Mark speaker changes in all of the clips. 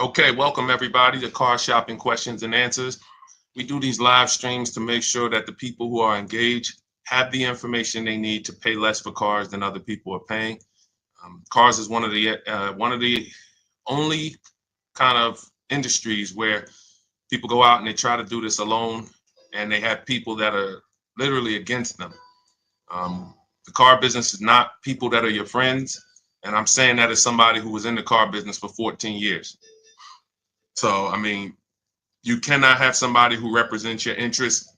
Speaker 1: Okay, welcome everybody to Car Shopping Questions and Answers. We do these live streams to make sure that the people who are engaged have the information they need to pay less for cars than other people are paying. Cars is one of the only kind of industries where people go out and they try to do this alone, and they have people that are literally against them. The car business is not people that are your friends, and I'm saying that as somebody who was in the car business for 14 years. So, I mean, you cannot have somebody who represents your interests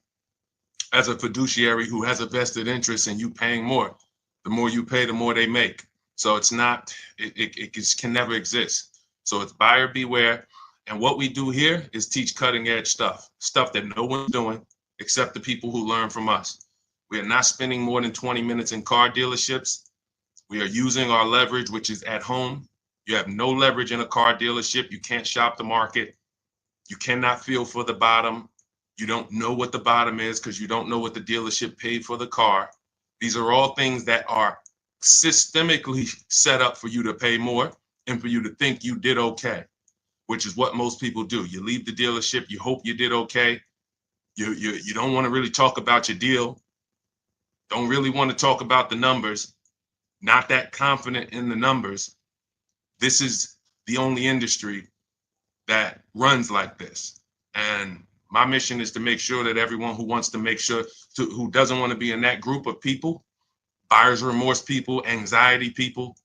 Speaker 1: as a fiduciary who has a vested interest in you paying more. The more you pay, the more they make. So it's not, it just can never exist. So it's buyer beware. And what we do here is teach cutting edge stuff that no one's doing except the people who learn from us. We are not spending more than 20 minutes in car dealerships. We are using our leverage, which is at home. You have no leverage in a car dealership. You can't shop the market. You cannot feel for the bottom. You don't know what the bottom is because you don't know what the dealership paid for the car. These are all things that are systemically set up for you to pay more and for you to think you did okay, which is what most people do. You leave the dealership, you hope you did okay. You don't want to really talk about your deal. Don't really want to talk about the numbers. Not that confident in the numbers. This is the only industry that runs like this. And my mission is to make sure that everyone who wants to make sure who doesn't want to be in that group of people, buyer's remorse people, anxiety people,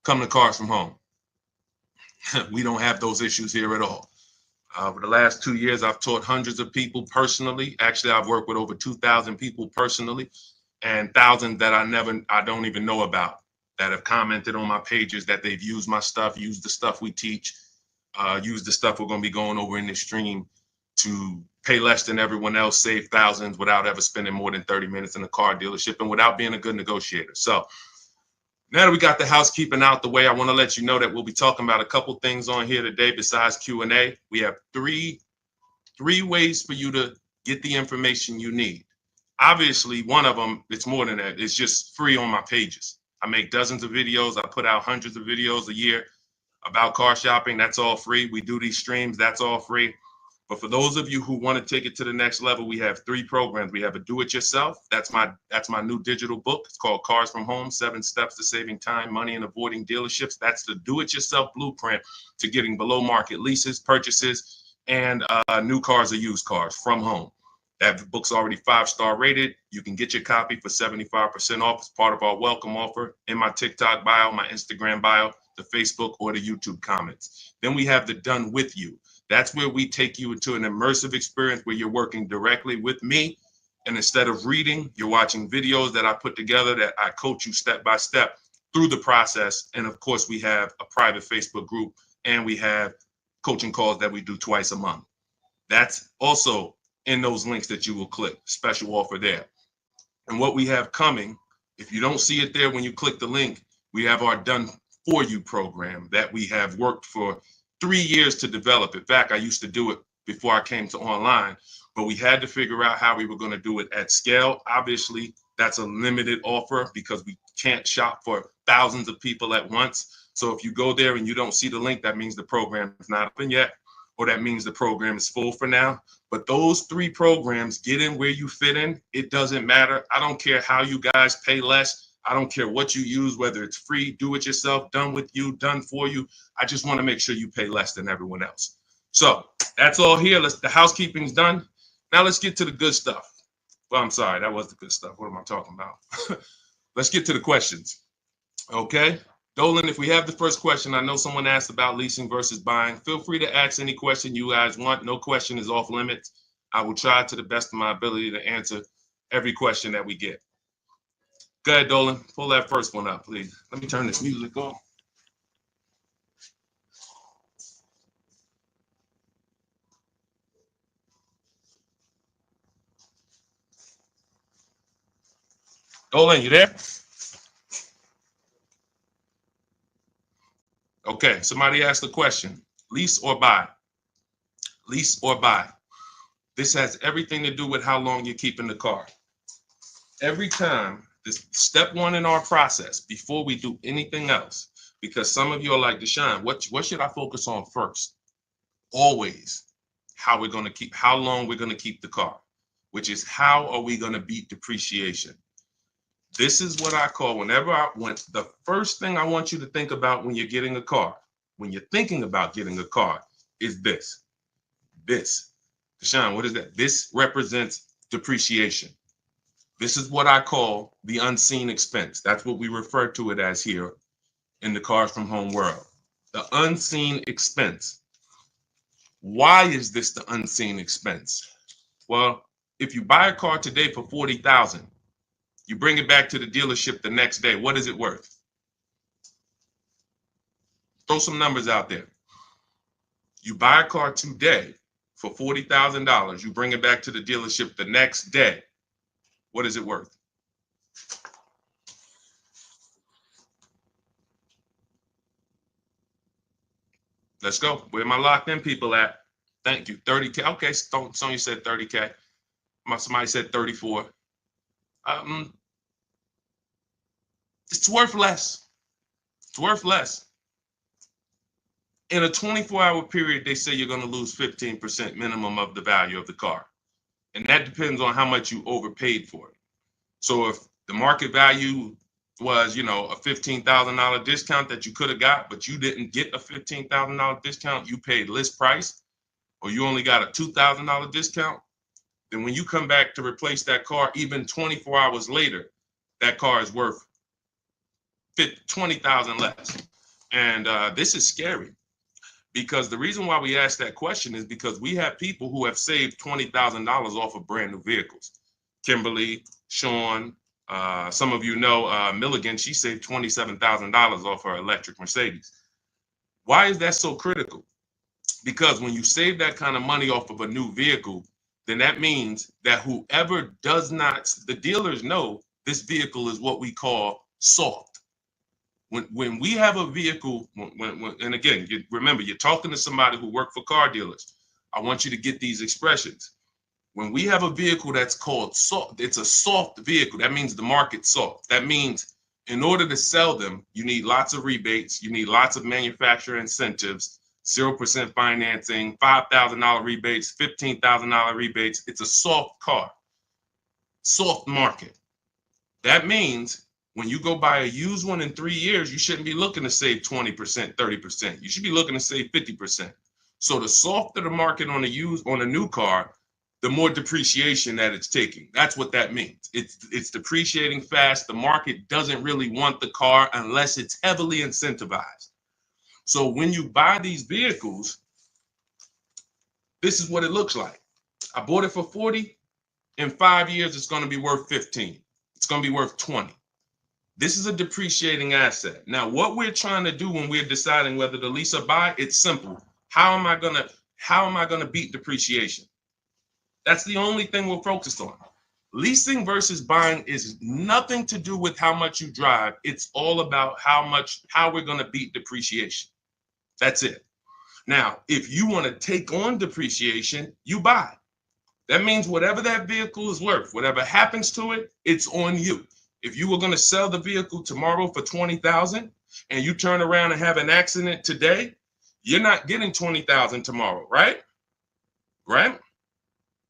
Speaker 1: come to Cars from Home. We don't have those issues here at all. For the last 2 years, I've taught hundreds of people personally. Actually, I've worked with over 2,000 people personally, and thousands that I don't even know about that have commented on my pages that they've used my stuff, used the stuff we teach, use the stuff we're going to be going over in this stream to pay less than everyone else, save thousands without ever spending more than 30 minutes in a car dealership and without being a good negotiator. So now that we got the housekeeping out the way, I want to let you know that we'll be talking about a couple things on here today besides Q&A. We have three ways for you to get the information you need. Obviously, one of them, it's more than that. It's just free on my pages. I make dozens of videos. I put out hundreds of videos a year about car shopping. That's all free. We do these streams. That's all free. But for those of you who want to take it to the next level, we have three programs. We have a do-it-yourself. That's my new digital book. It's called Cars from Home: 7 Steps to Saving Time, Money, and Avoiding Dealerships. That's the do-it-yourself blueprint to getting below-market leases, purchases, and new cars or used cars from home. That book's already 5-star rated. You can get your copy for 75% off as part of our welcome offer in my TikTok bio, my Instagram bio, the Facebook, or the YouTube comments. Then we have the Done With You. That's where we take you into an immersive experience where you're working directly with me. And instead of reading, you're watching videos that I put together that I coach you step by step through the process. And of course, we have a private Facebook group and we have coaching calls that we do twice a month. That's also in those links that you will click. Special offer there. And what we have coming, if you don't see it there when you click the link, we have our Done For You program that we have worked for 3 years to develop. In fact, I used to do it before I came to online, but we had to figure out how we were going to do it at scale. Obviously, that's a limited offer because we can't shop for thousands of people at once. So if you go there and you don't see the link, that means the program is not open yet, or that means the program is full for now. But those three programs, get in where you fit in. It doesn't matter. I don't care how you guys pay less. I don't care what you use, whether it's free, do it yourself, done with you, done for you. I just want to make sure you pay less than everyone else. So that's all here. The housekeeping's done. Now let's get to the good stuff. Well, I'm sorry, that was the good stuff. What am I talking about? Let's get to the questions. Okay. Dolan, if we have the first question, I know someone asked about leasing versus buying. Feel free to ask any question you guys want. No question is off limits. I will try to the best of my ability to answer every question that we get. Go ahead, Dolan. Pull that first one up, please. Let me turn this music on. Dolan, you there? Okay, somebody asked the question. Lease or buy? Lease or buy? This has everything to do with how long you're keeping the car. Every time, this step one in our process, before we do anything else, because some of you are like, Deshone, what should I focus on first? Always how long we're going to keep the car, which is how are we going to beat depreciation? This is what I call when the first thing I want you to think about when you're getting a car, when you're thinking about getting a car, is this. Deshone, what is that? This represents depreciation. This is what I call the unseen expense. That's what we refer to it as here in the Cars from Home world. The unseen expense. Why is this the unseen expense? Well, if you buy a car today for $40,000, you bring it back to the dealership the next day, what is it worth? Throw some numbers out there. You buy a car today for $40,000, you bring it back to the dealership the next day, what is it worth? Let's go. Where my locked in people at? Thank you. 30K. Okay, Sonya said 30K. Somebody said 34. It's worth less. It's worth less. In a 24-hour period, they say you're going to lose 15% minimum of the value of the car. And that depends on how much you overpaid for it. So if the market value was, a $15,000 discount that you could have got, but you didn't get a $15,000 discount, you paid list price, or you only got a $2,000 discount, then when you come back to replace that car, even 24 hours later, that car is worth $20,000 less. And this is scary, because the reason why we ask that question is because we have people who have saved $20,000 off of brand new vehicles. Kimberly, Sean, some of you know Milligan, she saved $27,000 off her electric Mercedes. Why is that so critical? Because when you save that kind of money off of a new vehicle, then that means that whoever the dealers know this vehicle is what we call soft. When we have a vehicle, and again, remember, you're talking to somebody who worked for car dealers. I want you to get these expressions. When we have a vehicle that's called soft, it's a soft vehicle. That means the market's soft. That means in order to sell them, you need lots of rebates. You need lots of manufacturer incentives, 0% financing, $5,000 rebates, $15,000 rebates. It's a soft car, soft market. That means when you go buy a used one in 3 years, you shouldn't be looking to save 20%, 30%. You should be looking to save 50%. So the softer the market on a new car, the more depreciation that it's taking. That's what that means. It's depreciating fast. The market doesn't really want the car unless it's heavily incentivized. So when you buy these vehicles, this is what it looks like. I bought it for 40. In 5 years, it's going to be worth 15. It's going to be worth 20. This is a depreciating asset. Now, what we're trying to do when we're deciding whether to lease or buy, it's simple. How am I going to beat depreciation? That's the only thing we're focused on. Leasing versus buying is nothing to do with how much you drive. It's all about how we're going to beat depreciation. That's it. Now, if you want to take on depreciation, you buy. That means whatever that vehicle is worth, whatever happens to it, it's on you. If you were going to sell the vehicle tomorrow for $20,000 and you turn around and have an accident today, you're not getting $20,000 tomorrow, right? Right?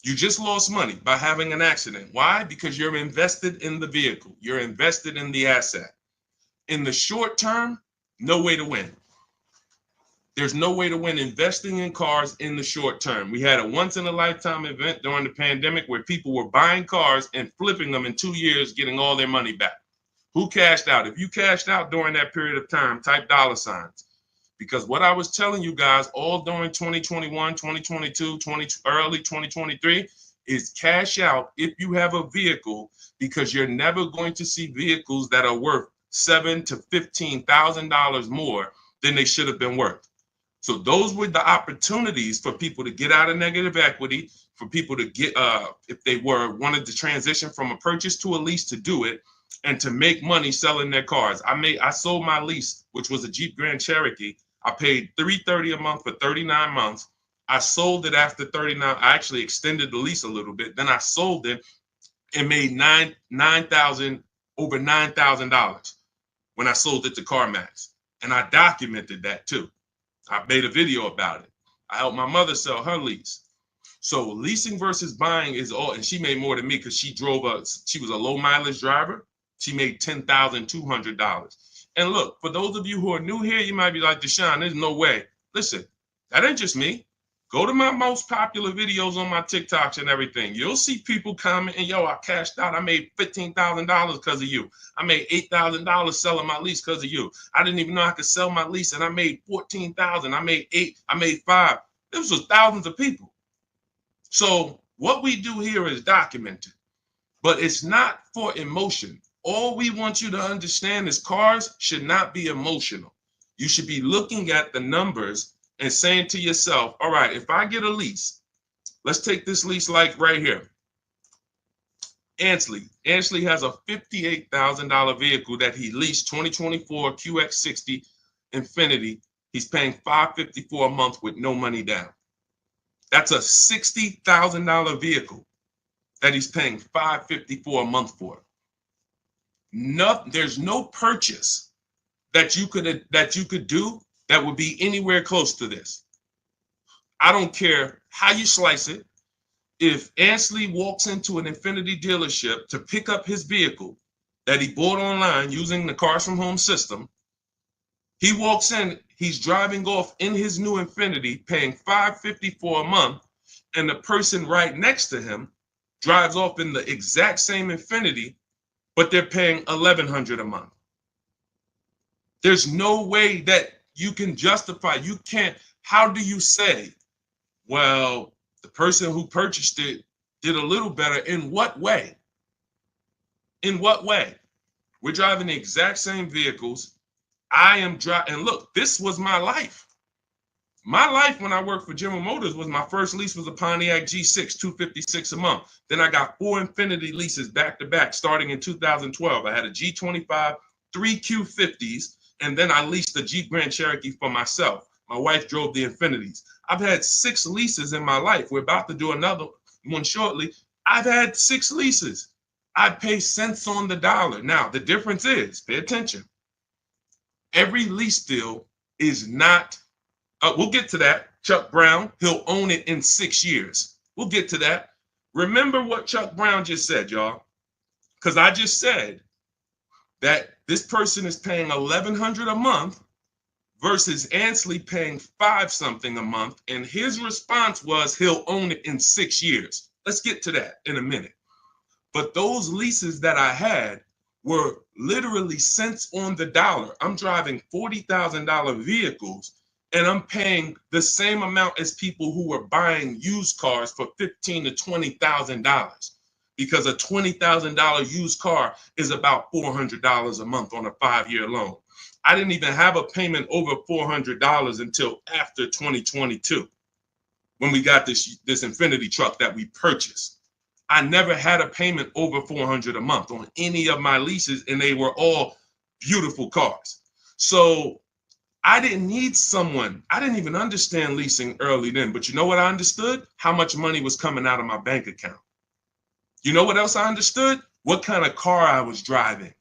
Speaker 1: You just lost money by having an accident. Why? Because you're invested in the vehicle. You're invested in the asset. In the short term, no way to win. There's no way to win investing in cars in the short term. We had a once-in-a-lifetime event during the pandemic where people were buying cars and flipping them in 2 years, getting all their money back. Who cashed out? If you cashed out during that period of time, type $. Because what I was telling you guys all during 2021, 2022, early 2023 is cash out if you have a vehicle, because you're never going to see vehicles that are worth $7,000 to $15,000 more than they should have been worth. So those were the opportunities for people to get out of negative equity, for people to get, if they wanted to transition from a purchase to a lease, to do it, and to make money selling their cars. I sold my lease, which was a Jeep Grand Cherokee. I paid $330 a month for 39 months. I sold it after 39. I actually extended the lease a little bit. Then I sold it and made over $9,000 when I sold it to CarMax. And I documented that too. I made a video about it. I helped my mother sell her lease. So leasing versus buying is all, and she made more than me because she was a low mileage driver. She made $10,200. And look, for those of you who are new here, you might be like, Deshone, there's no way. Listen, that ain't just me. Go to my most popular videos on my TikToks and everything. You'll see people commenting, yo, I cashed out. I made $15,000 because of you. I made $8,000 selling my lease because of you. I didn't even know I could sell my lease and I made $14,000. I made $8,000. I made $5,000. This was thousands of people. So what we do here is documented, but it's not for emotion. All we want you to understand is cars should not be emotional. You should be looking at the numbers and saying to yourself, all right, if I get a lease, let's take this lease like right here. Ansley has a $58,000 vehicle that he leased, 2024 QX60 Infiniti. He's paying $554 a month with no money down. That's a $60,000 vehicle that he's paying $554 a month for. There's no purchase that you could do that would be anywhere close to this. I don't care how you slice it. If Ansley walks into an Infiniti dealership to pick up his vehicle that he bought online using the Cars from Home system, he walks in, he's driving off in his new Infiniti, paying $554 a month, and the person right next to him drives off in the exact same Infiniti, but they're paying $1,100 a month. There's no way that you can justify. You can't. How do you say, well, the person who purchased it did a little better? In what way? In what way? We're driving the exact same vehicles. I am driving, and look, this was my life. My life when I worked for General Motors was my first lease was a Pontiac G6, $256 a month. Then I got 4 Infiniti leases back to back starting in 2012. I had a G25, 3 Q50s, and then I leased the Jeep Grand Cherokee for myself. My wife drove the Infinitis. I've had 6 leases in my life. We're about to do another one shortly. I've had 6 leases. I pay cents on the dollar. Now, the difference is, pay attention, every lease deal is not, we'll get to that. Chuck Brown, he'll own it in 6 years. We'll get to that. Remember what Chuck Brown just said, y'all, because I just said that this person is paying $1,100 a month versus Ansley paying $5 something a month. And his response was he'll own it in 6 years. Let's get to that in a minute. But those leases that I had were literally cents on the dollar. I'm driving $40,000 vehicles and I'm paying the same amount as people who were buying used cars for $15,000 to $20,000. Because a $20,000 used car is about $400 a month on a 5-year loan. I didn't even have a payment over $400 until after 2022, when we got this Infiniti truck that we purchased. I never had a payment over $400 a month on any of my leases, and they were all beautiful cars. So I didn't need someone. I didn't even understand leasing early then, but you know what I understood? How much money was coming out of my bank account. You know what else I understood? What kind of car I was driving.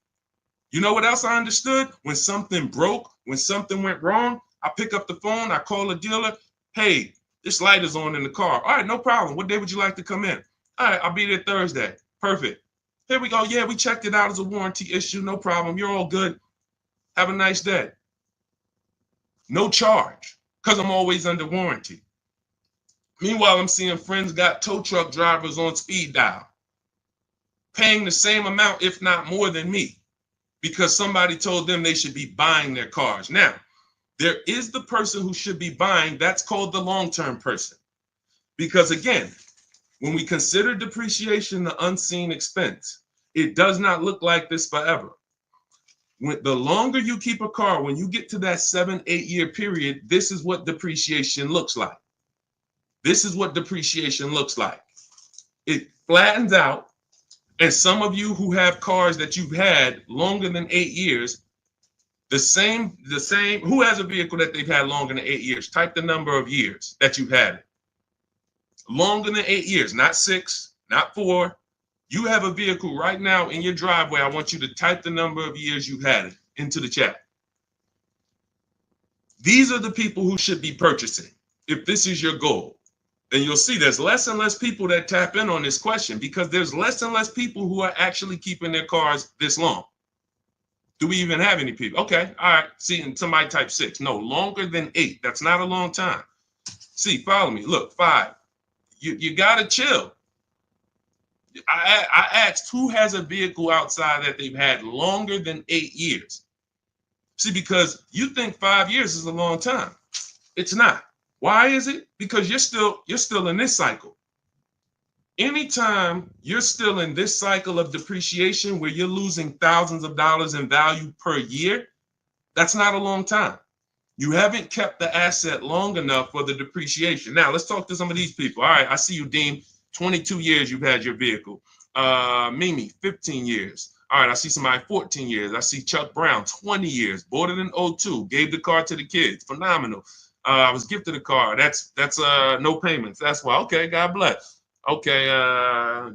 Speaker 1: You know what else I understood? When something broke, when something went wrong, I pick up the phone, I call a dealer. Hey, this light is on in the car. All right, no problem. What day would you like to come in? All right, I'll be there Thursday. Perfect. Here we go. Yeah, we checked it out as a warranty issue. No problem. You're all good. Have a nice day. No charge, because I'm always under warranty. Meanwhile, I'm seeing friends got tow truck drivers on speed dial, paying the same amount, if not more than me, because somebody told them they should be buying their cars. Now, there is the person who should be buying. That's called the long-term person. Because again, when we consider depreciation the unseen expense, it does not look like this forever. When the longer you keep a car, when you get to that 7-8 year period, this is what depreciation looks like. This is what depreciation looks like. It flattens out. And some of you who have cars that you've had longer than 8 years, the same, who has a vehicle that they've had longer than 8 years? Type the number of years that you've had it. Longer than 8 years, not 6, not 4. You have a vehicle right now in your driveway. I want you to type the number of years you've had it into the chat. These are the people who should be purchasing. If this is your goal, then you'll see there's less and less people that tap in on this question because there's less and less people who are actually keeping their cars this long. Do we even have any people? Okay, all right. See, and somebody type 6. No, longer than 8. That's not a long time. See, follow me. Look, 5. You gotta chill. I asked who has a vehicle outside that they've had longer than 8 years. See, because you think 5 years is a long time. It's not. Why is it? Because you're still in this cycle. Anytime you're still in this cycle of depreciation where you're losing thousands of dollars in value per year, that's not a long time. You haven't kept the asset long enough for the depreciation. Now, let's talk to some of these people. All right, I see you, Dean. 22 years you've had your vehicle. Mimi, 15 years. All right, I see somebody 14 years. I see Chuck Brown, 20 years. Bought it in 02. Gave the car to the kids. Phenomenal. I was gifted a car. That's no payments. That's why. Okay, God bless. Okay,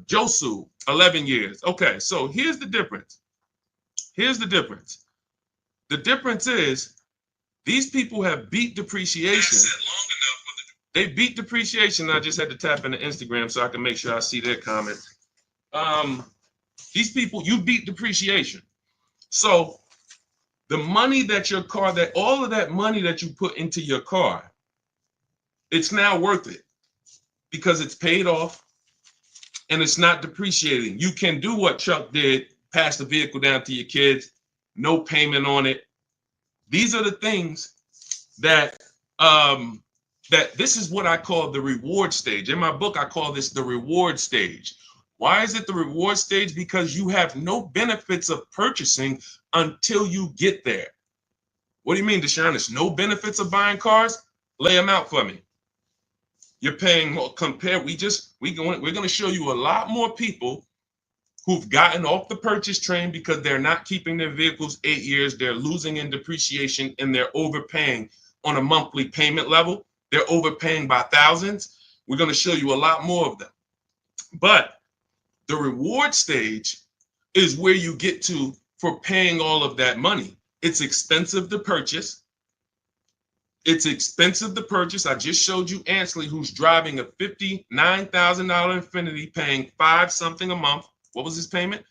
Speaker 1: Josu, 11 years. Okay, so here's the difference. Here's the difference. The difference is these people have beat depreciation. They beat depreciation. I just had to tap into Instagram so I can make sure I see their comment. These people, you beat depreciation. So the money that your car, that all of that money that you put into your car, it's now worth it because it's paid off and it's not depreciating. You can do what Chuck did, pass the vehicle down to your kids, no payment on it. These are the things that that this is what I call the reward stage. In my book, I call this the reward stage. Why is it the reward stage? Because you have no benefits of purchasing until you get there. What do you mean, Deshone? There's no benefits of buying cars? Lay them out for me. You're paying more. We're going to show you a lot more people who've gotten off the purchase train because they're not keeping their vehicles 8 years. They're losing in depreciation and they're overpaying on a monthly payment level. They're overpaying by thousands. We're going to show you a lot more of them. But the reward stage is where you get to for paying all of that money. It's expensive to purchase. It's expensive to purchase. I just showed you Ansley, who's driving a $59,000 Infiniti, paying $5 something a month. What was his payment?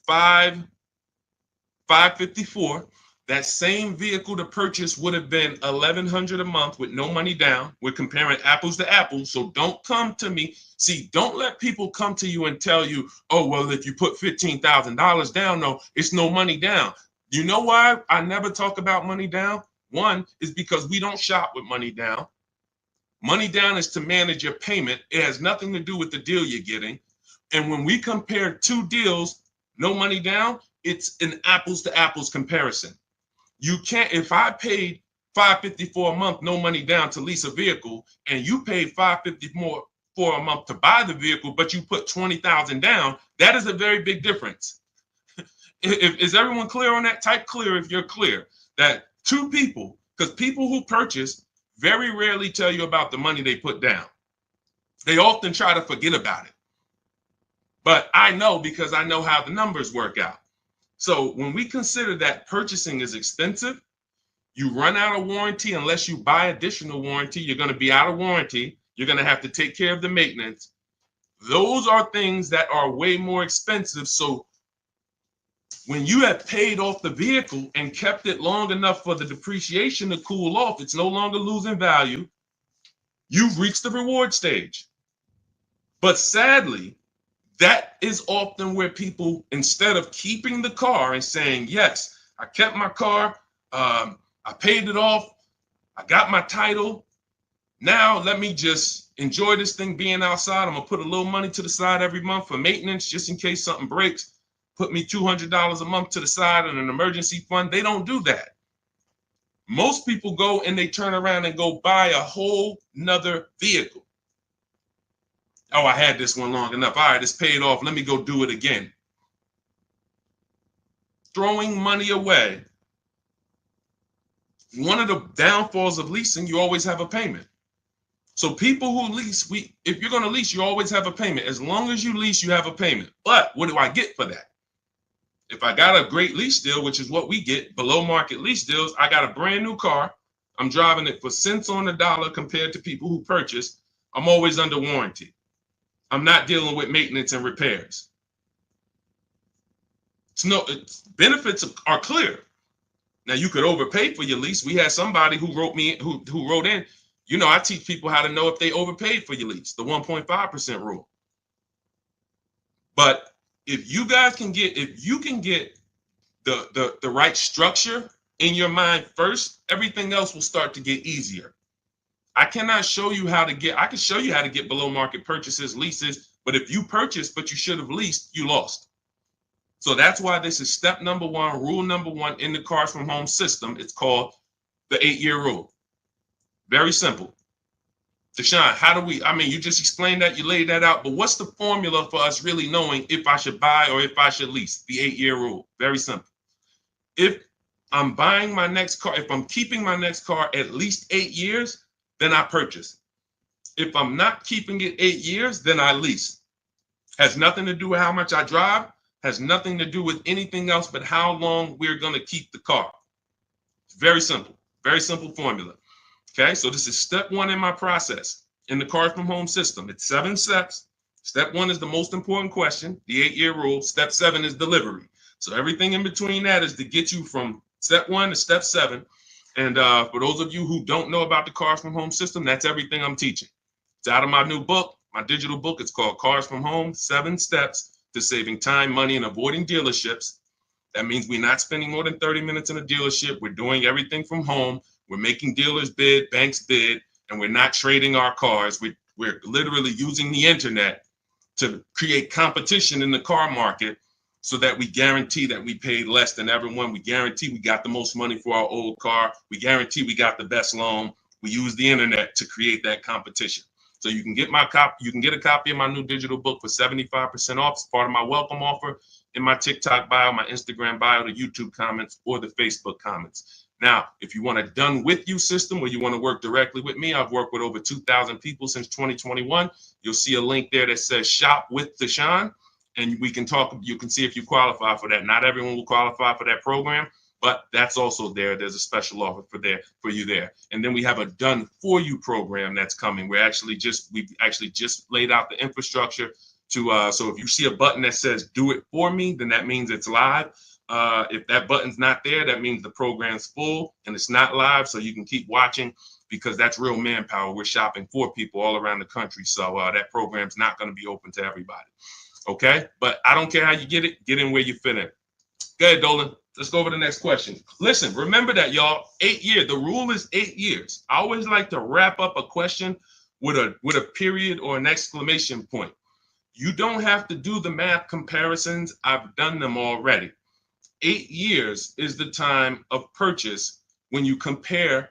Speaker 1: $554. That same vehicle to purchase would have been $1,100 a month with no money down. We're comparing apples to apples. So don't come to me. See, don't let people come to you and tell you, oh, well, if you put $15,000 down, no, it's no money down. You know why I never talk about money down? One is because we don't shop with money down. Money down is to manage your payment. It has nothing to do with the deal you're getting. And when we compare two deals, no money down, it's an apples to apples comparison. You can't, if I paid $554 a month, no money down to lease a vehicle, and you paid $554 a month to buy the vehicle, but you put $20,000 down, that is a very big difference. Is everyone clear on that? Type clear if you're clear. That two people, because people who purchase very rarely tell you about the money they put down. They often try to forget about it. But I know because I know how the numbers work out. So when we consider that purchasing is expensive, you run out of warranty unless you buy additional warranty. You're going to be out of warranty. You're going to have to take care of the maintenance. Those are things that are way more expensive. So when you have paid off the vehicle and kept it long enough for the depreciation to cool off, it's no longer losing value. You've reached the reward stage. But sadly, that is often where people, instead of keeping the car and saying, yes, I kept my car, I paid it off, I got my title, now let me just enjoy this thing being outside. I'm gonna put a little money to the side every month for maintenance, just in case something breaks, put me $200 a month to the side in an emergency fund. They don't do that. Most people go and they turn around and go buy a whole nother vehicle. Oh, I had this one long enough. All right, it's paid off. Let me go do it again. Throwing money away. One of the downfalls of leasing, you always have a payment. So people who lease, if you're going to lease, you always have a payment. As long as you lease, you have a payment. But what do I get for that? If I got a great lease deal, which is what we get, below market lease deals, I got a brand new car. I'm driving it for cents on the dollar compared to people who purchase. I'm always under warranty. I'm not dealing with maintenance and repairs. Benefits are clear. Now you could overpay for your lease. We had somebody who wrote in, I teach people how to know if they overpaid for your lease, the 1.5% rule. But if you can get the right structure in your mind first, everything else will start to get easier. I cannot show you how to get, I can show you how to get below market purchases, leases, but if you purchased, but you should have leased, you lost. So that's why this is step number one, rule number one in the Cars from Home system. It's called the 8-year rule. Very simple. Deshone, you just explained that, you laid that out, but what's the formula for us really knowing if I should buy or if I should lease? The 8-year rule. Very simple. If I'm buying my next car, if I'm keeping my next car at least 8 years, then I purchase. If I'm not keeping it 8 years, then I lease. Has nothing to do with how much I drive, has nothing to do with anything else but how long we're going to keep the car. It's very simple formula. Okay, so this is step one in my process in the Cars from Home system. It's 7 steps. Step one is the most important question, the 8-year rule. Step 7 is delivery. So everything in between that is to get you from step 1 to step 7. And for those of you who don't know about the Cars from Home system, that's everything I'm teaching. It's out of my new book, my digital book. It's called Cars from Home, 7 Steps to Saving Time, Money, and Avoiding Dealerships. That means we're not spending more than 30 minutes in a dealership. We're doing everything from home. We're making dealers bid, banks bid, and we're not trading our cars. We're literally using the internet to create competition in the car market so that we guarantee that we paid less than everyone. We guarantee we got the most money for our old car. We guarantee we got the best loan. We use the internet to create that competition. So you can get a copy of my new digital book for 75% off. It's part of my welcome offer in my TikTok bio, my Instagram bio, the YouTube comments, or the Facebook comments. Now, if you want a done with you system where you want to work directly with me, I've worked with over 2,000 people since 2021. You'll see a link there that says Shop with Deshone, and we can talk. You can see if you qualify for that. Not everyone will qualify for that program, but that's also there. There's a special offer for you there. And then we have a done for you program that's coming. We've actually just laid out the infrastructure to so if you see a button that says do it for me, then that means it's live. If that button's not there, that means the program's full and it's not live, so you can keep watching because that's real manpower. We're shopping for people all around the country, so that program's not going to be open to everybody. Okay, but I don't care how you get it. Get in where you fit in. Go ahead, Dolan. Let's go over the next question. Listen, remember that, y'all. 8 years. The rule is 8 years. I always like to wrap up a question with a period or an exclamation point. You don't have to do the math comparisons. I've done them already. 8 years is the time of purchase when you compare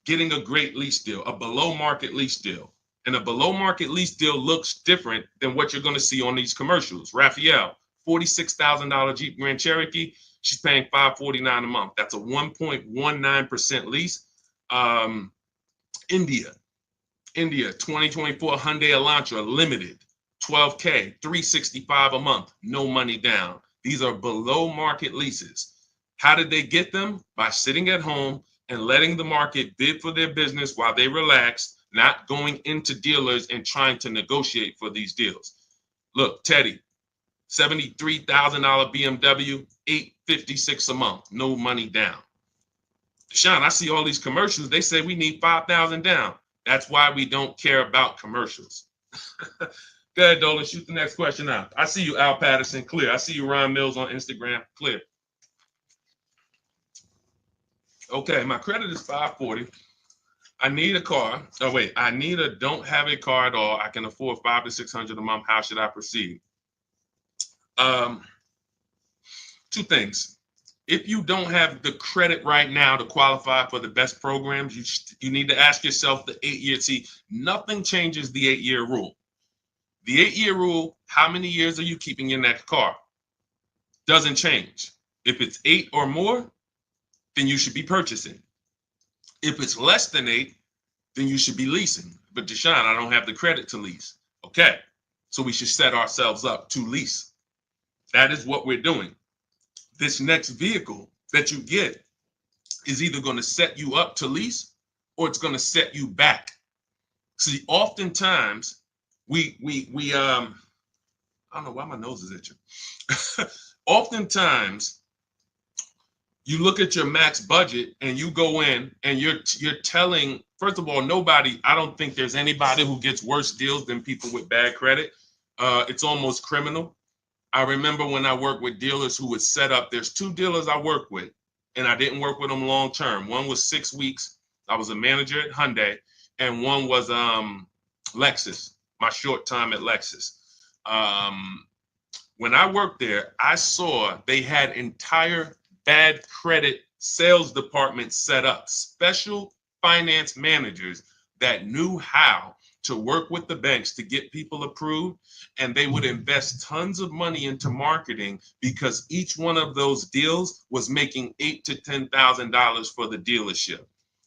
Speaker 1: getting a great lease deal, a below market lease deal. And a below market lease deal looks different than what you're going to see on these commercials. Raphael, $46,000 Jeep Grand Cherokee. She's paying $549 a month. That's a 1.19% lease. India, 2024 Hyundai Elantra Limited, $12K, $365 a month, no money down. These are below market leases. How did they get them? By sitting at home and letting the market bid for their business while they relax, not going into dealers and trying to negotiate for these deals. Look, Teddy, $73,000 BMW, $856 a month, no money down. Deshone, I see all these commercials. They say we need $5,000 down. That's why we don't care about commercials. Go ahead, Dolan, shoot the next question out. I see you, Al Patterson, clear. I see you, Ron Mills on Instagram, clear. Okay, my credit is 540. I need a car. Oh, wait, don't have a car at all. I can afford $500 to $600 a month. How should I proceed? Two things. If you don't have the credit right now to qualify for the best programs, you need to ask yourself the 8 year. See, nothing changes the 8-year rule. The 8-year rule, how many years are you keeping your next car? Doesn't change. If it's 8 or more, then you should be purchasing. If it's less than 8, then you should be leasing. But Deshone, I don't have the credit to lease. Okay, so we should set ourselves up to lease. That is what we're doing. This next vehicle that you get is either going to set you up to lease or it's going to set you back. See, oftentimes I don't know why my nose is itching. Oftentimes you look at your max budget and you go in and you're telling, first of all, I don't think there's anybody who gets worse deals than people with bad credit. It's almost criminal. I remember when I worked with dealers who would set up, there's two dealers I worked with, and I didn't work with them long term. One was 6 weeks. I was a manager at Hyundai, and one was Lexus, my short time at Lexus. When I worked there, I saw they had entire bad credit sales departments set up, special finance managers that knew how to work with the banks to get people approved, and they would invest tons of money into marketing because each one of those deals was making $8,000 to $10,000 for the dealership.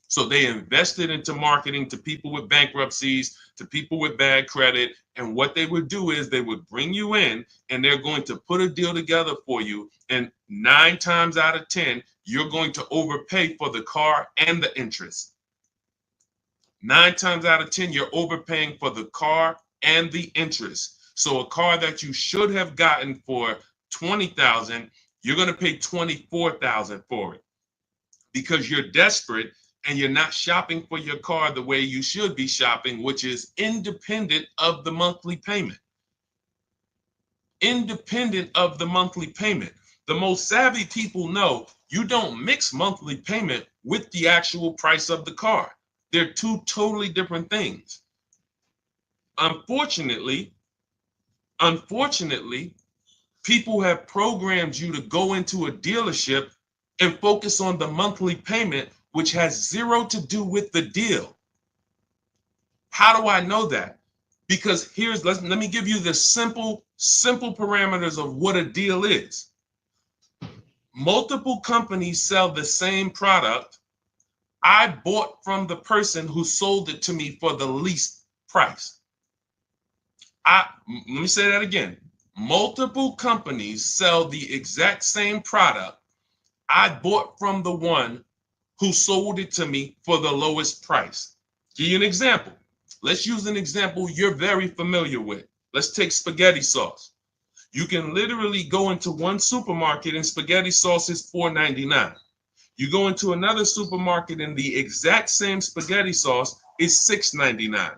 Speaker 1: So they invested into marketing to people with bankruptcies, to people with bad credit. And what they would do is they would bring you in and they're going to put a deal together for you. And 9 times out of 10, you're going to overpay for the car and the interest. 9 times out of 10, you're overpaying for the car and the interest. So a car that you should have gotten for $20,000, you're going to pay $24,000 for it because you're desperate and you're not shopping for your car the way you should be shopping, which is independent of the monthly payment. Independent of the monthly payment. The most savvy people know you don't mix monthly payment with the actual price of the car. They're two totally different things. Unfortunately, people have programmed you to go into a dealership and focus on the monthly payment, which has zero to do with the deal. How do I know that? Because let me give you the simple parameters of what a deal is. Multiple companies sell the same product. I bought from the person who sold it to me for the least price. Let me say that again. Multiple companies sell the exact same product. I bought from the one who sold it to me for the lowest price. Give you an example. Let's use an example you're very familiar with. Let's take spaghetti sauce. You can literally go into one supermarket and spaghetti sauce is $4.99. You go into another supermarket and the exact same spaghetti sauce is $6.99.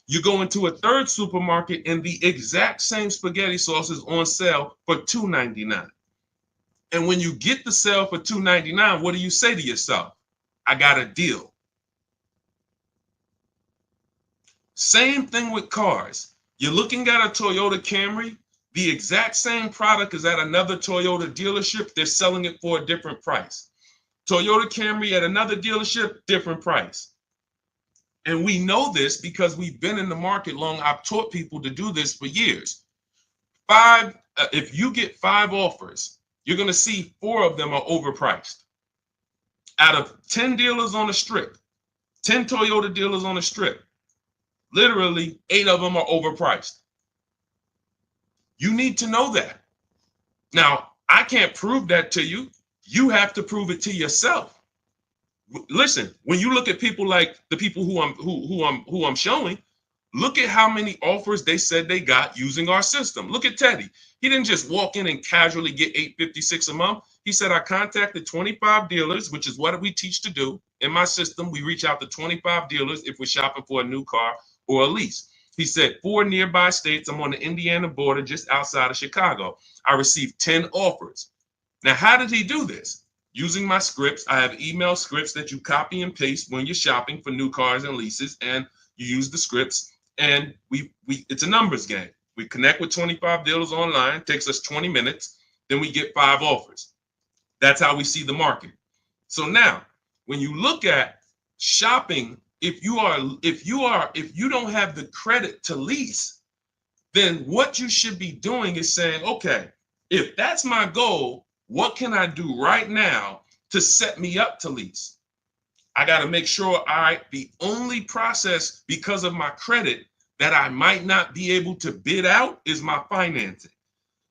Speaker 1: You go into a third supermarket and the exact same spaghetti sauce is on sale for $2.99. And when you get the sale for $2.99, what do you say to yourself? I got a deal. Same thing with cars. You're looking at a Toyota Camry, the exact same product is at another Toyota dealership, they're selling it for a different price. Toyota Camry at another dealership, different price. And we know this because we've been in the market long. I've taught people to do this for years. If you get 5 offers, you're going to see 4 of them are overpriced. Out of 10 dealers on the strip, 10 Toyota dealers on the strip, literally 8 of them are overpriced. You need to know that. Now, I can't prove that to you. You have to prove it to yourself. Listen, when you look at people like the people who I'm showing, look at how many offers they said they got using our system. Look at Teddy. He didn't just walk in and casually get $856 a month. He said, I contacted 25 dealers, which is what we teach to do. In my system, we reach out to 25 dealers if we're shopping for a new car or a lease. He said 4 nearby states. I'm on the Indiana border, just outside of Chicago. I received 10 offers. Now, how did he do this? Using my scripts. I have email scripts that you copy and paste when you're shopping for new cars and leases, and you use the scripts. And it's a numbers game. We connect with 25 dealers online, takes us 20 minutes, then we get 5 offers. That's how we see the market. So now, when you look at shopping, if you don't have the credit to lease, then what you should be doing is saying, okay, if that's my goal, what can I do right now to set me up to lease? I got to make sure the only process because of my credit that I might not be able to bid out is my financing.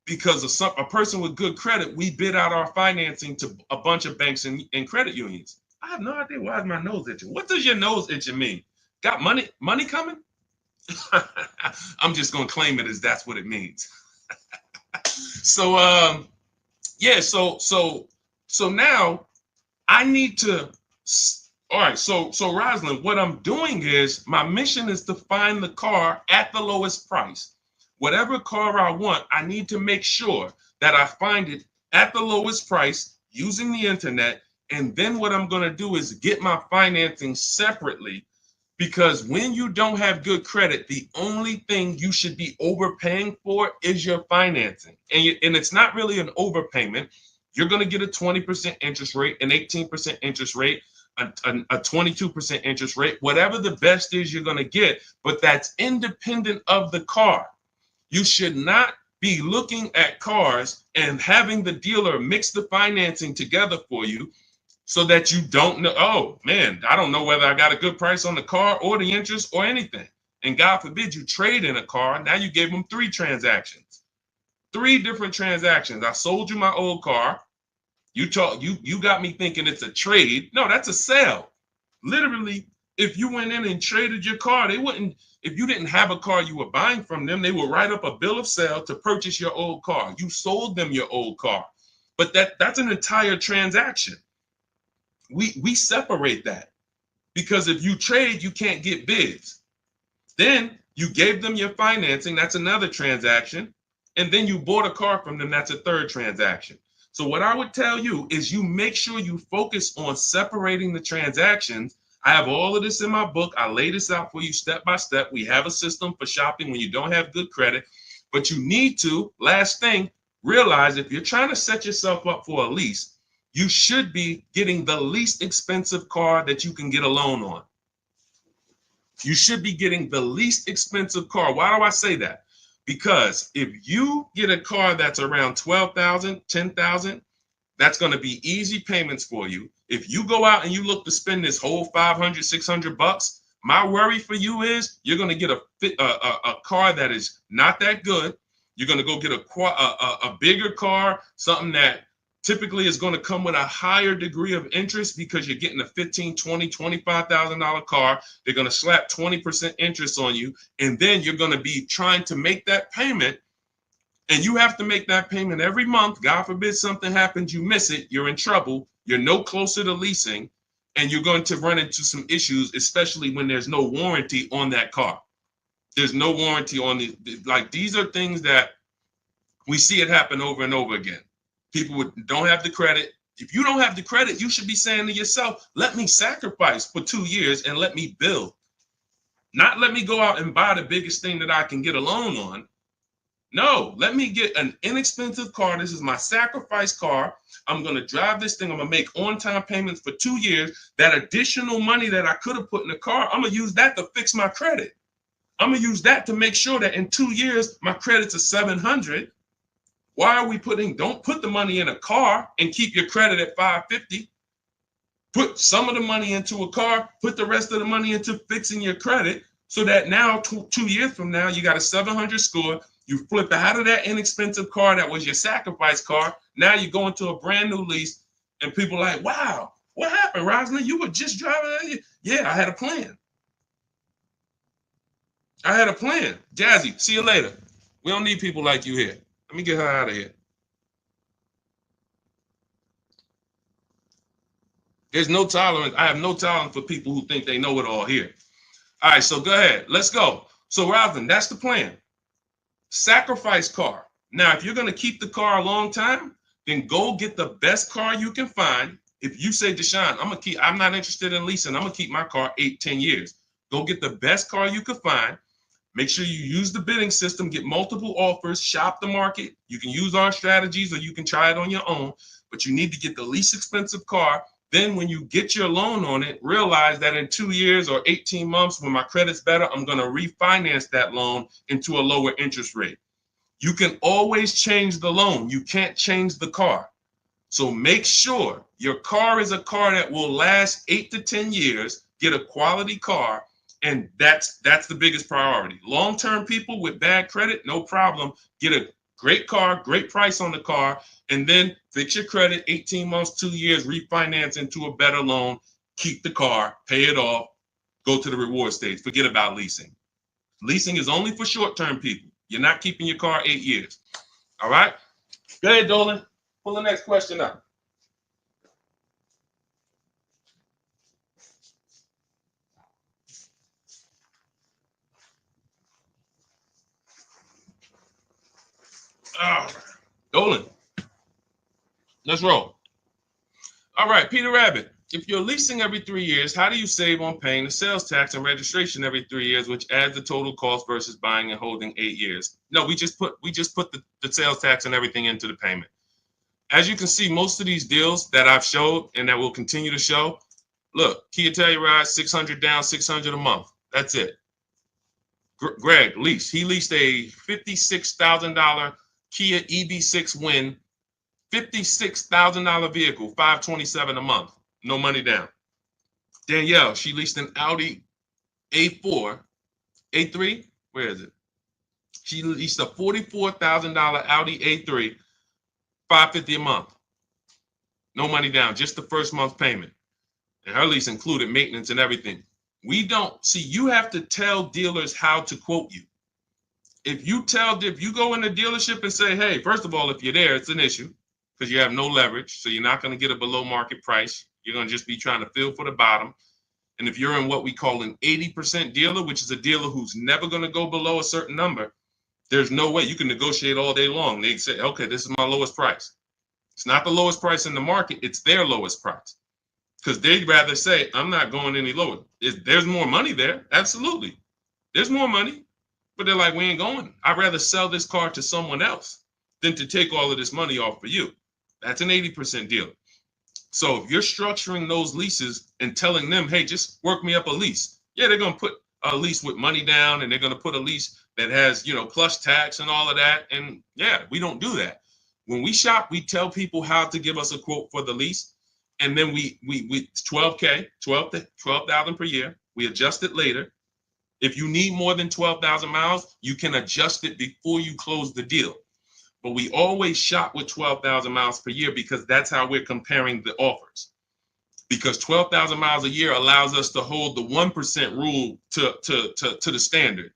Speaker 1: Because a person with good credit, we bid out our financing to a bunch of banks and credit unions. I I have no idea why is my nose itching. What does your nose itching mean? Got money coming? I'm just gonna claim it as that's what it means. So yeah, so now I need to. All right, so Rosalind, what I'm doing is my mission is to find the car at the lowest price. Whatever car I want, I need to make sure that I find it at the lowest price using the internet. And then what I'm going to do is get my financing separately, because when you don't have good credit, the only thing you should be overpaying for is your financing. And it's not really an overpayment. You're going to get a 20% interest rate, an 18% interest rate, a 22% interest rate, whatever the best is you're going to get, but that's independent of the car. You should not be looking at cars and having the dealer mix the financing together for you so that you don't know, oh man, I don't know whether I got a good price on the car or the interest or anything. And God forbid you trade in a car. Now you gave them 3 transactions, 3 different transactions. I sold you my old car. You got me thinking it's a trade. No, that's a sale. Literally, if you went in and traded your car, they wouldn't, if you didn't have a car you were buying from them, they would write up a bill of sale to purchase your old car. You sold them your old car. But that's an entire transaction. We separate that, because if you trade, you can't get bids. Then you gave them your financing, that's another transaction. And then you bought a car from them, that's a third transaction. So what I would tell you is you make sure you focus on separating the transactions. I have all of this in my book. I lay this out for you step by step. We have a system for shopping when you don't have good credit, but you need to, last thing, realize if you're trying to set yourself up for a lease, you should be getting the least expensive car that you can get a loan on. You should be getting the least expensive car. Why do I say that? Because if you get a car that's around $12,000, $10,000, that's going to be easy payments for you. If you go out and you look to spend this whole $500, $600, my worry for you is you're going to get a car that is not that good. You're going to go get a bigger car, something that typically is going to come with a higher degree of interest, because you're getting a $15,000, $20,000, $25,000 car. They're going to slap 20% interest on you. And then you're going to be trying to make that payment. And you have to make that payment every month. God forbid something happens, you miss it, you're in trouble. You're no closer to leasing. And you're going to run into some issues, especially when there's no warranty on that car. There's no warranty on like, these are things that we see it happen over and over again. People don't have the credit. If you don't have the credit, you should be saying to yourself, let me sacrifice for 2 years and let me build. Not let me go out and buy the biggest thing that I can get a loan on. No, let me get an inexpensive car. This is my sacrifice car. I'm going to drive this thing. I'm going to make on-time payments for 2 years. That additional money that I could have put in the car, I'm going to use that to fix my credit. I'm going to use that to make sure that in 2 years, my credit's a 700. Why are we don't put the money in a car and keep your credit at 550. Put some of the money into a car, put the rest of the money into fixing your credit, so that now 2 years from now, you got a 700 score. You flip out of that inexpensive car that was your sacrifice car. Now you go into a brand new lease, and people are like, wow, what happened, Rosalind? You were just driving. Yeah, I had a plan. I had a plan. Jazzy, see you later. We don't need people like you here. Let me get her out of here. There's no tolerance. I have no tolerance for people who think they know it all here. All right, so go ahead. Let's go. So, Rosalind, that's the plan. Sacrifice car. Now, if you're going to keep the car a long time, then go get the best car you can find. If you say, Deshone, I'm not interested in leasing, I'm going to keep my car 8, 10 years. Go get the best car you can find. Make sure you use the bidding system, get multiple offers, shop the market. You can use our strategies or you can try it on your own, but you need to get the least expensive car. Then when you get your loan on it, realize that in 2 years or 18 months, when my credit's better, I'm going to refinance that loan into a lower interest rate. You can always change the loan. You can't change the car. So make sure your car is a car that will last 8 to 10 years, get a quality car. And that's the biggest priority. Long-term people with bad credit, no problem. Get a great car, great price on the car, and then fix your credit, 18 months, 2 years, refinance into a better loan, keep the car, pay it off, go to the reward stage. Forget about leasing. Leasing is only for short-term people. You're not keeping your car 8 years. All right? Go ahead, Dolan. Pull the next question up. All right. Dolan, let's roll. All right, Peter Rabbit. If you're leasing every 3 years, how do you save on paying the sales tax and registration every 3 years, which adds the total cost versus buying and holding 8 years? No, we just put the sales tax and everything into the payment. As you can see, most of these deals that I've showed and that will continue to show, look, Kia Telluride, 600 down, 600 a month. That's it. Greg leased. He leased a $56,000 Kia EV6 Win, $56,000 vehicle, $527 a month. No money down. Danielle, she leased an Audi A4, A3, where is it? She leased a $44,000 Audi A3, $550 a month. No money down, just the first month payment. And her lease included maintenance and everything. We don't see, you have to tell dealers how to quote you. If you go in the dealership and say, hey, first of all, if you're there, it's an issue because you have no leverage. So you're not going to get a below market price. You're going to just be trying to fill for the bottom. And if you're in what we call an 80% dealer, which is a dealer who's never going to go below a certain number, there's no way you can negotiate all day long. They say, okay, this is my lowest price. It's not the lowest price in the market. It's their lowest price. Because they'd rather say, I'm not going any lower. There's more money there. Absolutely. There's more money. But they're like, we ain't going. I'd rather sell this car to someone else than to take all of this money off for you. That's an 80% dealer. So if you're structuring those leases and telling them, hey, just work me up a lease. Yeah, they're going to put a lease with money down and they're going to put a lease that has, plus tax and all of that. And yeah, we don't do that. When we shop, we tell people how to give us a quote for the lease. And then we 12K, 12,000 per year. We adjust it later. If you need more than 12,000 miles, you can adjust it before you close the deal. But we always shop with 12,000 miles per year because that's how we're comparing the offers. Because 12,000 miles a year allows us to hold the 1% rule to the standard.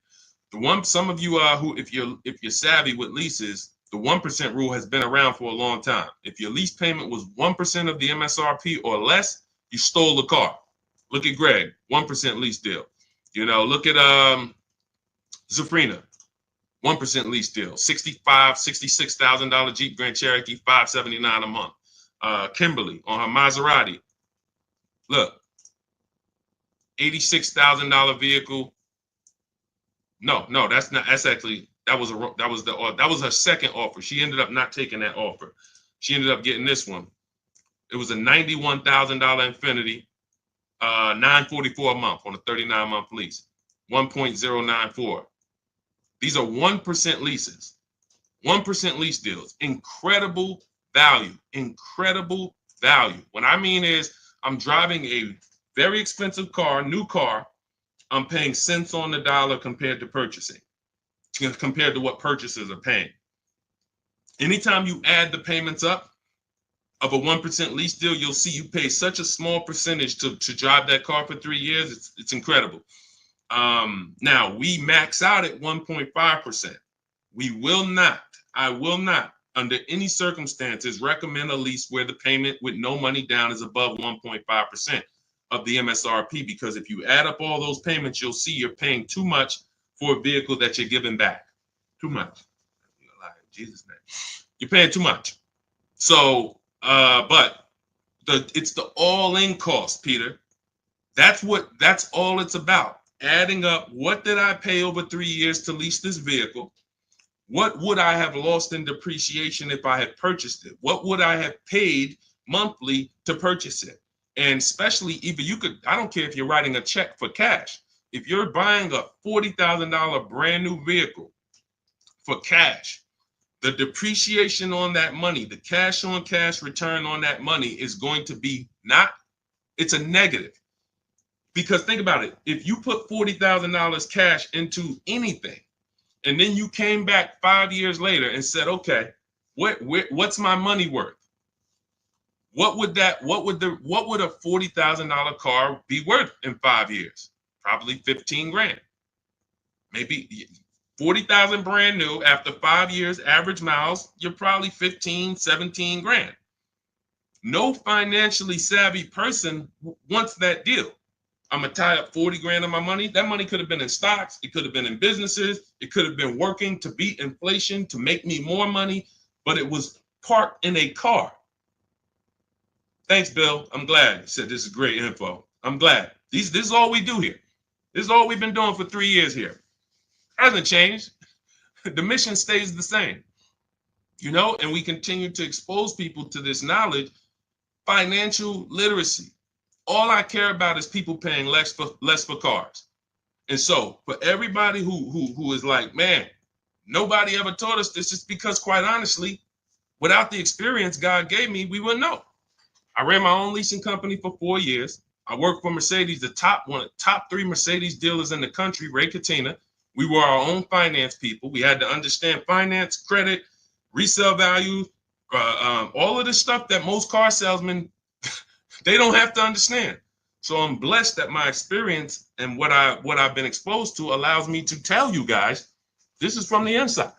Speaker 1: Some of you who, if you're savvy with leases, the 1% rule has been around for a long time. If your lease payment was 1% of the MSRP or less, you stole the car. Look at Greg, 1% lease deal. Look at Zafrina, 1% lease deal, $66,000 Jeep Grand Cherokee, $579 a month. Kimberly on her Maserati, look, $86,000 vehicle. No, that's not. That's actually that was her second offer. She ended up not taking that offer. She ended up getting this one. It was a $91,000 Infiniti, $944 a month on a 39-month lease, 1.094. These are 1% leases, 1% lease deals. Incredible value, incredible value. What I mean is I'm driving a very expensive car, new car. I'm paying cents on the dollar compared to purchasing, compared to what purchasers are paying. Anytime you add the payments up of a 1% lease deal, you'll see you pay such a small percentage to drive that car for 3 years. It's incredible. Now we max out at 1.5%. I will not, under any circumstances, recommend a lease where the payment with no money down is above 1.5% of the MSRP, because if you add up all those payments, you'll see you're paying too much for a vehicle that you're giving back. Too much. In Jesus' name. You're paying too much. So, but it's the all-in cost, Peter. That's all it's about. Adding up, what did I pay over 3 years to lease this vehicle? What would I have lost in depreciation if I had purchased it? What would I have paid monthly to purchase it? And especially I don't care if you're writing a check for cash. If you're buying a $40,000 brand new vehicle for cash, the depreciation on that money, the cash on cash return on that money is going to be it's a negative. Because think about it. If you put $40,000 cash into anything, and then you came back 5 years later and said, okay, what's my money worth? What would a $40,000 car be worth in 5 years? Probably 15 grand. Maybe 40,000 brand new. After 5 years, average miles, you're probably 15, 17 grand. No financially savvy person wants that deal. I'm gonna tie up 40 grand of my money. That money could have been in stocks. It could have been in businesses. It could have been working to beat inflation, to make me more money, but it was parked in a car. Thanks, Bill. I'm glad. He said this is great info. I'm glad. This is all we do here. This is all we've been doing for 3 years here. Hasn't changed. The mission stays the same. And we continue to expose people to this knowledge. Financial literacy. All I care about is people paying less for cars. And so for everybody who is like, man, nobody ever taught us this, is because, quite honestly, without the experience God gave me, we wouldn't know. I ran my own leasing company for 4 years. I worked for Mercedes, the top 3 Mercedes dealers in the country, Ray Katina. We were our own finance people. We had to understand finance, credit, resale value, all of this stuff that most car salesmen, they don't have to understand. So I'm blessed that my experience and what I've been exposed to allows me to tell you guys, this is from the inside.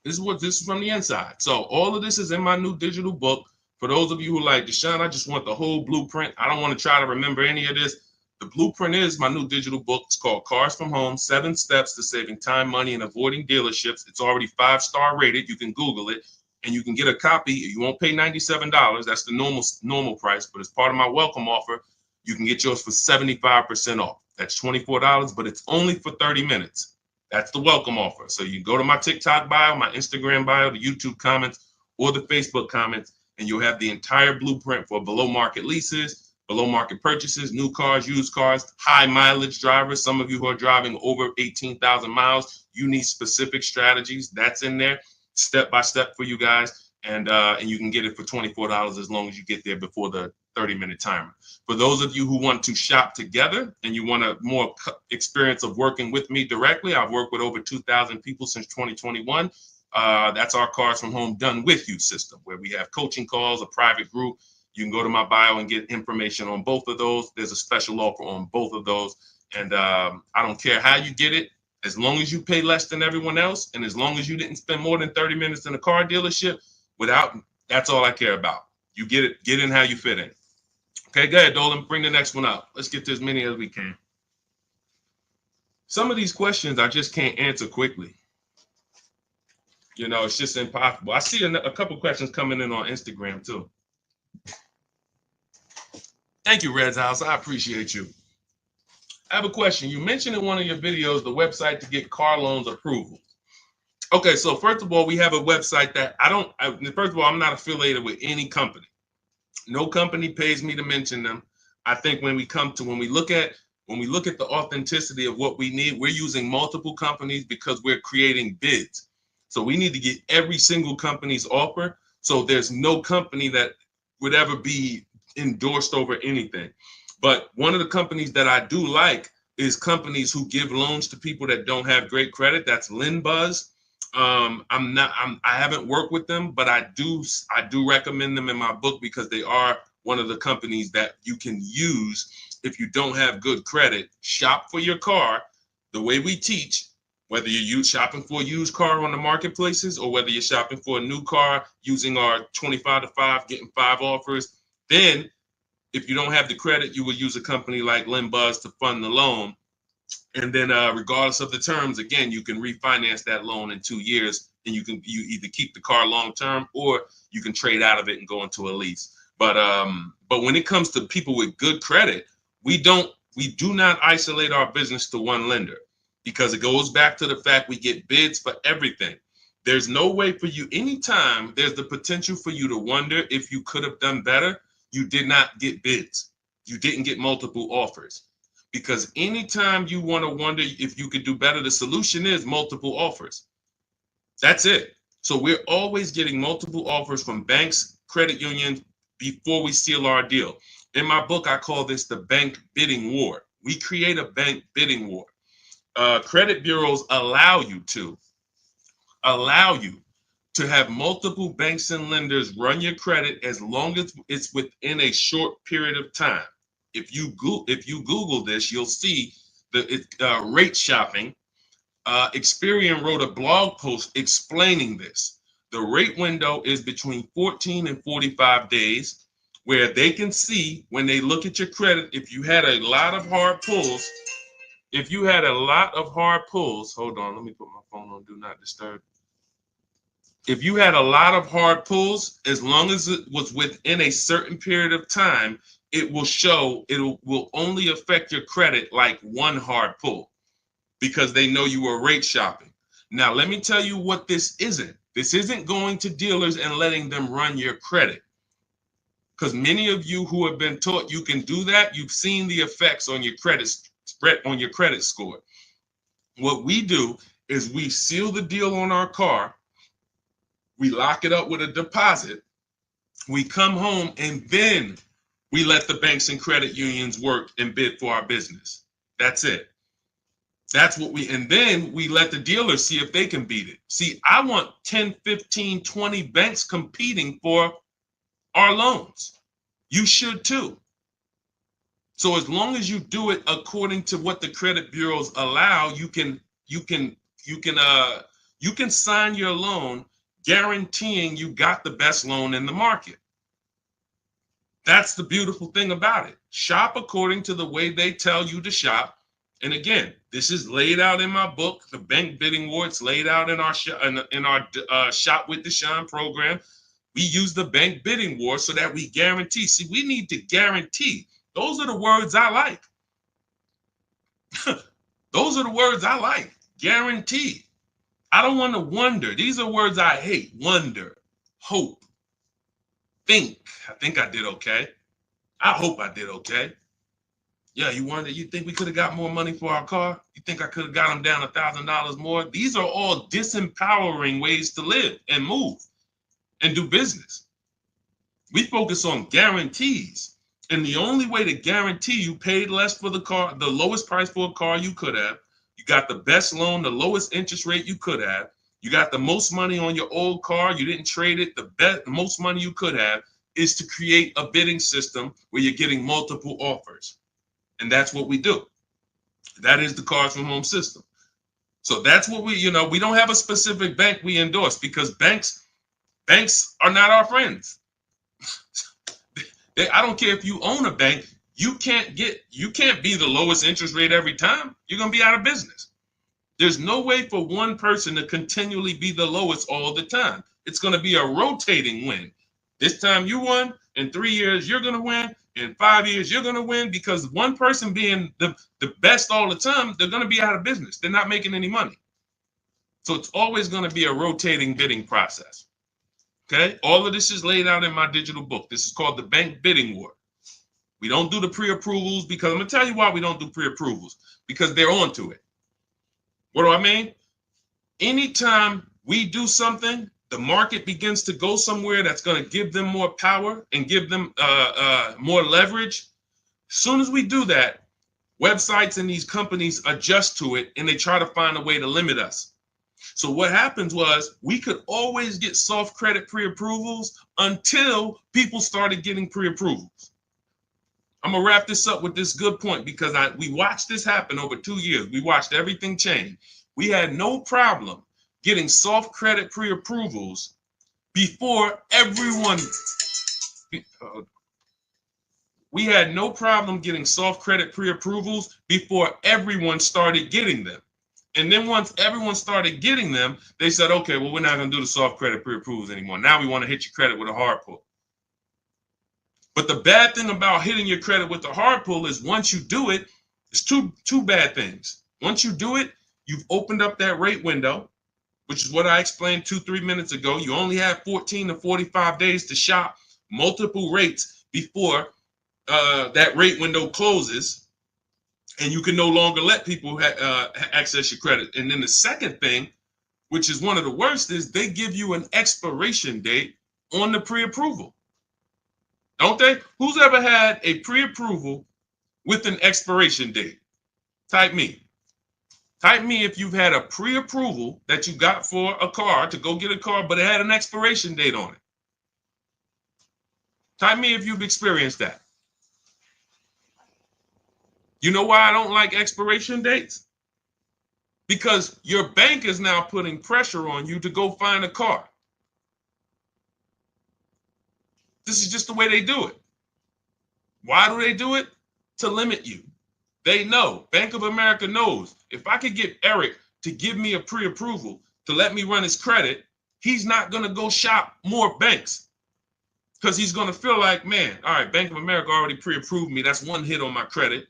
Speaker 1: This is from the inside. So all of this is in my new digital book. For those of you who like, Deshone, I just want the whole blueprint. I don't want to try to remember any of this. The blueprint is my new digital book. It's called Cars from Home, 7 Steps to Saving Time, Money, and Avoiding Dealerships. It's already 5-star rated. You can Google it, and you can get a copy. You won't pay $97. That's the normal price, but as part of my welcome offer, you can get yours for 75% off. That's $24, but it's only for 30 minutes. That's the welcome offer. So you go to my TikTok bio, my Instagram bio, the YouTube comments, or the Facebook comments, and you'll have the entire blueprint for below market leases, below market purchases, new cars, used cars, high mileage drivers. Some of you who are driving over 18,000 miles, you need specific strategies. That's in there, step by step for you guys. And you can get it for $24 as long as you get there before the 30-minute timer. For those of you who want to shop together and you want a more experience of working with me directly, I've worked with over 2,000 people since 2021. That's our Cars from Home Done With You system, where we have coaching calls, a private group. You can go to my bio and get information on both of those. There's a special offer on both of those. And I don't care how you get it, as long as you pay less than everyone else, and as long as you didn't spend more than 30 minutes in a car dealership, that's all I care about. You get in how you fit in. Okay, go ahead, Dolan, bring the next one up. Let's get to as many as we can. Some of these questions I just can't answer quickly. It's just impossible. I see a couple questions coming in on Instagram too. Thank you, Red's House. I appreciate you. I have a question. You mentioned in one of your videos the website to get car loans approval. Okay, so first of all, we have a website that first of all, I'm not affiliated with any company. No company pays me to mention them. I think when we look at the authenticity of what we need, we're using multiple companies because we're creating bids. So we need to get every single company's offer. So there's no company that would ever be endorsed over anything. But one of the companies that I do like is companies who give loans to people that don't have great credit. That's LendBuzz. I haven't worked with them, but I do recommend them in my book because they are one of the companies that you can use if you don't have good credit. Shop for your car the way we teach, whether you're shopping for a used car on the marketplaces or whether you're shopping for a new car using our 25 to 5, getting 5 offers. Then if you don't have the credit, you would use a company like LendBuzz to fund the loan. And then regardless of the terms, again, you can refinance that loan in 2 years, and you either keep the car long term or you can trade out of it and go into a lease. But when it comes to people with good credit, we do not isolate our business to one lender, because it goes back to the fact we get bids for everything. There's no way for you, anytime there's the potential for you to wonder if you could have done better, you did not get bids. You didn't get multiple offers. Because anytime you want to wonder if you could do better, the solution is multiple offers. That's it. So we're always getting multiple offers from banks, credit unions before we seal our deal. In my book, I call this the bank bidding war. We create a bank bidding war. Credit bureaus allow you to have multiple banks and lenders run your credit as long as it's within a short period of time. If you Google this, you'll see the rate shopping. Experian wrote a blog post explaining this. The rate window is between 14 and 45 days, where they can see when they look at your credit, if you had a lot of hard pulls. If you had a lot of hard pulls, hold on, let me put my phone on Do Not Disturb. If you had a lot of hard pulls, as long as it was within a certain period of time, it will show it will only affect your credit like one hard pull, because they know you were rate shopping. Now, let me tell you what this isn't. This isn't going to dealers and letting them run your credit. Because many of you who have been taught you can do that, you've seen the effects on your credit spread, on your credit score. What we do is we seal the deal on our car, we lock it up with a deposit, we come home, and then we let the banks and credit unions work and bid for our business. That's it. That's what and then we let the dealers see if they can beat it. See, I want 10, 15, 20 banks competing for our loans. You should too. So as long as you do it according to what the credit bureaus allow, you can sign your loan guaranteeing you got the best loan in the market. That's the beautiful thing about it. Shop according to the way they tell you to shop. And again, this is laid out in my book, The Bank Bidding War. It's laid out in our Shop with Deshone program. We use the bank bidding war so that we guarantee. See, we need to guarantee. Those are the words I like. Those are the words I like. Guarantee. I don't want to wonder. These are words I hate. Wonder, hope, think. I think I did okay. I hope I did okay. Yeah, you wonder, you think we could have got more money for our car? You think I could have got them down $1,000 more? These are all disempowering ways to live and move and do business. We focus on guarantees. And the only way to guarantee you paid less for the car, the lowest price for a car you could have, you got the best loan, the lowest interest rate you could have, you got the most money on your old car, you didn't trade it, the most money you could have, is to create a bidding system where you're getting multiple offers. And that's what we do. That is the Cars from Home system. So that's what we don't have a specific bank we endorse, because banks are not our friends. I don't care if you own a bank, you can't be the lowest interest rate every time. You're going to be out of business. There's no way for one person to continually be the lowest all the time. It's going to be a rotating win. This time you won, in 3 years you're going to win, in 5 years you're going to win, because one person being the best all the time, they're going to be out of business. They're not making any money. So it's always going to be a rotating bidding process. Okay, all of this is laid out in my digital book. This is called The Bank Bidding War. We don't do the pre-approvals, because I'm going to tell you why we don't do pre-approvals, because they're onto it. What do I mean? Anytime we do something, the market begins to go somewhere that's going to give them more power and give them more leverage. As soon as we do that, websites and these companies adjust to it, and they try to find a way to limit us. So what happens was, we could always get soft credit pre-approvals until people started getting pre-approvals. I'm going to wrap this up with this good point, because we watched this happen over 2 years. We watched everything change. We had no problem getting soft credit pre-approvals before everyone. We had no problem getting soft credit pre-approvals before everyone started getting them. And then once everyone started getting them, they said, okay, well, we're not going to do the soft credit pre-approvals anymore. Now we want to hit your credit with a hard pull. But the bad thing about hitting your credit with a hard pull is, once you do it, it's two bad things. Once you do it, you've opened up that rate window, which is what I explained 2-3 minutes ago. You only have 14 to 45 days to shop multiple rates before that rate window closes, and you can no longer let people access your credit. And then the second thing, which is one of the worst, is they give you an expiration date on the pre-approval. Don't they? Who's ever had a pre-approval with an expiration date? Type me. Type me if you've had a pre-approval that you got for a car to go get a car, but it had an expiration date on it. Type me if you've experienced that. You know why I don't like expiration dates? Because your bank is now putting pressure on you to go find a car. This is just the way they do it. Why do they do it? To limit you. They know, Bank of America knows, if I could get Eric to give me a pre-approval to let me run his credit, he's not going to go shop more banks because he's going to feel like, man, all right, Bank of America already pre-approved me. That's one hit on my credit.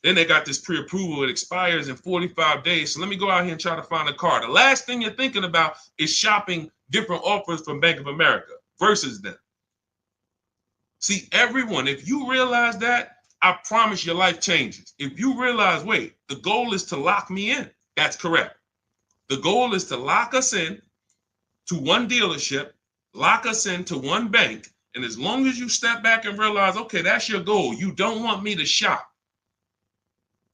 Speaker 1: Then they got this pre-approval. It expires in 45 days. So let me go out here and try to find a car. The last thing you're thinking about is shopping different offers from Bank of America versus them. See, everyone, if you realize that, I promise your life changes. If you realize, wait, the goal is to lock me in. That's correct. The goal is to lock us in to one dealership, lock us into one bank. And as long as you step back and realize, okay, that's your goal. You don't want me to shop.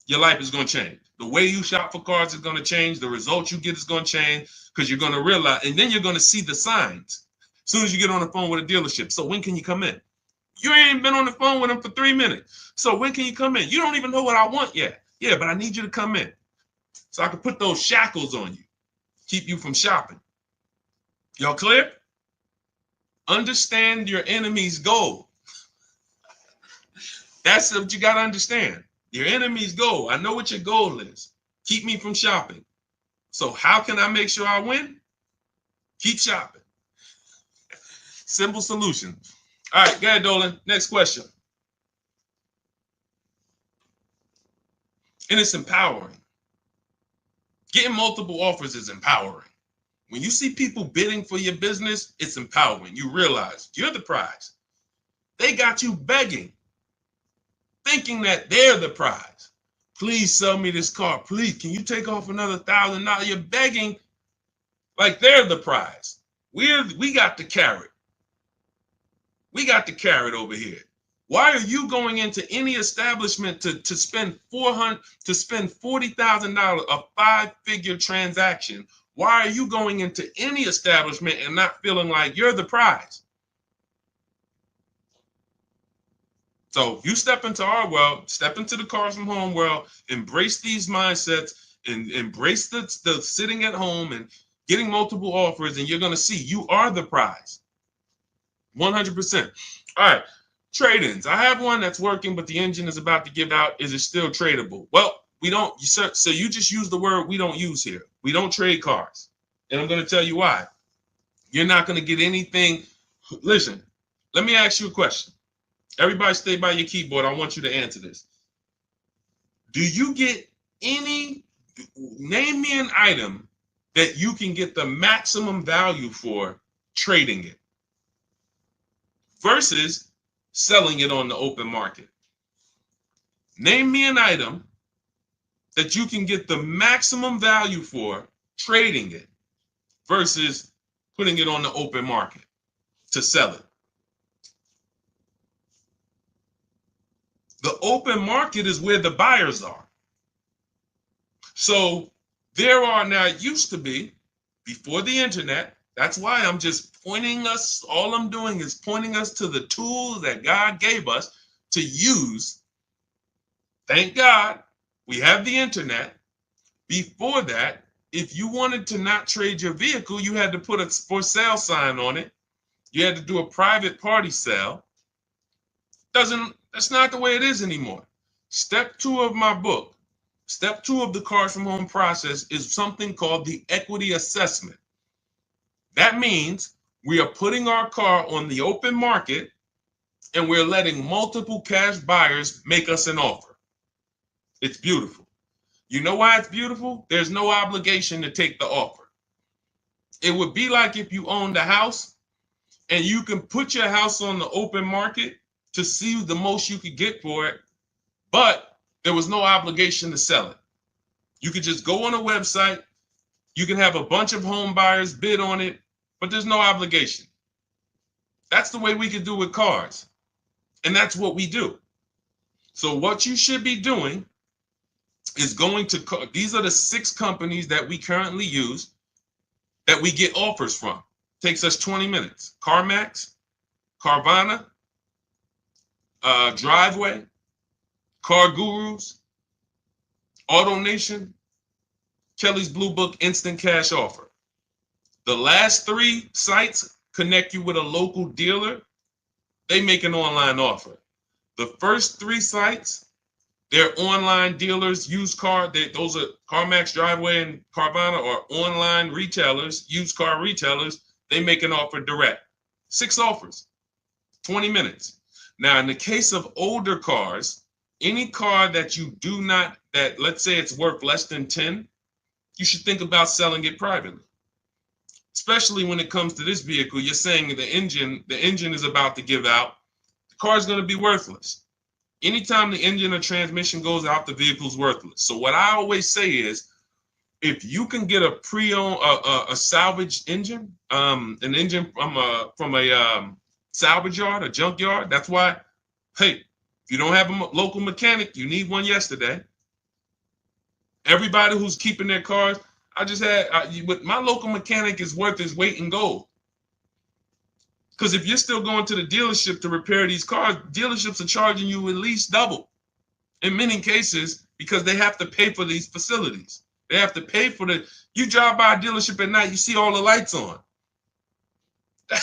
Speaker 1: Your life is going to change. The way you shop for cars is going to change. The results you get is going to change because you're going to realize, and then you're going to see the signs as soon as you get on the phone with a dealership. So when can you come in? You ain't been on the phone with them for 3 minutes. So when can you come in? You don't even know what I want yet. Yeah, but I need you to come in so I can put those shackles on you, keep you from shopping. Y'all clear? Understand your enemy's goal. That's what you got to understand. Your enemy's goal. I know what your goal is. Keep me from shopping. So how can I make sure I win? Keep shopping. Simple solution. All right, go ahead, Dolan. Next question. And it's empowering. Getting multiple offers is empowering. When you see people bidding for your business, it's empowering. You realize you're the prize. They got you begging, thinking that they're the prize. Please sell me this car. Please, can you take off another $1,000? You're begging like they're the prize. We got the carrot. We got the carrot over here. Why are you going into any establishment to spend $40,000, a 5-figure transaction? Why are you going into any establishment and not feeling like you're the prize? So you step into our world, step into the Cars from Home world, embrace these mindsets, and embrace the sitting at home and getting multiple offers, and you're going to see you are the prize. 100%. All right, trade-ins. I have one that's working, but the engine is about to give out. Is it still tradable? Well, we don't. So you just use the word we don't use here. We don't trade cars, and I'm going to tell you why. You're not going to get anything. Listen, let me ask you a question. Everybody stay by your keyboard. I want you to answer this. Do you get name me an item that you can get the maximum value for trading it versus selling it on the open market? Name me an item that you can get the maximum value for trading it versus putting it on the open market to sell it. The open market is where the buyers are. So there are now, it used to be before the internet. That's why I'm just pointing us, all I'm doing is pointing us to the tools that God gave us to use. Thank God we have the internet. Before that, if you wanted to not trade your vehicle, you had to put a for sale sign on it. You had to do a private party sale. That's not the way it is anymore. Step 2 of my book, step 2 of the Cars from Home process is something called the equity assessment. That means we are putting our car on the open market and we're letting multiple cash buyers make us an offer. It's beautiful. You know why it's beautiful? There's no obligation to take the offer. It would be like if you owned a house and you can put your house on the open market to see the most you could get for it, but there was no obligation to sell it. You could just go on a website, you can have a bunch of home buyers bid on it, but there's no obligation. That's the way we could do with cars. And that's what we do. So what you should be doing is going to, these are the 6 companies that we currently use that we get offers from. Takes us 20 minutes. CarMax, Carvana, Driveway, Car Gurus, Auto Nation, Kelly's Blue Book Instant Cash Offer. The last 3 sites connect you with a local dealer. They make an online offer. The first 3 sites, they're online dealers, used car. Those are CarMax, Driveway, and Carvana, are online retailers, used car retailers. They make an offer direct. 6 offers, 20 minutes. Now, in the case of older cars, any car that you do not, that let's say it's worth less than 10, you should think about selling it privately. Especially when it comes to this vehicle, you're saying the engine is about to give out. The car is going to be worthless. Anytime the engine or transmission goes out, the vehicle's worthless. So what I always say is, if you can get a pre-owned, a salvaged engine, an engine from a salvage yard, a junk yard, that's why, hey, if you don't have a local mechanic, you need one yesterday. Everybody who's keeping their cars, I just had, my local mechanic is worth his weight in gold. Because if you're still going to the dealership to repair these cars, dealerships are charging you at least double in many cases, because they have to pay for these facilities. They have to pay for you drive by a dealership at night, you see all the lights on. They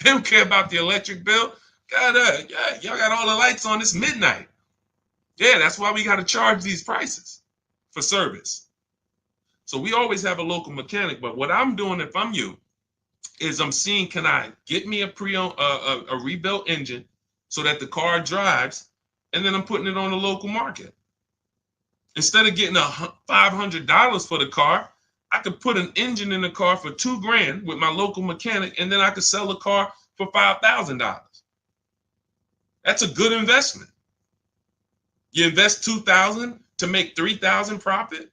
Speaker 1: don't care about the electric bill. God, y'all got all the lights on, it's midnight. Yeah, that's why we got to charge these prices for service. So we always have a local mechanic, but what I'm doing if I'm you is I'm seeing, can I get me a pre-owned, a rebuilt engine so that the car drives, and then I'm putting it on the local market. Instead of getting $500 for the car, I could put an engine in the car for $2,000 with my local mechanic, and then I could sell the car for $5,000. That's a good investment. You invest $2,000 to make $3,000 profit,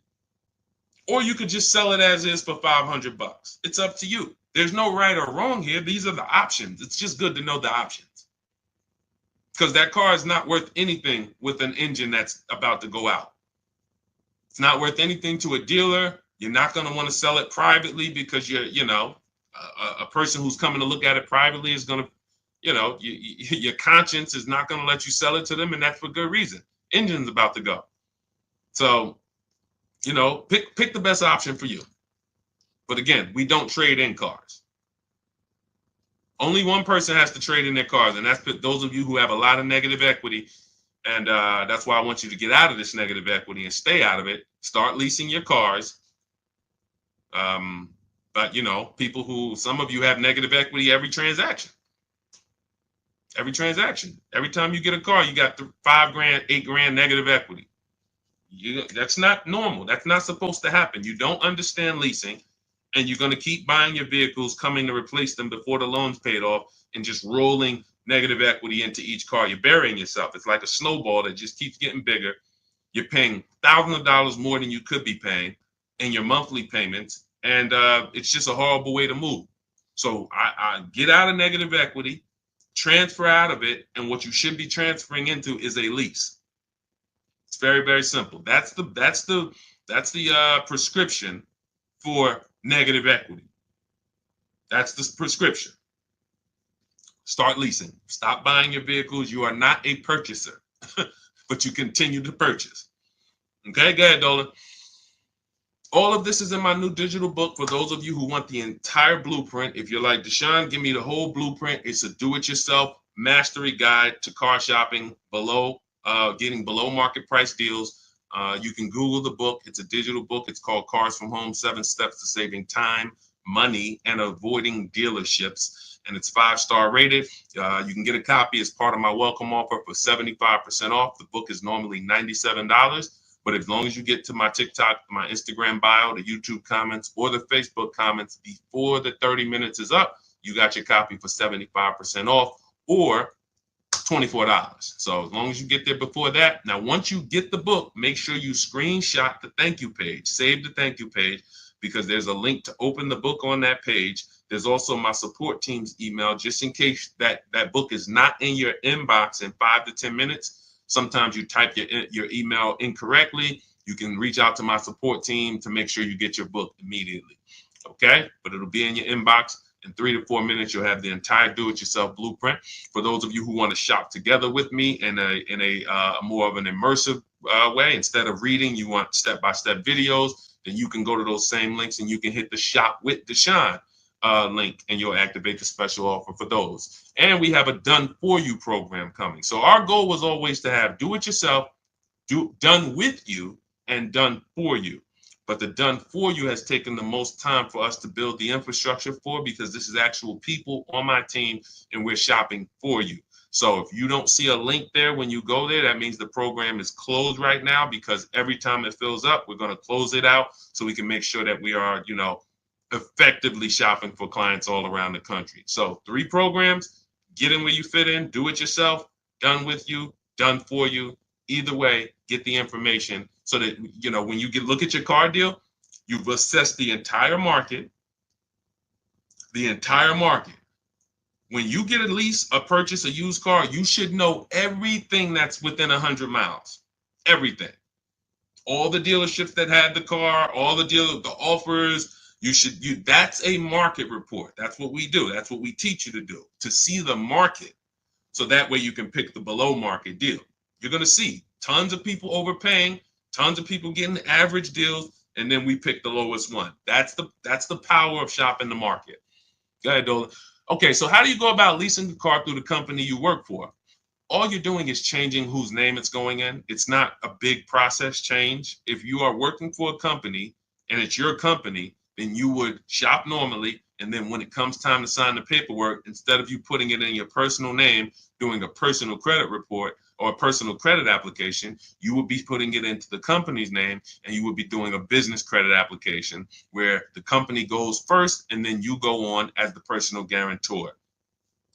Speaker 1: or you could just sell it as is for $500. It's up to you. There's no right or wrong here. These are the options. It's just good to know the options, because that car is not worth anything with an engine that's about to go out. It's not worth anything to a dealer. You're not going to want to sell it privately, because a person who's coming to look at it privately is going to, your conscience is not going to let you sell it to them, and that's for good reason. Engine's about to go. So, pick the best option for you. But again, we don't trade in cars. Only one person has to trade in their cars, and that's those of you who have a lot of negative equity. And that's why I want you to get out of this negative equity and stay out of it. Start leasing your cars. But some of you have negative equity every transaction. Every transaction. Every time you get a car, you got $5,000, $8,000 negative equity. That's not normal. That's not supposed to happen. You don't understand leasing, and you're going to keep buying your vehicles, coming to replace them before the loan's paid off, and just rolling negative equity into each car. You're burying yourself. It's like a snowball that just keeps getting bigger. You're paying thousands of dollars more than you could be paying in your monthly payments, and it's just a horrible way to move. So I get out of negative equity, transfer out of it, and what you should be transferring into is a lease. It's very, very simple. That's the prescription for negative equity. That's the prescription. Start leasing. Stop buying your vehicles. You are not a purchaser, but you continue to purchase. Okay, go ahead, Dolan. All of this is in my new digital book for those of you who want the entire blueprint. If you're like, Deshone, give me the whole blueprint. It's a do-it-yourself mastery guide to car shopping getting below market price deals. You can Google the book. It's a digital book. It's called Cars from Home, 7 Steps to Saving Time, Money, and Avoiding Dealerships. And it's 5-star rated. You can get a copy as part of my welcome offer for 75% off. The book is normally $97. But as long as you get to my TikTok, my Instagram bio, the YouTube comments, or the Facebook comments before the 30 minutes is up, you got your copy for 75% off or $24. So as long as you get there before that. Now, once you get the book, make sure you screenshot the thank you page, save the thank you page, because there's a link to open the book on that page. There's also my support team's email, just in case that book is not in your inbox in 5 to 10 minutes. Sometimes you type your email incorrectly. you can reach out to my support team to make sure you get your book immediately. Okay, but it'll be in your inbox. In 3 to 4 minutes, you'll have the entire do-it-yourself blueprint. For those of you who want to shop together with me in a more of an immersive way, instead of reading, you want step-by-step videos, then you can go to those same links and you can hit the Shop with Deshone link, and you'll activate the special offer for those. And we have a done-for-you program coming. So our goal was always to have do-it-yourself, done with you, and done for you. But the done for you has taken the most time for us to build the infrastructure for, because this is actual people on my team and we're shopping for you. So if you don't see a link there when you go there, that means the program is closed right now, because every time it fills up, we're going to close it out so we can make sure that we are, effectively shopping for clients all around the country. So 3 programs, get in where you fit in, do it yourself, done with you, done for you. Either way, get the information so that, when you look at your car deal, you've assessed the entire market. When you get a lease, a purchase, a used car, you should know everything that's within 100 miles. Everything. All the dealerships that had the car, all the offers, that's a market report. That's what we do. That's what we teach you to do, to see the market. So that way you can pick the below market deal. You're going to see tons of people overpaying, tons of people getting average deals, and then we pick the lowest one. That's the power of shopping the market. Go ahead, Dolan. Okay, so how do you go about leasing the car through the company you work for? All you're doing is changing whose name it's going in. It's not a big process change. If you are working for a company and it's your company, then you would shop normally. And then when it comes time to sign the paperwork, instead of you putting it in your personal name, doing a personal credit report or a personal credit application, you would be putting it into the company's name, and you would be doing a business credit application where the company goes first and then you go on as the personal guarantor.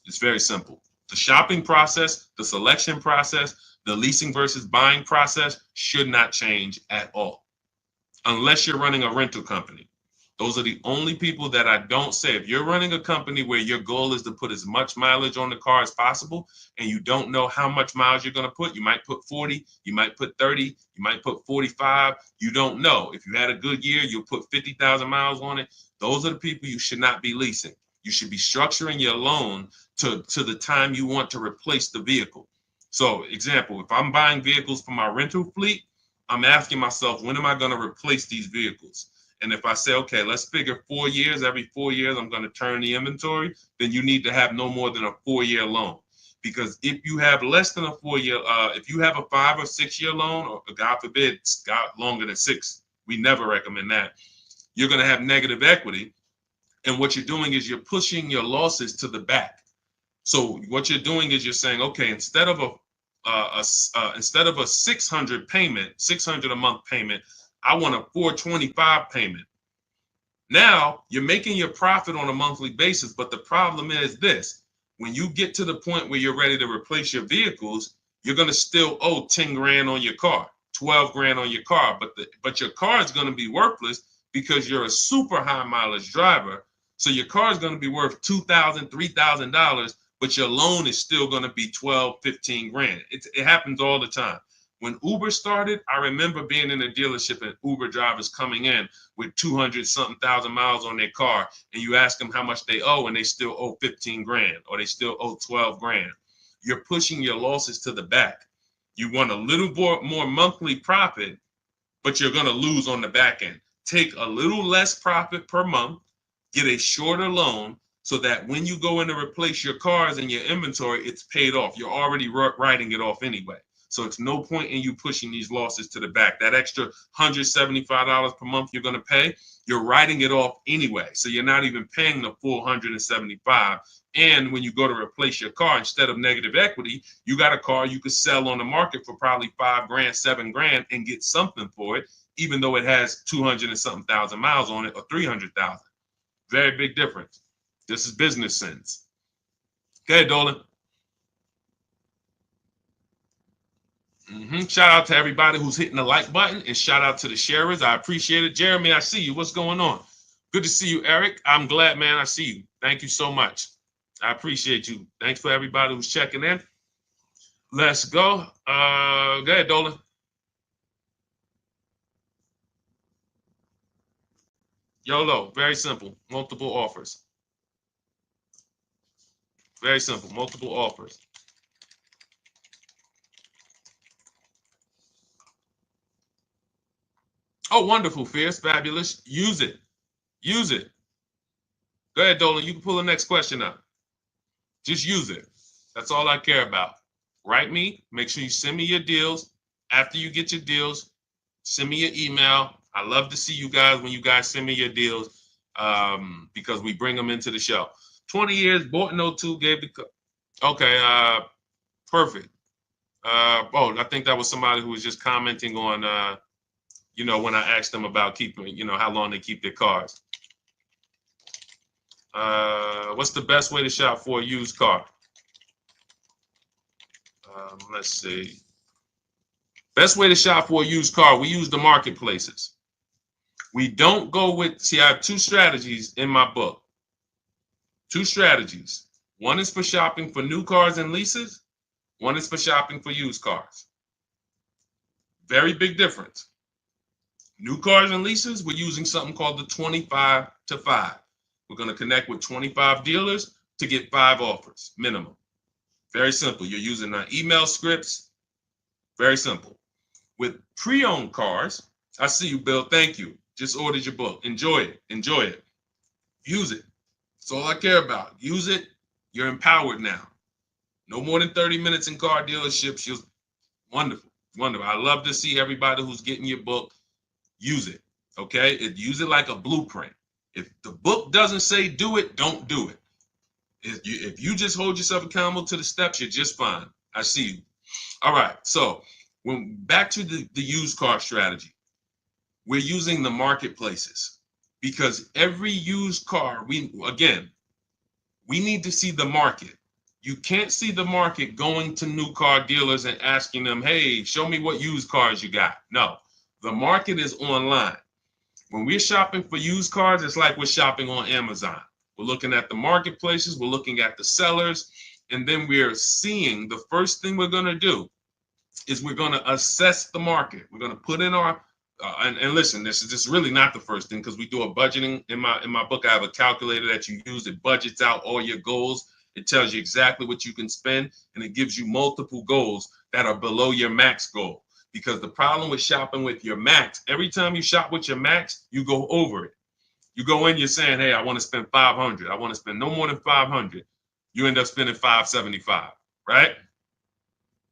Speaker 1: It's very simple. The shopping process, the selection process, the leasing versus buying process should not change at all, unless you're running a rental company. Those are the only people that I don't say. If you're running a company where your goal is to put as much mileage on the car as possible, and you don't know how much miles you're going to put, you might put 40, you might put 30, you might put 45. You don't know. If you had a good year, you'll put 50,000 miles on it. Those are the people you should not be leasing. You should be structuring your loan to the time you want to replace the vehicle. So, example, if I'm buying vehicles for my rental fleet, I'm asking myself, when am I going to replace these vehicles? And if I say, okay, let's figure 4 years, every 4 years, I'm going to turn the inventory, then you need to have no more than a 4-year loan. Because if you have less than a 4-year, if you have a 5 or 6 year loan, or God forbid, longer than 6, we never recommend that, you're going to have negative equity. And what you're doing is you're pushing your losses to the back. So what you're doing is you're saying, okay, instead of a 600 payment, 600 a month payment, I want a 425 payment. Now you're making your profit on a monthly basis, but the problem is this: when you get to the point where you're ready to replace your vehicles, you're going to still owe 10 grand on your car, 12 grand on your car, but your car is going to be worthless because you're a super high mileage driver. So your car is going to be worth $2,000, $3,000, but your loan is still going to be 12, 15 grand. It happens all the time. When Uber started, I remember being in a dealership and Uber drivers coming in with 200-something thousand miles on their car, and you ask them how much they owe, and they still owe 15 grand, or they still owe 12 grand. You're pushing your losses to the back. You want a little more monthly profit, but you're going to lose on the back end. Take a little less profit per month, get a shorter loan, so that when you go in to replace your cars and your inventory, it's paid off. You're already writing it off anyway. So it's no point in you pushing these losses to the back. That extra $175 per month you're going to pay, you're writing it off anyway. So you're not even paying the full $175. And when you go to replace your car, instead of negative equity, you got a car you could sell on the market for probably 5 grand, 7 grand, and get something for it, even though it has 200 and something thousand miles on it, or 300,000. Very big difference. This is business sense. Okay, Dolan. Shout out to everybody who's hitting the like button, and shout out to the sharers. I appreciate it. Jeremy, I see you. What's going on? Good to see you, Eric. I'm glad, man. I see you. Thank you so much. I appreciate you. Thanks for everybody who's checking in. Let's go. Go ahead, Dolan. YOLO, very simple. Multiple offers. Very simple. Multiple offers. Oh, wonderful, Fierce, fabulous. Use it. Use it. Go ahead, Dolan. You can pull the next question up. Just use it. That's all I care about. Write me. Make sure you send me your deals. After you get your deals, send me your email. I love to see you guys when you guys send me your deals because we bring them into the show. 20 years, bought no two, gave the. Okay, perfect. Oh, I think that was somebody who was just commenting on, when I asked them about keeping, how long they keep their cars. What's the best way to shop for a used car? Let's see. Best way to shop for a used car, we use the marketplaces. We don't go with, see, I have two strategies in my book. Two strategies. One is for shopping for new cars and leases. One is for shopping for used cars. Very big difference. New cars and leases, we're using something called the 25 to 5. We're going to connect with 25 dealers to get 5 offers, minimum. Very simple. You're using email scripts. Very simple. With pre-owned cars, I see you, Bill. Thank you. Just ordered your book. Enjoy it. Enjoy it. Use it. That's all I care about. Use it. You're empowered now. No more than 30 minutes in car dealerships. You're wonderful. Wonderful. I love to see everybody who's getting your book use it. Okay? Use it like a blueprint. If the book doesn't say do it, don't do it. If you just hold yourself accountable to the steps, you're just fine. I see you. All right. So when back to the used car strategy, we're using the marketplaces because every used car, we need to see the market. You can't see the market going to new car dealers and asking them, hey, show me what used cars you got. No, the market is online. When we're shopping for used cars, it's like we're shopping on Amazon. We're looking at the marketplaces, we're looking at the sellers, and then we're seeing the first thing we're going to do is we're going to assess the market. We're going to put in our and listen, this is just really not the first thing because we do a budgeting in my book. I have a calculator that you use. It budgets out all your goals. It tells you exactly what you can spend, and it gives you multiple goals that are below your max goal. Because the problem with shopping with your max, every time you shop with your max, you go over it. You go in, you're saying, hey, I want to spend 500. I want to spend no more than 500. You end up spending 575, right?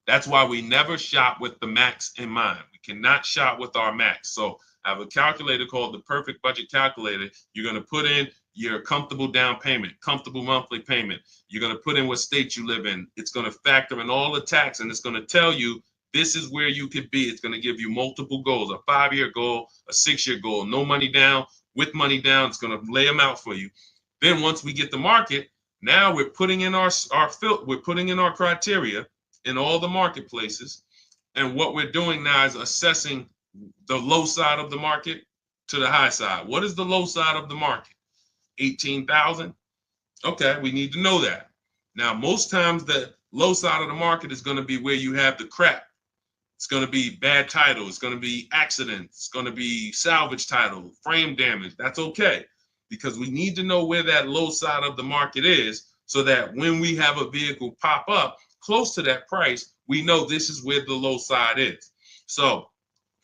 Speaker 1: That's why we never shop with the max in mind. We cannot shop with our max. So I have a calculator called the Perfect Budget Calculator. You're going to put in your comfortable down payment, comfortable monthly payment. You're going to put in what state you live in. It's going to factor in all the tax, and it's going to tell you this is where you could be. It's going to give you multiple goals, a 5-year goal, a 6-year goal, no money down, with money down. It's going to lay them out for you. Then once we get the market, now we're putting in our criteria in all the marketplaces. And what we're doing now is assessing the low side of the market to the high side. What is the low side of the market? 18,000. Okay, we need to know that. Now, most times the low side of the market is going to be where you have the crap. It's going to be bad title. It's going to be accidents. It's going to be salvage title, frame damage. That's okay, because we need to know where that low side of the market is so that when we have a vehicle pop up close to that price, we know this is where the low side is. So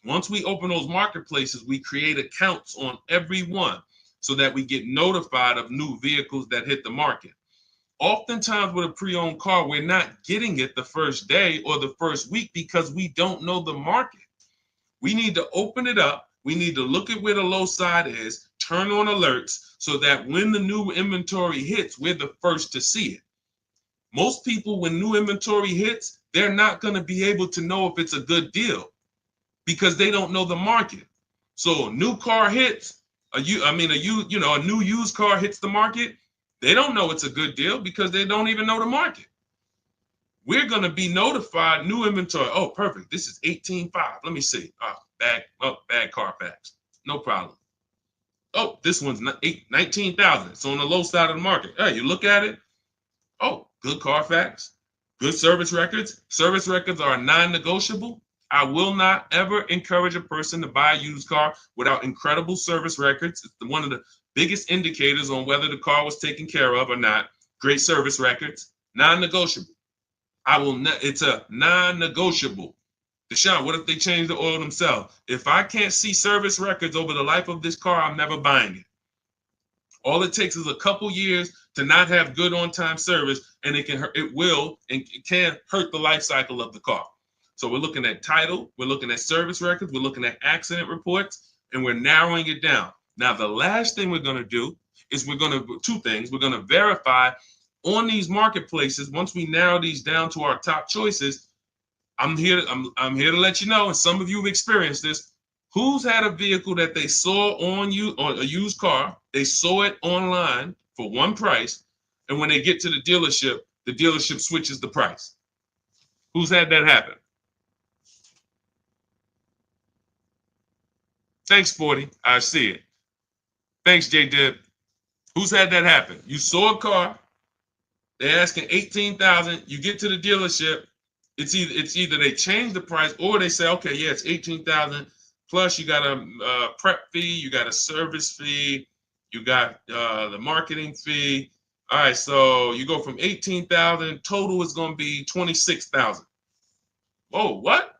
Speaker 1: once we open those marketplaces, we create accounts on every one so that we get notified of new vehicles that hit the market. Oftentimes with a pre-owned car, we're not getting it the first day or the first week because we don't know the market. We need to open it up. We need to look at where the low side is, turn on alerts so that when the new inventory hits, we're the first to see it. Most people, when new inventory hits, they're not going to be able to know if it's a good deal because they don't know the market. So a new car hits, a new used car hits the market. They don't know it's a good deal because they don't even know the market. We're going to be notified new inventory. Oh, perfect. This is 18.5. Let me see. Bad Carfax. No problem. Oh, this one's 19,000. It's on the low side of the market. Hey, you look at it. Oh, good Carfax. Good service records. Service records are non-negotiable. I will not ever encourage a person to buy a used car without incredible service records. It's one of the biggest indicators on whether the car was taken care of or not. Great service records, non-negotiable. I will not, it's a non-negotiable. Deshone, what if they change the oil themselves? If I can't see service records over the life of this car, I'm never buying it. All it takes is a couple years to not have good on-time service, and it will and it can hurt the life cycle of the car. So we're looking at title, we're looking at service records, we're looking at accident reports, and we're narrowing it down. Now, the last thing we're going to do is two things. We're going to verify on these marketplaces. Once we narrow these down to our top choices, I'm here to let you know, and some of you have experienced this. Who's had a vehicle that they saw on a used car, they saw it online for one price, and when they get to the dealership switches the price? Who's had that happen? Thanks, 40. I see it. Thanks, J Dib. Who's had that happen? You saw a car, they're asking $18,000. You get to the dealership, it's either they change the price or they say, okay, yeah, it's $18,000 plus you got a prep fee, you got a service fee, you got the marketing fee. All right, so you go from $18,000, total is going to be $26,000. Whoa, what?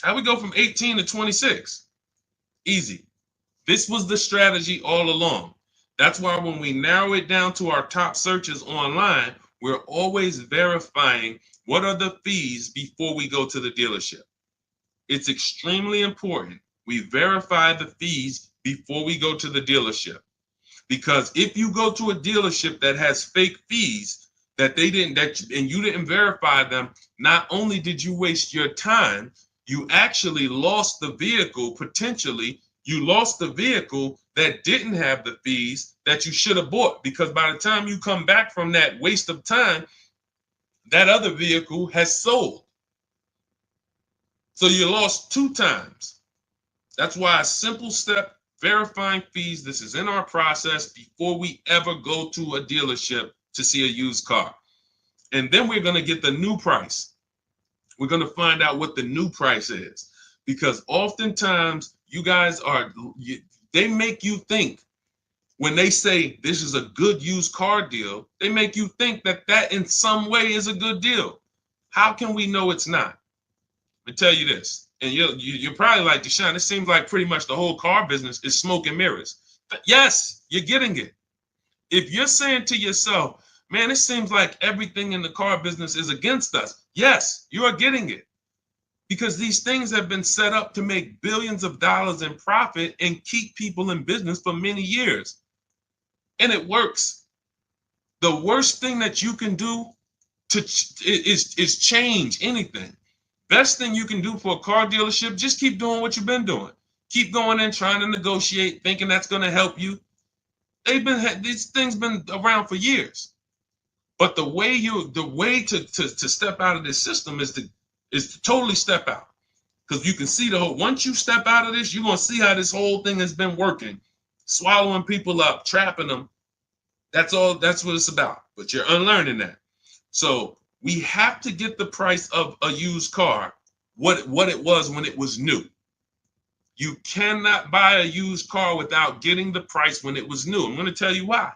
Speaker 1: How we go from 18 to 26? Easy. This was the strategy all along. That's why when we narrow it down to our top searches online, we're always verifying what are the fees before we go to the dealership. It's extremely important we verify the fees before we go to the dealership. Because if you go to a dealership that has fake fees and you didn't verify them, not only did you waste your time, you actually lost the vehicle potentially. You lost the vehicle that didn't have the fees that you should have bought, because by the time you come back from that waste of time, that other vehicle has sold. So you lost 2 times. That's why a simple step, verifying fees, this is in our process before we ever go to a dealership to see a used car. And then we're going to get the new price. We're going to find out what the new price is, because oftentimes you guys they make you think, when they say this is a good used car deal, they make you think that in some way is a good deal. How can we know it's not? Let me tell you this, and you're probably like, Deshone, it seems like pretty much the whole car business is smoke and mirrors. But yes, you're getting it. If you're saying to yourself, man, it seems like everything in the car business is against us. Yes, you are getting it. Because these things have been set up to make billions of dollars in profit and keep people in business for many years. And it works. The worst thing that you can do is change anything. Best thing you can do for a car dealership, just keep doing what you've been doing. Keep going in, trying to negotiate, thinking that's going to help you. These things been around for years. But the way to step out of this system is to totally step out. Because you can see once you step out of this, you're going to see how this whole thing has been working. Swallowing people up, trapping them. That's what it's about. But you're unlearning that. So we have to get the price of a used car, what it was when it was new. You cannot buy a used car without getting the price when it was new. I'm going to tell you why.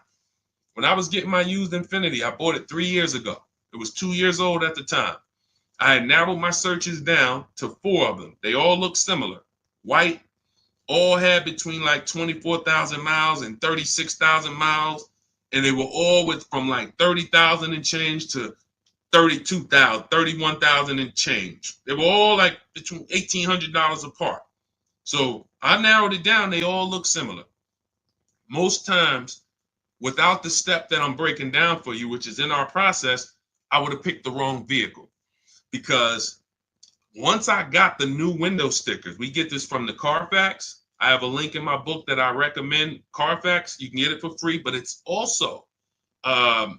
Speaker 1: When I was getting my used Infiniti, I bought it 3 years ago. It was 2 years old at the time. I had narrowed my searches down to 4 of them. They all looked similar. White, all had between like 24,000 miles and 36,000 miles. And they were all from like 30,000 and change to 32,000, 31,000 and change. They were all like between $1,800 apart. So I narrowed it down. They all look similar. Most times, without the step that I'm breaking down for you, which is in our process, I would have picked the wrong vehicle. Because once I got the new window stickers, we get this from the Carfax. I have a link in my book that I recommend, Carfax. You can get it for free, but it's also,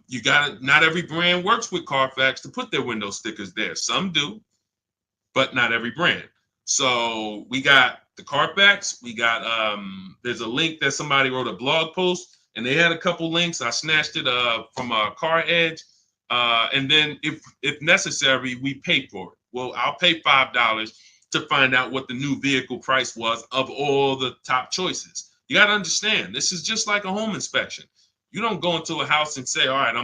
Speaker 1: you got it. Not every brand works with Carfax to put their window stickers there. Some do, but not every brand. So we got the Carfax. We got, there's a link that somebody wrote a blog post, and they had a couple links. I snatched it from Car Edge. And then if necessary, we pay for it. Well, I'll pay $5 to find out what the new vehicle price was of all the top choices. You got to understand, this is just like a home inspection. You don't go into a house and say, all right,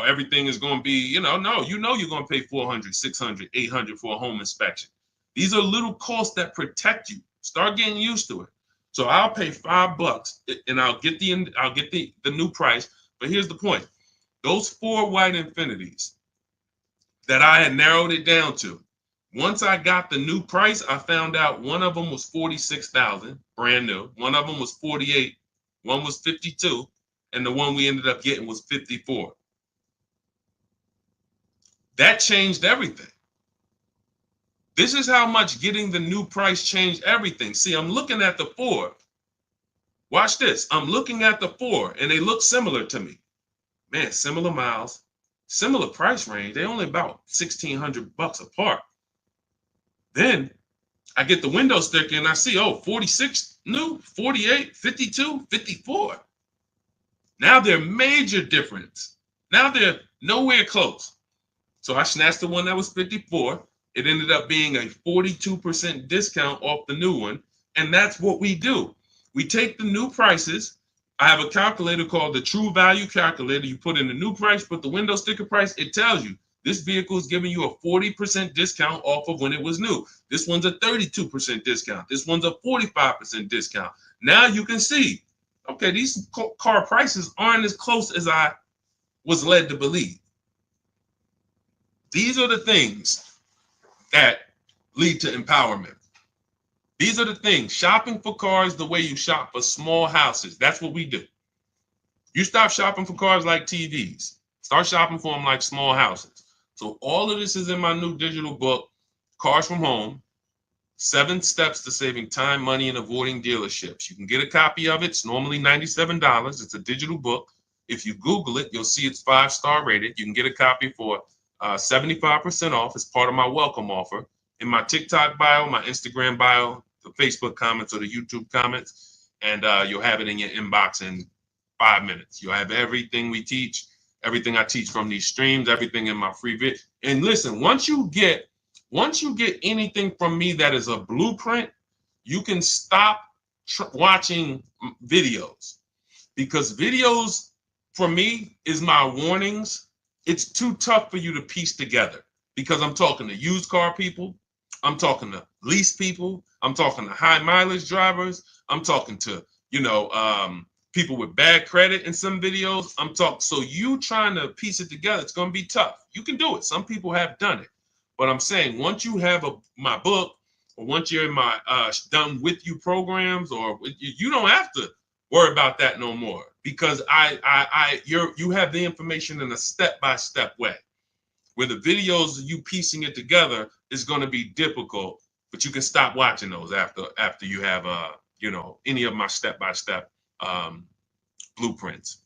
Speaker 1: everything is going to be, no, you're going to pay 400, 600, 800 for a home inspection. These are little costs that protect you. Start getting used to it. So I'll pay $5 and I'll get the new price. But here's the point. Those 4 white Infinities that I had narrowed it down to, once I got the new price, I found out one of them was $46,000, brand new. One of them was $48,000, one was $52,000, and the one we ended up getting was $54,000. That changed everything. This is how much getting the new price changed everything. See, I'm looking at the 4. Watch this. I'm looking at the 4, and they look similar to me. Man, similar miles, similar price range. They're only about $1,600 apart. Then I get the window sticker and I see, 46 new, 48, 52, 54. Now they're major difference. Now they're nowhere close. So I snatched the one that was 54. It ended up being a 42% discount off the new one. And that's what we do. We take the new prices. I have a calculator called the True Value Calculator. You put in the new price, put the window sticker price. It tells you this vehicle is giving you a 40% discount off of when it was new. This one's a 32% discount. This one's a 45% discount. Now you can see, okay, these car prices aren't as close as I was led to believe. These are the things that lead to empowerment. These are the things. Shopping for cars the way you shop for small houses. That's what we do. You stop shopping for cars like TVs. Start shopping for them like small houses. So all of this is in my new digital book, Cars from Home, 7 Steps to Saving Time, Money, and Avoiding Dealerships. You can get a copy of it. It's normally $97. It's a digital book. If you Google it, you'll see it's 5-star rated. You can get a copy for 75% off as part of my welcome offer. In my TikTok bio, my Instagram bio, the Facebook comments, or the YouTube comments, and you'll have it in your inbox in 5 minutes. You'll have everything we teach, everything I teach from these streams, everything in my free vid. And listen, once you get anything from me that is a blueprint, you can stop watching videos, because videos for me is my warnings. It's too tough for you to piece together, because I'm talking to used car people, I'm talking to lease people, I'm talking to high mileage drivers, I'm talking to people with bad credit in some videos. So you trying to piece it together, it's going to be tough. You can do it. Some people have done it. But I'm saying, once you have my book, or once you're in my done with you programs, or you don't have to worry about that no more, because you have the information in a step-by-step way. Where the videos of you piecing it together is going to be difficult, but you can stop watching those after you have any of my step-by-step blueprints.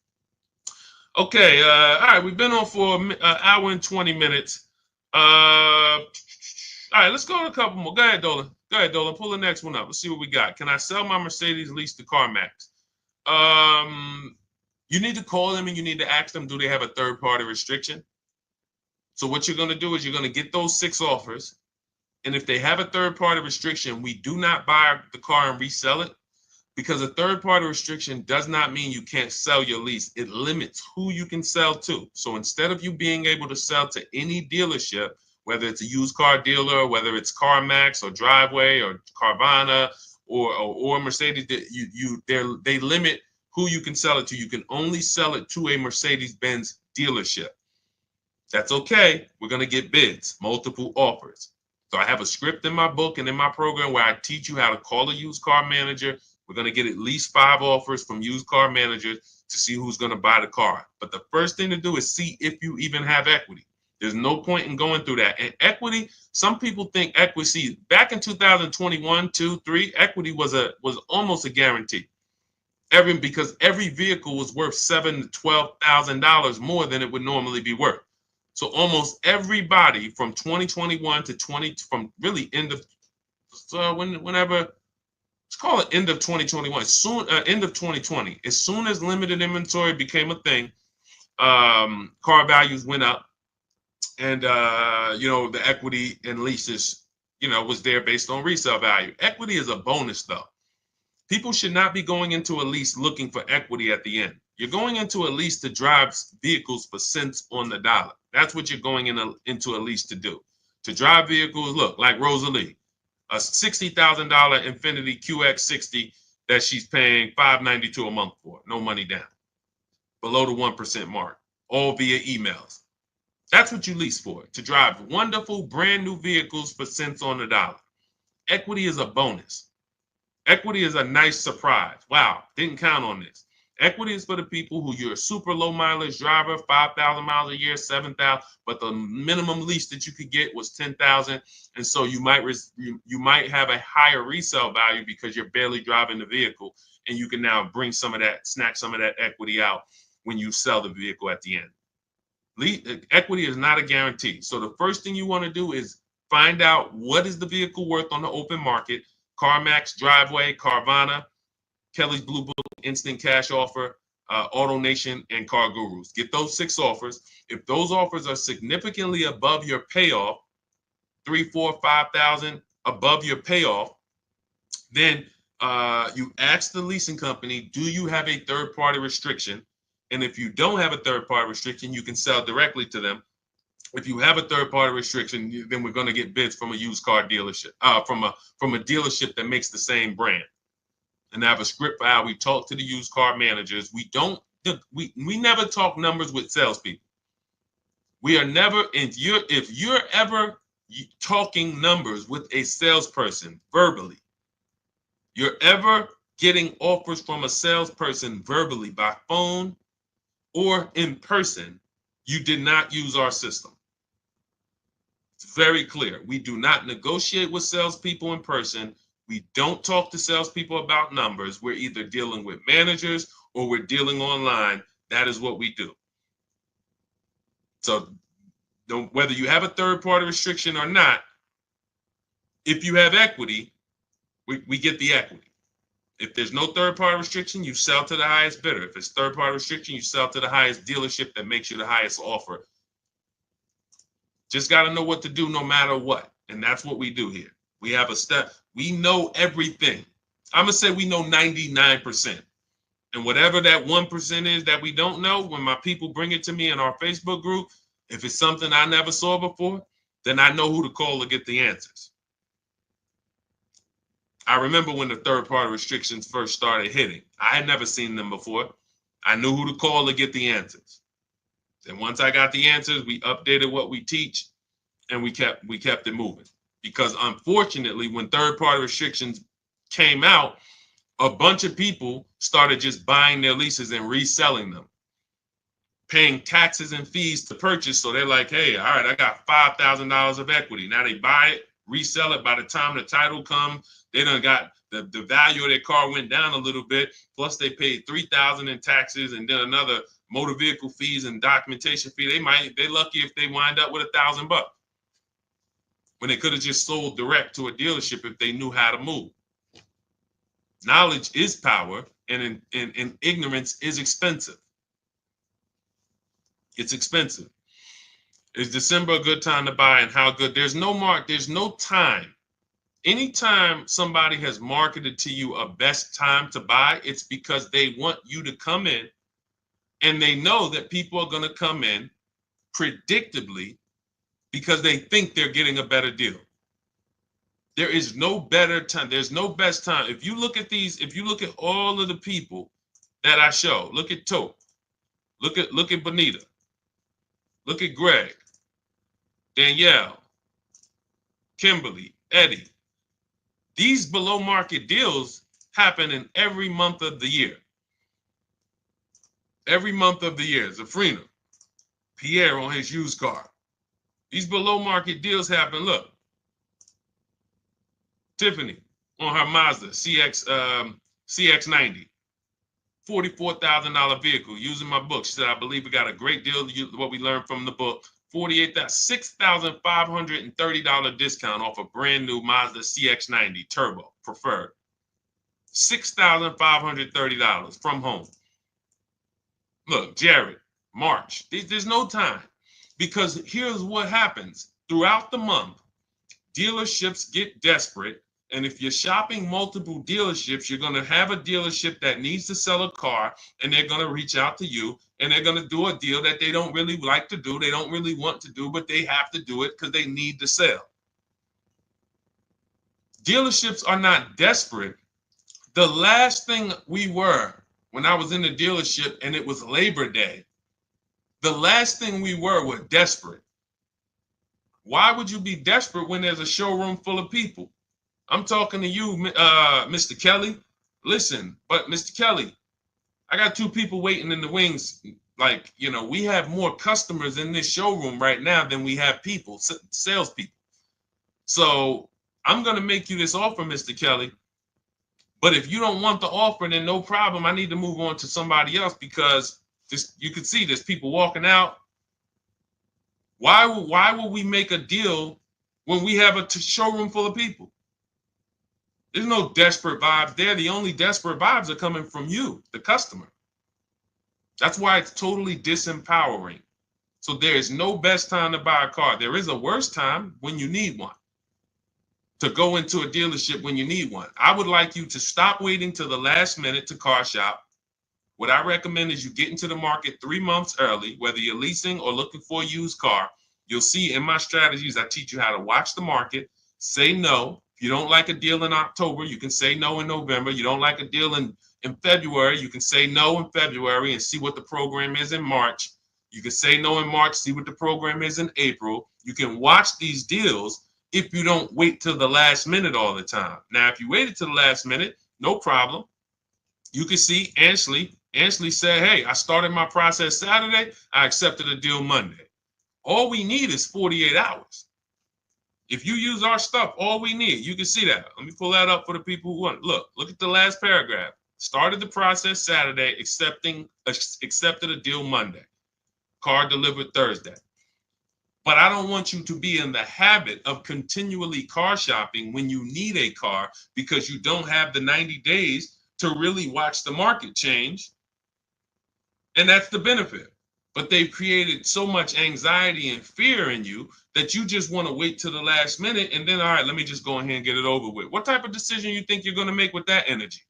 Speaker 1: Okay, all right, we've been on for an hour and 20 minutes. All right, let's go to a couple more. Go ahead, Dolan. Pull the next one up. Let's see what we got. Can I sell my Mercedes lease to CarMax? You need to call them and you need to ask them, do they have a third-party restriction? So what you're going to do is you're going to get those 6 offers. And if they have a third-party restriction, we do not buy the car and resell it, because a third-party restriction does not mean you can't sell your lease. It limits who you can sell to. So instead of you being able to sell to any dealership, whether it's a used car dealer, whether it's CarMax or Driveway or Carvana or Mercedes, they limit who you can sell it to. You can only sell it to a Mercedes-Benz dealership. That's okay. We're going to get bids, multiple offers. So I have a script in my book and in my program where I teach you how to call a used car manager. We're going to get at least 5 offers from used car managers to see who's going to buy the car. But the first thing to do is see if you even have equity. There's no point in going through that. And equity, some people think equity, back in 2021, 2, 3, equity was almost a guarantee. Because every vehicle was worth $7,000 to $12,000 more than it would normally be worth. So almost everybody from 2021 to from really end of whenever, let's call it end of 2021, end of 2020, as soon as limited inventory became a thing, car values went up. And, the equity and leases, was there based on resale value. Equity is a bonus, though. People should not be going into a lease looking for equity at the end. You're going into a lease to drive vehicles for cents on the dollar. That's what you're going into a lease to do. To drive vehicles, look, like Rosalie, a $60,000 Infiniti QX60 that she's paying $592 a month for, no money down, below the 1% mark, all via emails. That's what you lease for, to drive wonderful brand new vehicles for cents on the dollar. Equity is a bonus. Equity is a nice surprise. Wow, didn't count on this. Equity is for the people who you're a super low mileage driver, 5,000 miles a year, 7,000, but the minimum lease that you could get was 10,000, and so you might have a higher resale value because you're barely driving the vehicle, and you can now snatch some of that equity out when you sell the vehicle at the end. Equity is not a guarantee. So the first thing you want to do is find out what is the vehicle worth on the open market. CarMax, Driveway, Carvana, Kelly's Blue Book, Instant Cash Offer, AutoNation, and Car Gurus. Get those 6 offers. If those offers are significantly above your payoff, 3, 4, 5,000 above your payoff, then you ask the leasing company, do you have a third-party restriction? And if you don't have a third-party restriction, you can sell directly to them. If you have a third-party restriction, then we're going to get bids from a used car dealership, from a dealership that makes the same brand. And I have a script for how we talk to the used car managers. We never talk numbers with salespeople. We are never, if you're ever talking numbers with a salesperson verbally, you're ever getting offers from a salesperson verbally by phone or in person, you did not use our system. It's very clear. We do not negotiate with salespeople in person. We don't talk to salespeople about numbers. We're either dealing with managers or we're dealing online. That is what we do. So whether you have a third-party restriction or not, if you have equity, we get the equity. If there's no third-party restriction, you sell to the highest bidder. If it's third-party restriction, you sell to the highest dealership that makes you the highest offer. Just got to know what to do no matter what. And that's what we do here. We have a step. We know everything. I'm going to say we know 99%. And whatever that 1% is that we don't know, when my people bring it to me in our Facebook group, if it's something I never saw before, then I know who to call to get the answers. I remember when the third-party restrictions first started hitting. I had never seen them before. I knew who to call to get the answers. And once I got the answers, we updated what we teach, and we kept it moving. Because unfortunately, when third-party restrictions came out, a bunch of people started just buying their leases and reselling them, paying taxes and fees to purchase. So they're like, hey, all right, I got $5,000 of equity. Now they buy it, resell it. By the time the title comes, they done got the value of their car went down a little bit. Plus they paid $3,000 in taxes and then another motor vehicle fees and documentation fee. They're lucky if they wind up with $1,000 when they could have just sold direct to a dealership if they knew how to move. Knowledge is power, and ignorance is expensive. It's expensive. Is December a good time to buy, and how good? There's no time. Anytime somebody has marketed to you a best time to buy, it's because they want you to come in, and they know that people are going to come in predictably because they think they're getting a better deal. There is no better time. There's no best time. If you look at all of the people that I show, look at Tope, look at Bonita, look at Greg, Danielle, Kimberly, Eddie. These below market deals happen in every month of the year. Every month of the year. Zafrina, Pierre on his used car. These below market deals happen. Look. Tiffany on her Mazda CX-90, $44,000 vehicle, using my book. She said, I believe we got a great deal, what we learned from the book. $6,530 discount off a brand new Mazda CX-90 Turbo Preferred. $6,530 from home. Look, Jared, March. There's no time. Because here's what happens. Throughout the month, dealerships get desperate. And if you're shopping multiple dealerships, you're going to have a dealership that needs to sell a car, and they're going to reach out to you, and they're going to do a deal that they don't really like to do. They don't really want to do, but they have to do it because they need to sell. Dealerships are not desperate. The last thing we were when I was in the dealership and it was Labor Day, the last thing we were desperate. Why would you be desperate when there's a showroom full of people? I'm talking to you, Mr. Kelly. Listen, but Mr. Kelly, I got 2 people waiting in the wings. Like, we have more customers in this showroom right now than we have people, salespeople. So I'm going to make you this offer, Mr. Kelly. But if you don't want the offer, then no problem. I need to move on to somebody else because you can see there's people walking out. Why would we make a deal when we have a showroom full of people? There's no desperate vibes there. The only desperate vibes are coming from you, the customer. That's why it's totally disempowering. So there is no best time to buy a car. There is a worse time when you need one. To go into a dealership when you need one. I would like you to stop waiting till the last minute to car shop. What I recommend is you get into the market 3 months early, whether you're leasing or looking for a used car. You'll see in my strategies, I teach you how to watch the market, say no. If you don't like a deal in October, you can say no in November. You don't like a deal in February, you can say no in February and see what the program is in March. You can say no in March, see what the program is in April. You can watch these deals if you don't wait till the last minute all the time. Now, if you waited till the last minute, no problem. You can see Ashley said, hey, I started my process Saturday. I accepted a deal Monday. All we need is 48 hours. If you use our stuff, all we need, you can see that. Let me pull that up for the people who want. Look at the last paragraph. Started the process Saturday, accepted a deal Monday. Car delivered Thursday. But I don't want you to be in the habit of continually car shopping when you need a car because you don't have the 90 days to really watch the market change. And that's the benefit. But they've created so much anxiety and fear in you that you just want to wait till the last minute and then, all right, let me just go ahead and get it over with. What type of decision you think you're going to make with that energy?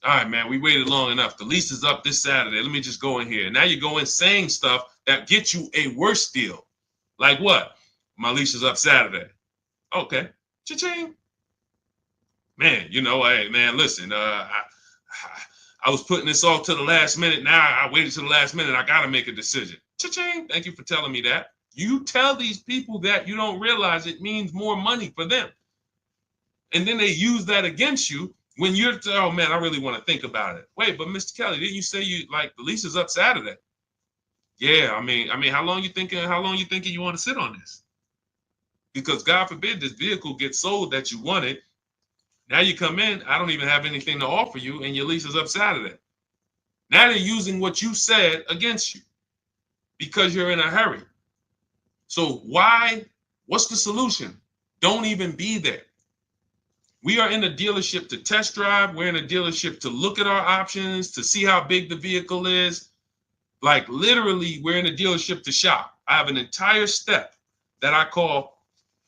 Speaker 1: All right, man, we waited long enough. The lease is up this Saturday. Let me just go in here. Now you go in saying stuff that gets you a worse deal. Like what? My lease is up Saturday. Okay. Cha-ching. Man, hey, man, listen, I was putting this off to the last minute. Now I waited to the last minute. I got to make a decision. Cha-ching. Thank you for telling me that. You tell these people that, you don't realize it means more money for them. And then they use that against you when you're, oh man, I really want to think about it. Wait, but Mr. Kelly, didn't you say the lease is up Saturday? Yeah, I mean, how long you thinking you want to sit on this? Because God forbid this vehicle gets sold that you wanted. Now you come in, I don't even have anything to offer you, and your lease is up Saturday. Now they're using what you said against you because you're in a hurry. So what's the solution? Don't even be there. We are in a dealership to test drive. We're in a dealership to look at our options, to see how big the vehicle is. Like literally, we're in a dealership to shop. I have an entire step that I call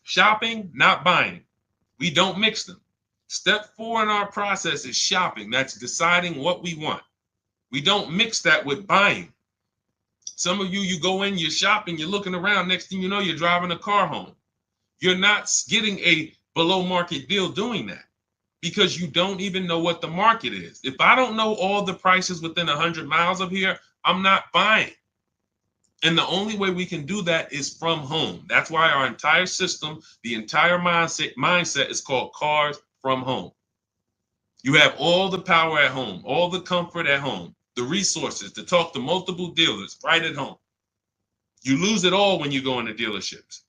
Speaker 1: shopping, not buying. We don't mix them. Step 4 in our process is shopping. That's deciding what we want. We don't mix that with buying. Some of you go in, you're shopping, you're looking around. Next thing you know, you're driving a car home. You're not getting a below market deal doing that because you don't even know what the market is. If I don't know all the prices within 100 miles of here, I'm not buying. And the only way we can do that is from home. That's why our entire system, the entire mindset is called Cars from Home. You have all the power at home, all the comfort at home, the resources to talk to multiple dealers right at home. You lose it all when you go into dealerships.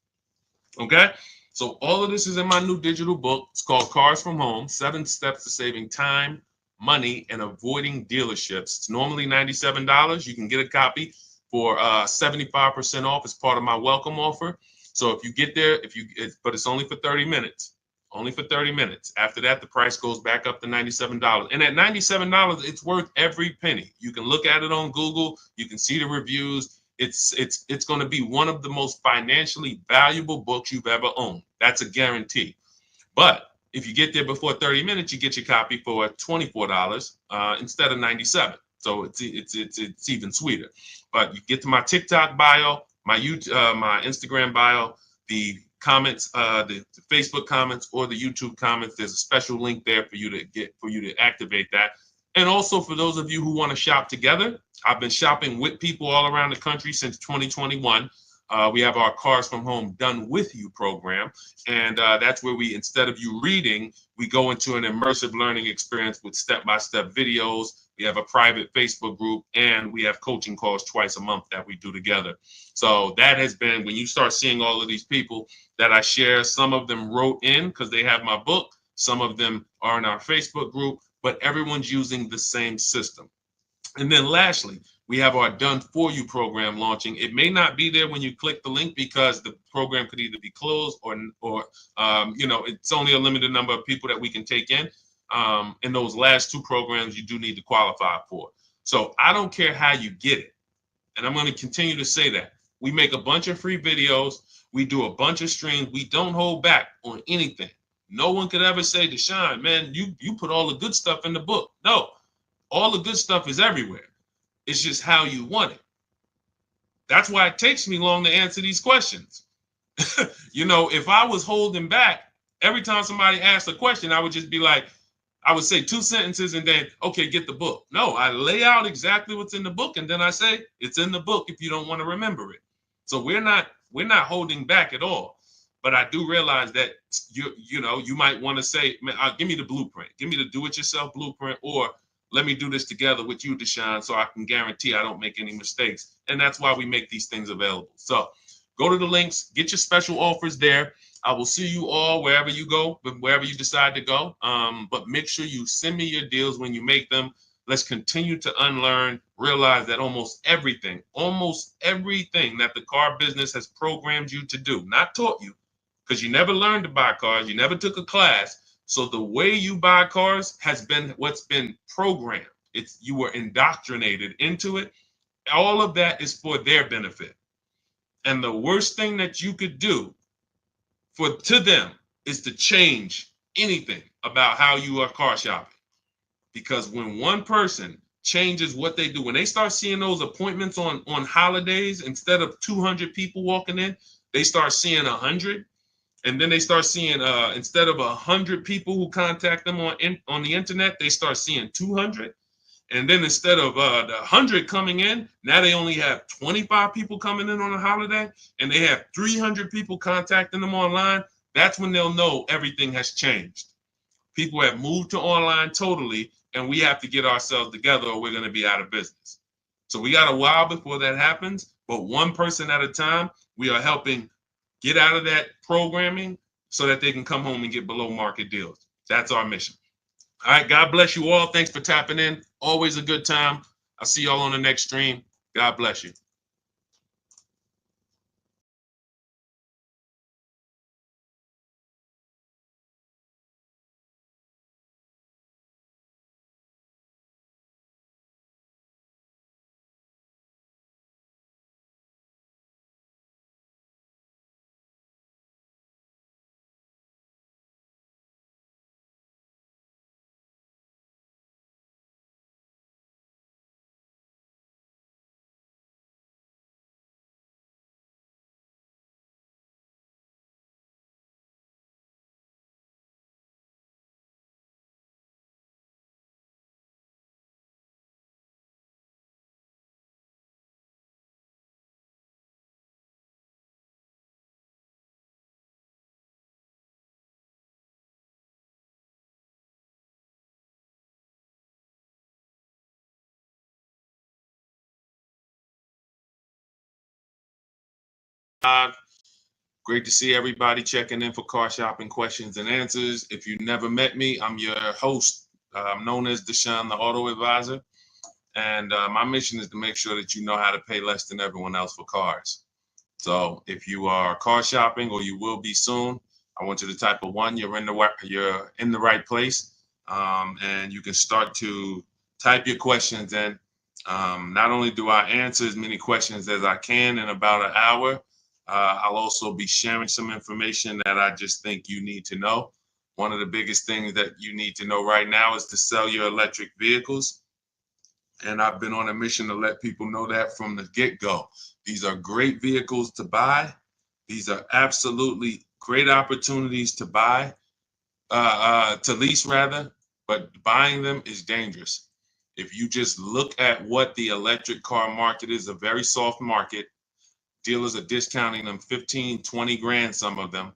Speaker 1: Okay? So all of this is in my new digital book. It's called Cars from Home, 7 Steps to Saving Time, Money, and Avoiding Dealerships. It's normally $97. You can get a copy for 75% off as part of my welcome offer. So if you get there, but it's only for 30 minutes. Only for 30 minutes. After that, the price goes back up to $97. And at $97, it's worth every penny. You can look at it on Google. You can see the reviews. It's going to be one of the most financially valuable books you've ever owned. That's a guarantee. But if you get there before 30 minutes, you get your copy for $24 instead of $97. So it's even sweeter. But you get to my TikTok bio, my YouTube, my Instagram bio, the comments, the Facebook comments, or the YouTube comments. There's a special link there for you to activate that. And also for those of you who want to shop together, I've been shopping with people all around the country since 2021. We have our Cars from Home Done With You program. And that's where we, instead of you reading, we go into an immersive learning experience with step-by-step videos. We have a private Facebook group, and we have coaching calls twice a month that we do together. So that has been, when you start seeing all of these people that I share, some of them wrote in because they have my book. Some of them are in our Facebook group, but everyone's using the same system. And then lastly, we have our Done For You program launching. It may not be there when you click the link because the program could either be closed or it's only a limited number of people that we can take in. And those last two programs you do need to qualify for. So I don't care how you get it. And I'm going to continue to say that. We make a bunch of free videos. We do a bunch of streams. We don't hold back on anything. No one could ever say, Deshone, man, you put all the good stuff in the book. No, all the good stuff is everywhere. It's just how you want it. That's why it takes me long to answer these questions. If I was holding back, every time somebody asked a question, I would just be like, I would say 2 sentences and then, okay, get the book. No, I lay out exactly what's in the book. And then I say, it's in the book if you don't want to remember it. So we're not holding back at all. But I do realize that you might want to say, man, give me the blueprint. Give me the do-it-yourself blueprint, or let me do this together with you, Deshone, so I can guarantee I don't make any mistakes. And that's why we make these things available. So go to the links, get your special offers there. I will see you all wherever you go, wherever you decide to go. But make sure you send me your deals when you make them. Let's continue to unlearn, realize that almost everything that the car business has programmed you to do, not taught you, because you never learned to buy cars, you never took a class. So the way you buy cars has been what's been programmed. You were indoctrinated into it. All of that is for their benefit. And the worst thing that you could do to them is to change anything about how you are car shopping. Because when one person changes what they do, when they start seeing those appointments on holidays, instead of 200 people walking in, they start seeing 100. And then they start seeing, instead of 100 people who contact them on the internet, they start seeing 200. And then instead of the 100 coming in, now they only have 25 people coming in on a holiday, and they have 300 people contacting them online. That's when they'll know everything has changed. People have moved to online totally, and we have to get ourselves together or we're going to be out of business. So we got a while before that happens, but one person at a time, we are helping get out of that programming so that they can come home and get below market deals. That's our mission. All right, God bless you all. Thanks for tapping in. Always a good time. I'll see y'all on the next stream. God bless you. Great to see everybody checking in for car shopping questions and answers. If you never met me, I'm your host. I'm known as Deshone the Auto Advisor. And my mission is to make sure that you know how to pay less than everyone else for cars. So if you are car shopping, or you will be soon, I want you to type a 1. You're in the right place. And you can start to type your questions in, Not only do I answer as many questions as I can in about an hour, I'll also be sharing some information that I just think you need to know. One of the biggest things that you need to know right now is to sell your electric vehicles. And I've been on a mission to let people know that from the get-go. These are great vehicles to buy. These are absolutely great opportunities to buy, to lease rather, but buying them is dangerous. If you just look at what the electric car market is, a very soft market. Dealers are discounting them 15, 20 grand, some of them,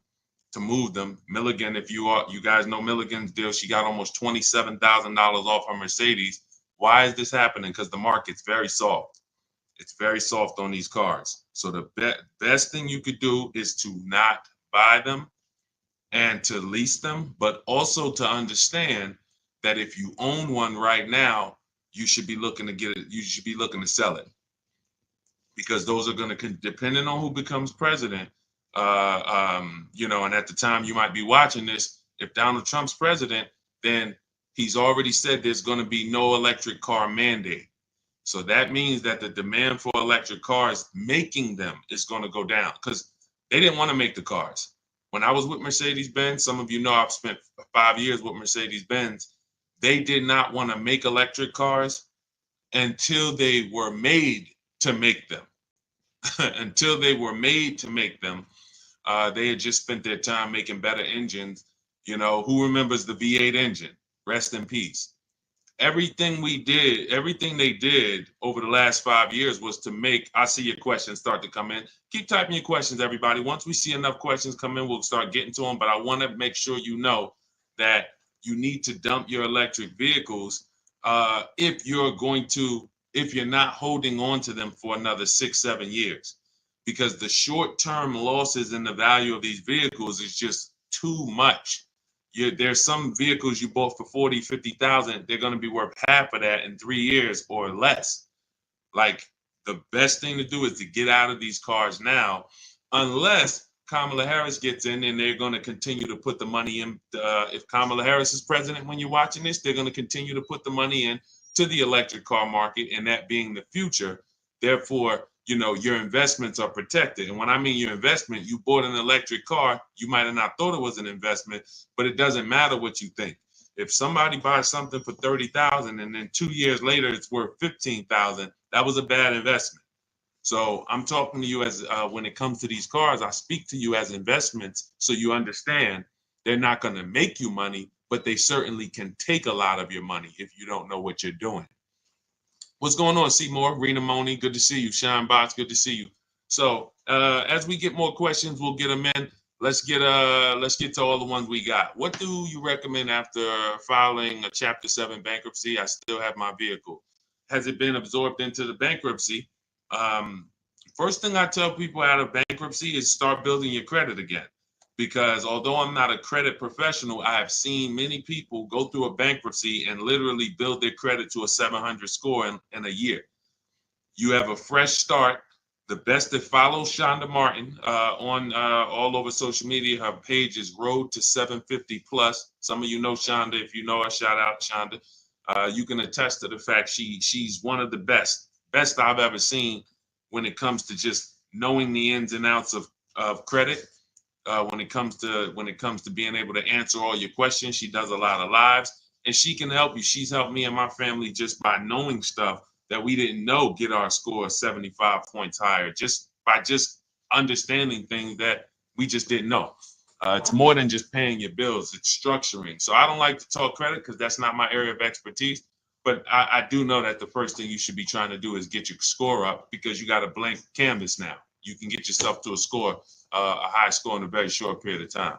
Speaker 1: to move them. Milligan, if you guys know Milligan's deal, she got almost $27,000 off her Mercedes. Why is this happening? Because the market's very soft. It's very soft on these cars. So the best thing you could do is to not buy them and to lease them, but also to understand that if you own one right now, you should be looking to get it. You should be looking to sell it, because those are going to, depending on who becomes president, and at the time you might be watching this, if Donald Trump's president, then he's already said there's going to be no electric car mandate. So that means that the demand for electric cars, making them, is going to go down, because they didn't want to make the cars. When I was with Mercedes-Benz, some of you know I've spent 5 years with Mercedes-Benz. They did not want to make electric cars until they were made to make them. Until they were made to make them, they had just spent their time making better engines. Who remembers the V8 engine? Rest in peace. Everything they did over the last 5 years was to make, I see your questions start to come in. Keep typing your questions, everybody. Once we see enough questions come in, we'll start getting to them. But I want to make sure you know that you need to dump your electric vehicles if you're not holding on to them for another 6-7 years, because the short-term losses in the value of these vehicles is just too much. There's some vehicles you bought for 40, 50,000. They're going to be worth half of that in 3 years or less. Like, the best thing to do is to get out of these cars now, unless Kamala Harris gets in, and they're going to continue to put the money in. If Kamala Harris is president when you're watching this, they're going to continue to put the money in to the electric car market, and that being the future. Therefore, your investments are protected. And when I mean your investment, you bought an electric car, you might have not thought it was an investment, but it doesn't matter what you think. If somebody buys something for 30,000 and then 2 years later it's worth 15,000, that was a bad investment. So I'm talking to you as when it comes to these cars, I speak to you as investments, so you understand they're not going to make you money, but they certainly can take a lot of your money if you don't know what you're doing. What's going on, Seymour? Rena Money, good to see you. Shine Box, good to see you. So as we get more questions, we'll get them in. Let's get to all the ones we got. What do you recommend after filing a Chapter 7 bankruptcy? I still have my vehicle. Has it been absorbed into the bankruptcy? First thing I tell people out of bankruptcy is start building your credit again. Because although I'm not a credit professional, I have seen many people go through a bankruptcy and literally build their credit to a 700 score in a year. You have a fresh start. The best to follow Shonda Martin on all over social media. Her page is Road to 750 Plus. Some of you know Shonda. If you know her, shout out Shonda. You can attest to the fact she's one of the best I've ever seen when it comes to just knowing the ins and outs of credit. When it comes to being able to answer all your questions. She does a lot of lives, and she can help you. She's helped me and my family just by knowing stuff that we didn't know get our score 75 points higher, just by understanding things that we just didn't know. It's more than just paying your bills, it's structuring. So I don't like to talk credit because that's not my area of expertise, but I do know that the first thing you should be trying to do is get your score up, because you got a blank canvas now. You can get yourself to a high score in a very short period of time.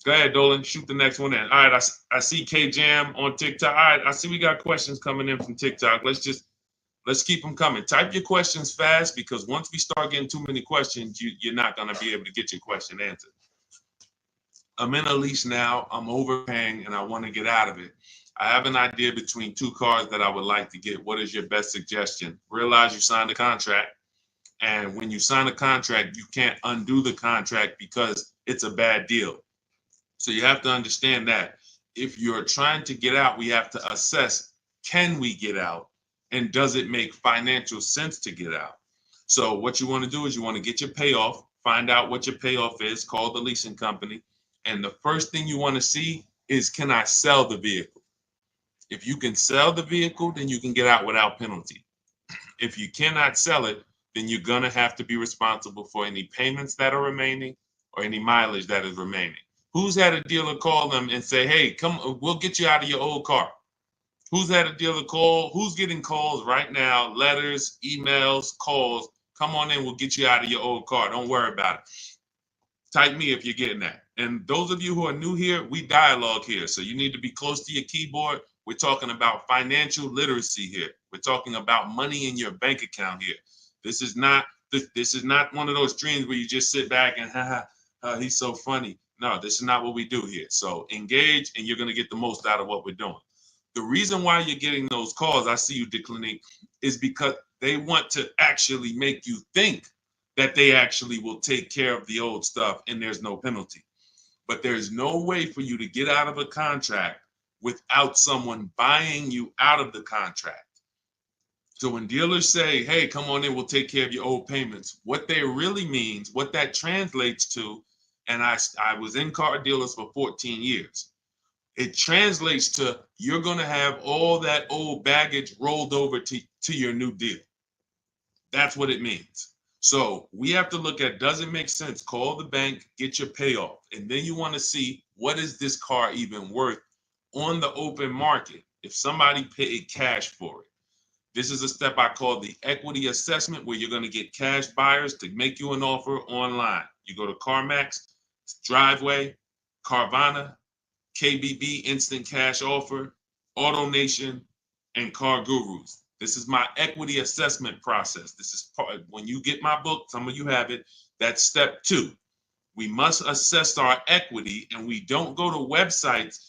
Speaker 1: Go ahead, Dolan. Shoot the next one in. All right, I see K-Jam on TikTok. All right, I see we got questions coming in from TikTok. Let's keep them coming. Type your questions fast, because once we start getting too many questions, you're not going to be able to get your question answered. I'm in a lease now. I'm overpaying, and I want to get out of it. I have an idea between 2 cars that I would like to get. What is your best suggestion? Realize you signed a contract. And when you sign a contract, you can't undo the contract because it's a bad deal. So you have to understand that. If you're trying to get out, we have to assess, can we get out? And does it make financial sense to get out? So what you want to do is you want to get your payoff, find out what your payoff is, call the leasing company. And the first thing you want to see is, can I sell the vehicle? If you can sell the vehicle, then you can get out without penalty. If you cannot sell it, then you're going to have to be responsible for any payments that are remaining or any mileage that is remaining. Who's had a dealer call them and say, hey, come, we'll get you out of your old car? Who's had a dealer call? Who's getting calls right now? Letters, emails, calls. Come on in, we'll get you out of your old car. Don't worry about it. Type me if you're getting that. And those of you who are new here, we dialogue here. So you need to be close to your keyboard. We're talking about financial literacy here. We're talking about money in your bank account here. This is not one of those streams where you just sit back and he's so funny. No, this is not what we do here. So engage, and you're going to get the most out of what we're doing. The reason why you're getting those calls, I see you, Declinique, is because they want to actually make you think that they actually will take care of the old stuff and there's no penalty. But there's no way for you to get out of a contract without someone buying you out of the contract. So when dealers say, hey, come on in, we'll take care of your old payments, what they really means, what that translates to, and I was in car dealers for 14 years. It translates to, you're going to have all that old baggage rolled over to your new deal. That's what it means. So we have to look at, does it make sense? Call the bank, get your payoff. And then you want to see, what is this car even worth on the open market if somebody paid cash for it? This is a step I call the equity assessment, where you're going to get cash buyers to make you an offer online. You go to CarMax, Driveway, Carvana, KBB, Instant Cash Offer, AutoNation, and Car Gurus. This is my equity assessment process. This is part, when you get my book, some of you have it, that's step 2. We must assess our equity, and we don't go to websites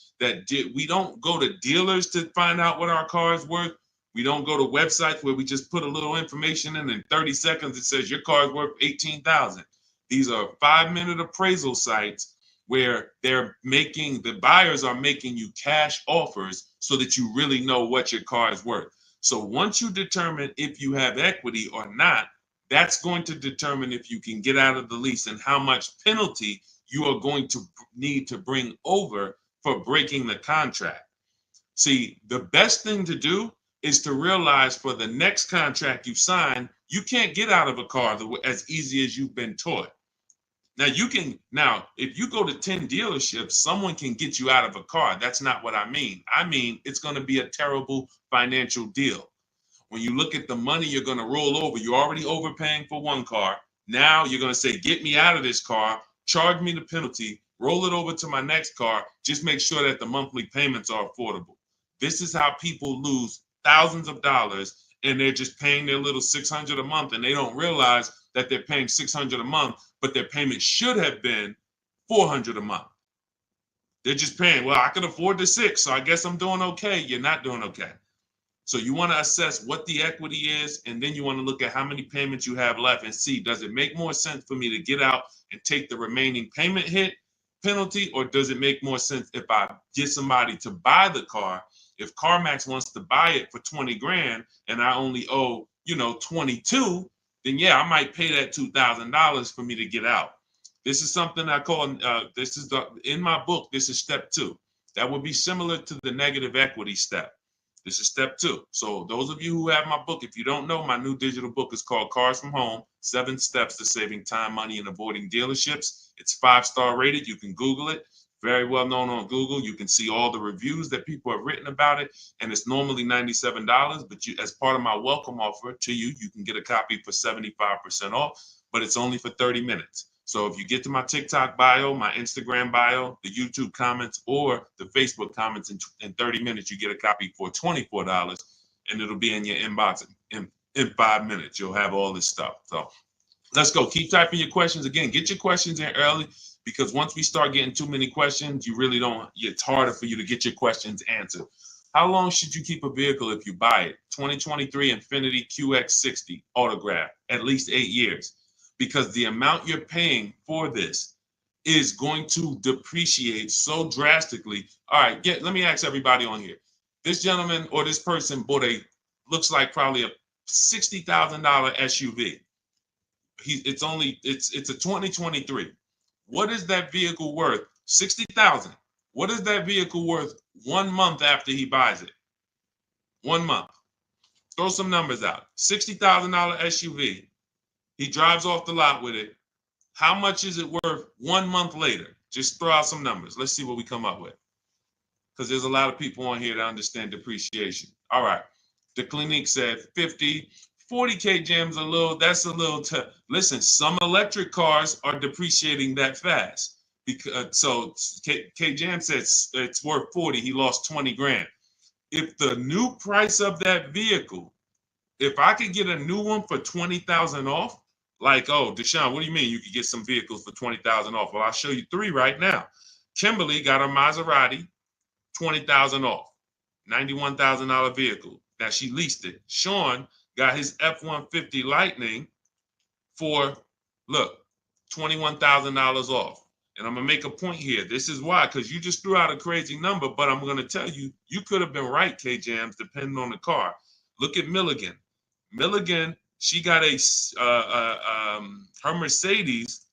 Speaker 1: we don't go to dealers to find out what our car is worth. We don't go to websites where we just put a little information in 30 seconds it says your car is worth $18,000. These are 5-minute appraisal sites where the buyers are making you cash offers so that you really know what your car is worth. So once you determine if you have equity or not, that's going to determine if you can get out of the lease and how much penalty you are going to need to bring over for breaking the contract. See, the best thing to do is to realize, for the next contract you sign, you can't get out of a car as easy as you've been taught. Now, if you go to 10 dealerships, someone can get you out of a car. That's not what I mean. I mean, it's going to be a terrible financial deal. When you look at the money you're going to roll over, you're already overpaying for one car. Now you're going to say, get me out of this car, charge me the penalty, roll it over to my next car, just make sure that the monthly payments are affordable. This is how people lose thousands of dollars, and they're just paying their little $600 a month, and they don't realize that they're paying $600 a month, but their payment should have been $400 a month. They're just paying, well, I can afford the $600, so I guess I'm doing okay. You're not doing okay. So you want to assess what the equity is, and then you want to look at how many payments you have left and see, does it make more sense for me to get out and take the remaining payment hit penalty, or does it make more sense if I get somebody to buy the car? If CarMax wants to buy it for 20 grand and I only owe, 22, then yeah, I might pay that $2,000 for me to get out. This is something I call, in my book, this is step 2. That would be similar to the negative equity step. This is step 2. So those of you who have my book, if you don't know, my new digital book is called Cars from Home, 7 Steps to Saving Time, Money, and Avoiding Dealerships. It's 5-star rated. You can Google it. Very well known on Google. You can see all the reviews that people have written about it. And it's normally $97, but as part of my welcome offer to you, you can get a copy for 75% off, but it's only for 30 minutes. So if you get to my TikTok bio, my Instagram bio, the YouTube comments, or the Facebook comments in 30 minutes, you get a copy for $24, and it'll be in your inbox in 5 minutes. You'll have all this stuff. So let's go. Keep typing your questions. Again, get your questions in early, because once we start getting too many questions, it's harder for you to get your questions answered. How long should you keep a vehicle if you buy it? 2023 Infiniti QX60 Autograph, at least 8 years. Because the amount you're paying for this is going to depreciate so drastically. All right, let me ask everybody on here. This gentleman or this person bought a looks like probably a $60,000 SUV. It's a 2023. What is that vehicle worth? 60,000. What is that vehicle worth 1 month after he buys it? 1 month. Throw some numbers out. $60,000 SUV. He drives off the lot with it. How much is it worth 1 month later? Just throw out some numbers. Let's see what we come up with. Because there's a lot of people on here that understand depreciation. All right. The Clinique said 50. 40K Jam's that's a little tough. Listen, some electric cars are depreciating that fast. Because so K Jam says it's worth 40. He lost 20 grand. If the new price of that vehicle, if I could get a new one for 20,000 off, like, oh, Deshone, what do you mean you could get some vehicles for 20,000 off? Well, I'll show you 3 right now. Kimberly got a Maserati, 20,000 off, $91,000 vehicle. Now she leased it. Sean got his F-150 Lightning for, look, $21,000 off. And I'm going to make a point here. This is why, because you just threw out a crazy number, but I'm going to tell you, you could have been right, K-Jams, depending on the car. Look at Milligan. Milligan, she got her Mercedes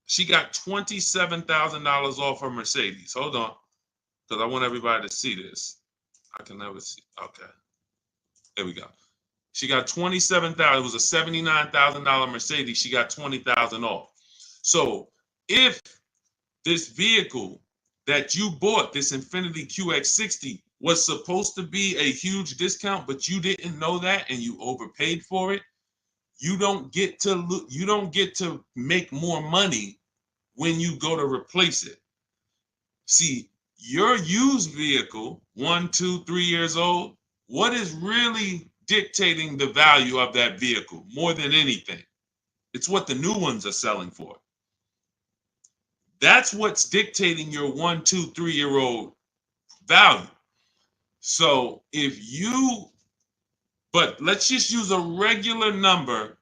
Speaker 1: she got $27,000 off her Mercedes. Hold on, because I want everybody to see this. I can never see. Okay. There we go. She got $27,000. It was a $79,000 Mercedes. She got $20,000 off. So if this vehicle that you bought, this Infiniti QX60, was supposed to be a huge discount, but you didn't know that and you overpaid for it, you don't get to make more money when you go to replace it. See, your used vehicle, 1, 2, 3 years old, what is really dictating the value of that vehicle more than anything? It's what the new ones are selling for. That's what's dictating your 1, 2, 3-year-old value. So but let's just use a regular number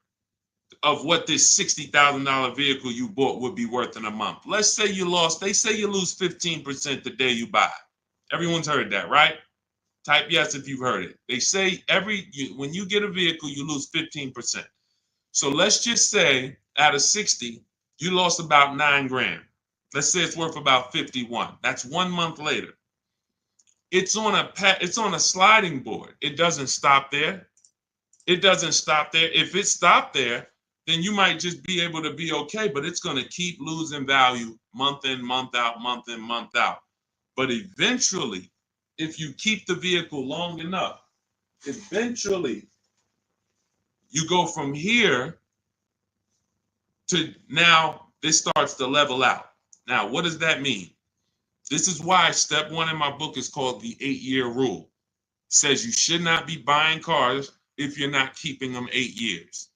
Speaker 1: of what this $60,000 vehicle you bought would be worth in a month. Let's say they say you lose 15% the day you buy. Everyone's heard that, right? Type yes if you've heard it. They say when you get a vehicle, you lose 15%. So let's just say out of 60, you lost about 9 grand. Let's say it's worth about 51. That's 1 month later. It's on a sliding board. It doesn't stop there. It doesn't stop there. If it stopped there, then you might just be able to be okay, but it's going to keep losing value month in, month out, month in, month out. But eventually, if you keep the vehicle long enough, eventually you go from here to now this starts to level out. Now, what does that mean? This is why step 1 in my book is called the 8-year rule. It says you should not be buying cars if you're not keeping them 8 years.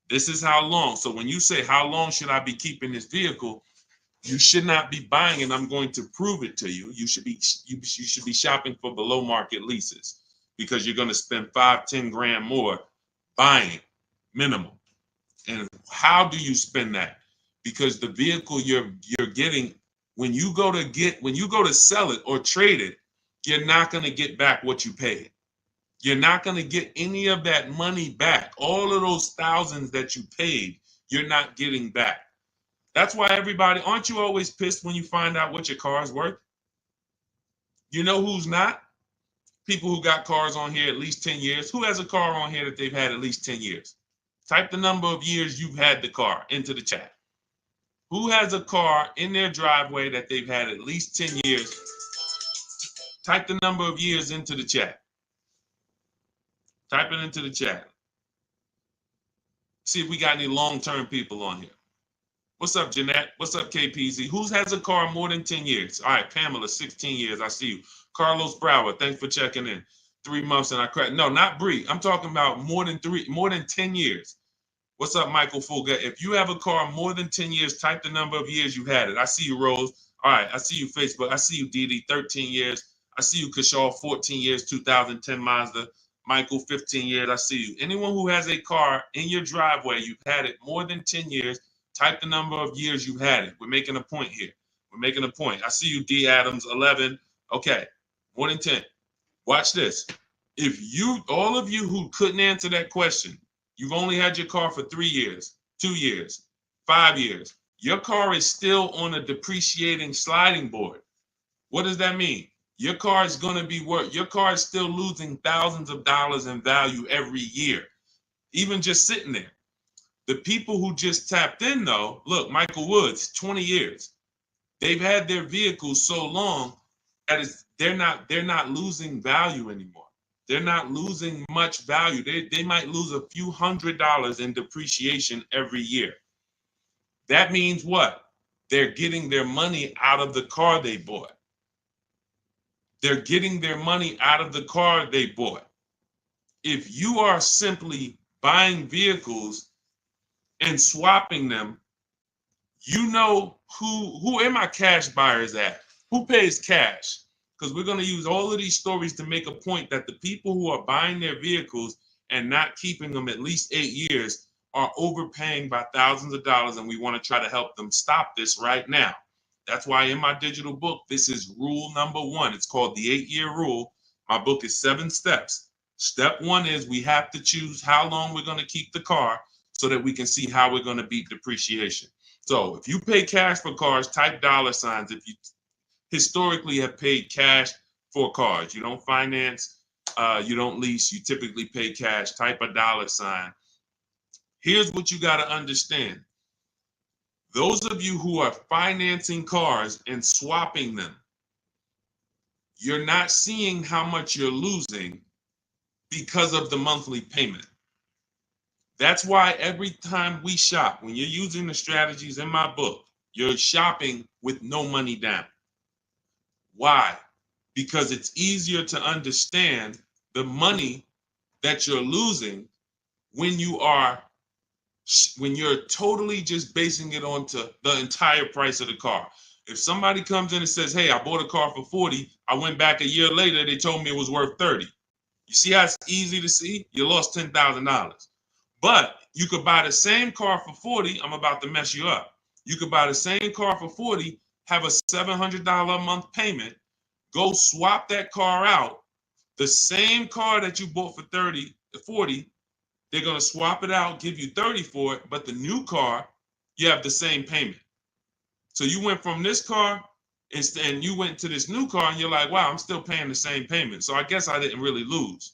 Speaker 1: This is how long. So when you say, how long should I be keeping this vehicle? You should not be buying it. I'm going to prove it to you. You should be shopping for below market leases because you're going to spend 5-10 grand more buying minimum. And how do you spend that? Because the vehicle you're getting, when you go to sell it or trade it, you're not going to get back what you paid. You're not going to get any of that money back. All of those thousands that you paid, you're not getting back. That's why aren't you always pissed when you find out what your car is worth? You know who's not? People who got cars on here at least 10 years. Who has a car on here that they've had at least 10 years? Type the number of years you've had the car into the chat. Who has a car in their driveway that they've had at least 10 years? Type the number of years into the chat. Type it into the chat. See if we got any long-term people on here. What's up, Jeanette? What's up, KPZ? Who has a car more than 10 years? All right, Pamela, 16 years. I see you. Carlos Brower, thanks for checking in. 3 months and I cracked. No, not Bree. I'm talking about more than 10 years. What's up, Michael Fulga? If you have a car more than 10 years, type the number of years you had it. I see you, Rose. All right, I see you, Facebook. I see you, Didi, 13 years. I see you, Kishal, 14 years, 2010 Mazda. Michael, 15 years. I see you. Anyone who has a car in your driveway, you've had it more than 10 years, type the number of years you've had it. We're making a point here. We're making a point. I see you, D. Adams, 11. Okay, more than 10. Watch this. If all of you who couldn't answer that question, you've only had your car for 3 years, 2 years, 5 years, your car is still on a depreciating sliding board. What does that mean? Your car is going to be worth, your car is still losing thousands of dollars in value every year, even just sitting there. The people who just tapped in, though, look, Michael Woods, 20 years. They've had their vehicles so long that they're not losing value anymore. They're not losing much value. They might lose a few $100s in depreciation every year. That means what? They're getting their money out of the car they bought. They're getting their money out of the car they bought. If you are simply buying vehicles and swapping them, you know who are my cash buyers at? Who pays cash? Because we're going to use all of these stories to make a point that the people who are buying their vehicles and not keeping them at least 8 years are overpaying by thousands of dollars, and we want to try to help them stop this right now. That's why in my digital book, this is rule number 1. It's called the 8-year rule. My book is 7 steps. Step 1 is we have to choose how long we're going to keep the car so that we can see how we're going to beat depreciation. So if you pay cash for cars, type $signs. If you historically have paid cash for cars, you don't finance, you don't lease, you typically pay cash, type a $sign. Here's what you got to understand. Those of you who are financing cars and swapping them, you're not seeing how much you're losing because of the monthly payment. That's why every time we shop, when you're using the strategies in my book, you're shopping with no money down. Why? Because it's easier to understand the money that you're losing when you're totally just basing it onto the entire price of the car. If somebody comes in and says, hey, I bought a car for 40, I went back a year later, they told me it was worth 30. You see how it's easy to see? You lost $10,000. But you could buy the same car for 40. I'm about to mess you up. You could buy the same car for 40, have a $700 a month payment, go swap that car out. The same car that you bought for 40, they're going to swap it out, give you 30 for it, but the new car, you have the same payment. So you went from this car and you went to this new car and you're like, wow, I'm still paying the same payment. So I guess I didn't really lose.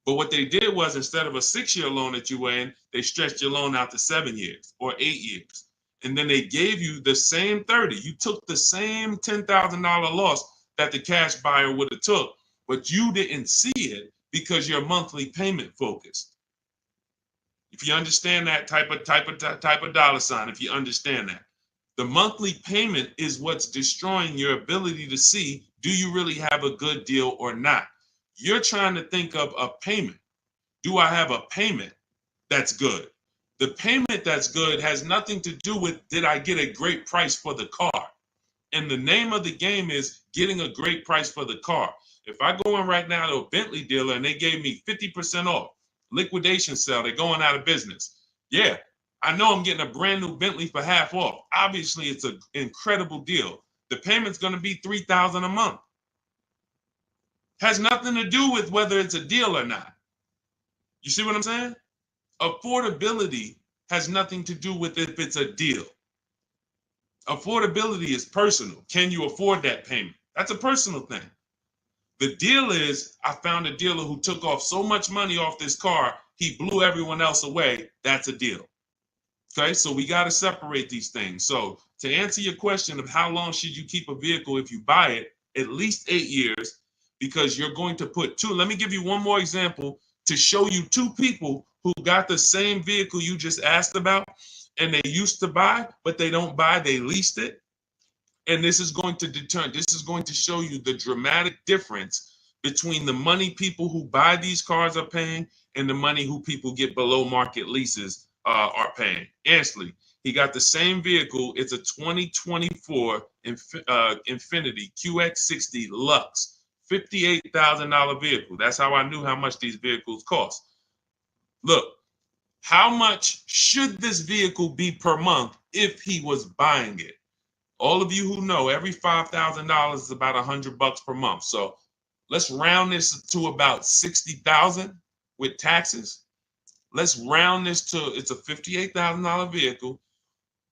Speaker 1: But what they did was, instead of a 6-year loan that you were in, they stretched your loan out to 7 years or 8 years. And then they gave you the same 30. You took the same $10,000 loss that the cash buyer would have took, but you didn't see it because you're monthly payment focused. If you understand that, type a $sign. If you understand that, the monthly payment is what's destroying your ability to see, do you really have a good deal or not? You're trying to think of a payment. Do I have a payment that's good? The payment that's good has nothing to do with, did I get a great price for the car? And the name of the game is getting a great price for the car. If I go in right now to a Bentley dealer and they gave me 50% off, liquidation sale, they're going out of business. Yeah, I know I'm getting a brand new Bentley for half off. Obviously, it's an incredible deal. The payment's going to be $3,000 a month. Has nothing to do with whether it's a deal or not. You see what I'm saying? Affordability has nothing to do with if it's a deal. Affordability is personal. Can you afford that payment? That's a personal thing. The deal is, I found a dealer who took off so much money off this car, he blew everyone else away. That's a deal. Okay, so we got to separate these things. So to answer your question of how long should you keep a vehicle if you buy it, at least 8 years, because you're going to put two. Let me give you one more example to show you two people who got the same vehicle you just asked about, and they used to buy, but they don't buy, they leased it. And this is going to show you the dramatic difference between the money people who buy these cars are paying and the money who people get below market leases are paying. Ansley, he got the same vehicle. It's a 2024 Infiniti QX60 Lux, $58,000 vehicle. That's how I knew how much these vehicles cost. Look, how much should this vehicle be per month if he was buying it? All of you who know, every $5,000 is about $100 per month. So Let's round this to about 60,000 with taxes. Let's round this to, it's a $58,000 vehicle.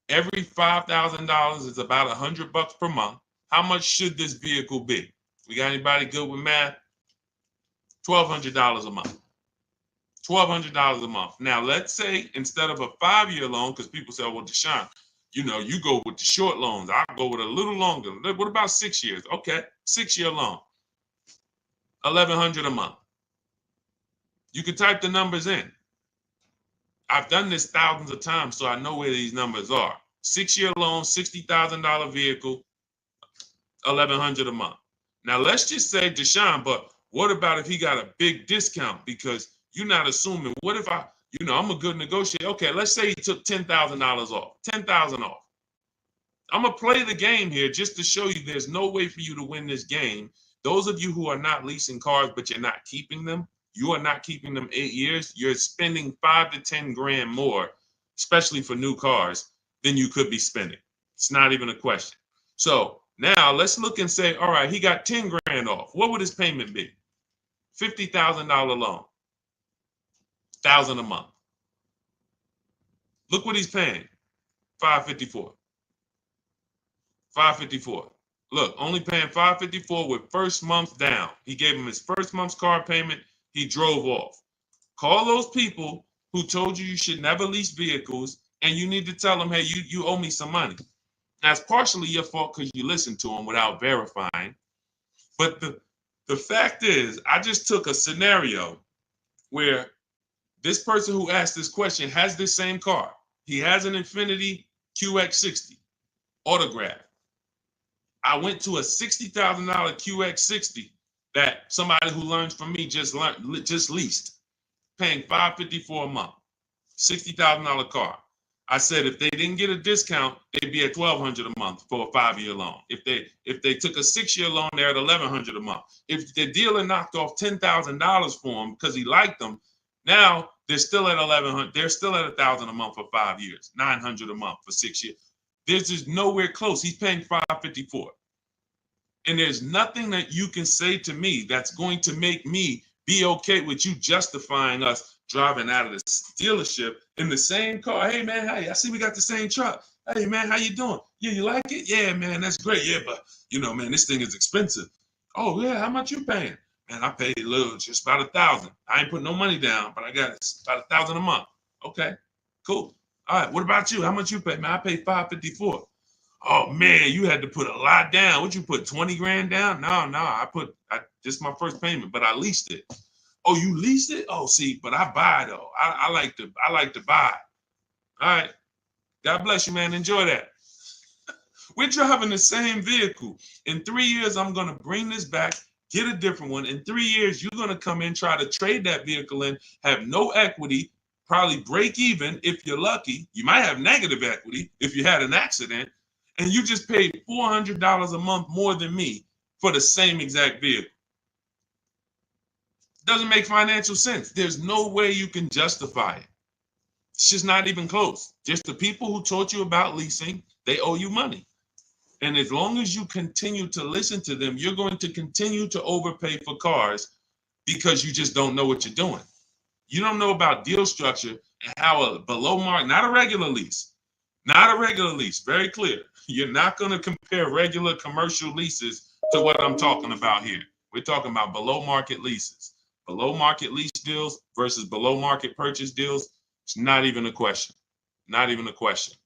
Speaker 1: Every $5,000 is about $100 per month. How much should this vehicle be? We got anybody good with math? $1,200 a month. $1,200 a month. Now, let's say instead of a 5-year loan, because people say, oh, well, Deshone, you know, you go with the short loans. I'll go with a little longer. What about 6 years? Okay, 6-year loan. $1,100 a month. You can type the numbers in. I've done this thousands of times, so I know where these numbers are. 6-year loan, $60,000 vehicle, $1,100 a month. Now, let's just say, Deshone, but what about if he got a big discount? Because you're not assuming, what if I'm a good negotiator. Okay, let's say he took $10,000 off, $10,000 off. I'm going to play the game here just to show you there's no way for you to win this game. Those of you who are not leasing cars, but you're not keeping them, you are not keeping them 8 years, you're spending 5 to 10 grand more, especially for new cars, than you could be spending. It's not even a question. So now let's look and say, all right, he got 10 grand off. What would his payment be? $50,000 loan, $1,000 a month. Look what he's paying, $554. $554. Look, only paying $554 with first month down. He gave him his first month's car payment. He drove off. Call those people who told you you should never lease vehicles, and you need to tell them, hey, you owe me some money. That's partially your fault because you listened to them without verifying. But the fact is, I just took a scenario where this person who asked this question has this same car. He has an Infiniti QX60 autograph. I went to a $60,000 QX60 that somebody who learns from me just leased, paying $554 a month, $60,000 car. I said if they didn't get a discount, they'd be at $1,200 a month for a 5-year loan. If they took a 6-year loan, they're at $1,100 a month. If the dealer knocked off $10,000 for them because he liked them, now they're still at $1,100. They're still at $1,000 a month for 5 years, $900 a month for 6 years. There's just nowhere close. He's paying $554. And there's nothing that you can say to me that's going to make me be okay with you justifying us driving out of this dealership in the same car. Hey, man, hey, I see we got the same truck. Hey, man, how you doing? Yeah, you like it? Yeah, man, that's great. Yeah, but, man, this thing is expensive. Oh, yeah, how much you paying? Man, I paid a little, just about $1,000. I ain't putting no money down, but I got about $1,000 a month. Okay, cool. All right, what about you? How much you pay? Man, I paid $554. Oh man, you had to put a lot down. What you put, 20 grand down? No, I just my first payment, but I leased it. Oh, you leased it? Oh, see, but I buy though. I like to buy. All right. God bless you, man. Enjoy that. We're driving the same vehicle. In 3 years, I'm gonna bring this back, get a different one. In 3 years, you're gonna come in, try to trade that vehicle in, have no equity, probably break even if you're lucky. You might have negative equity if you had an accident. And you just paid $400 a month more than me for the same exact vehicle. Doesn't make financial sense. There's no way you can justify it. It's just not even close. Just the people who taught you about leasing, they owe you money. And as long as you continue to listen to them, you're going to continue to overpay for cars because you just don't know what you're doing. You don't know about deal structure and how a below market, not a regular lease, very clear. You're not going to compare regular commercial leases to what I'm talking about here. We're talking about below market leases. Below market lease deals versus below market purchase deals. It's not even a question. Not even a question.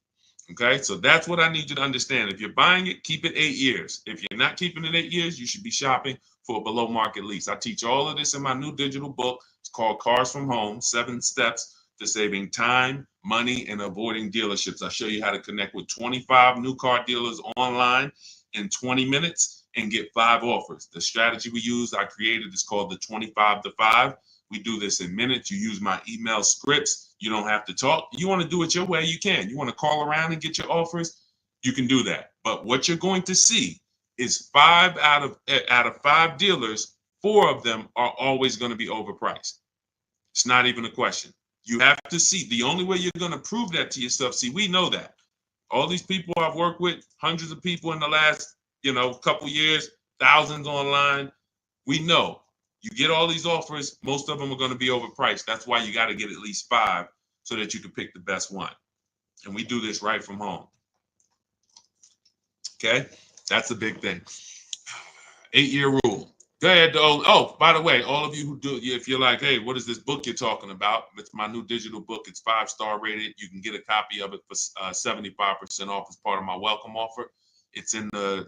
Speaker 1: Okay, so that's what I need you to understand. If you're buying it, keep it 8 years. If you're not keeping it 8 years, you should be shopping for a below market lease. I teach all of this in my new digital book. It's called Cars from Home, 7 Steps to Saving Time, Money, and Avoiding Dealerships. I show you how to connect with 25 new car dealers online in 20 minutes and get 5 offers. The strategy we use, I created, is called the 25 to 5. We do this in minutes. You use my email scripts. You don't have to talk. You want to do it your way, you can. You want to call around and get your offers, you can do that. But what you're going to see is 5 out of 5 dealers, 4 of them are always going to be overpriced. It's not even a question. You have to see. The only way you're going to prove that to yourself, see, we know that. All these people I've worked with, hundreds of people in the last, couple years, thousands online. We know you get all these offers, most of them are going to be overpriced. That's why you got to get at least 5 so that you can pick the best one. And we do this right from home. Okay, that's a big thing. 8-year rule. Go ahead. Oh, by the way, all of you who do, if you're like, hey, what is this book you're talking about? It's my new digital book. It's 5-star rated. You can get a copy of it for 75% off as part of my welcome offer. It's in the.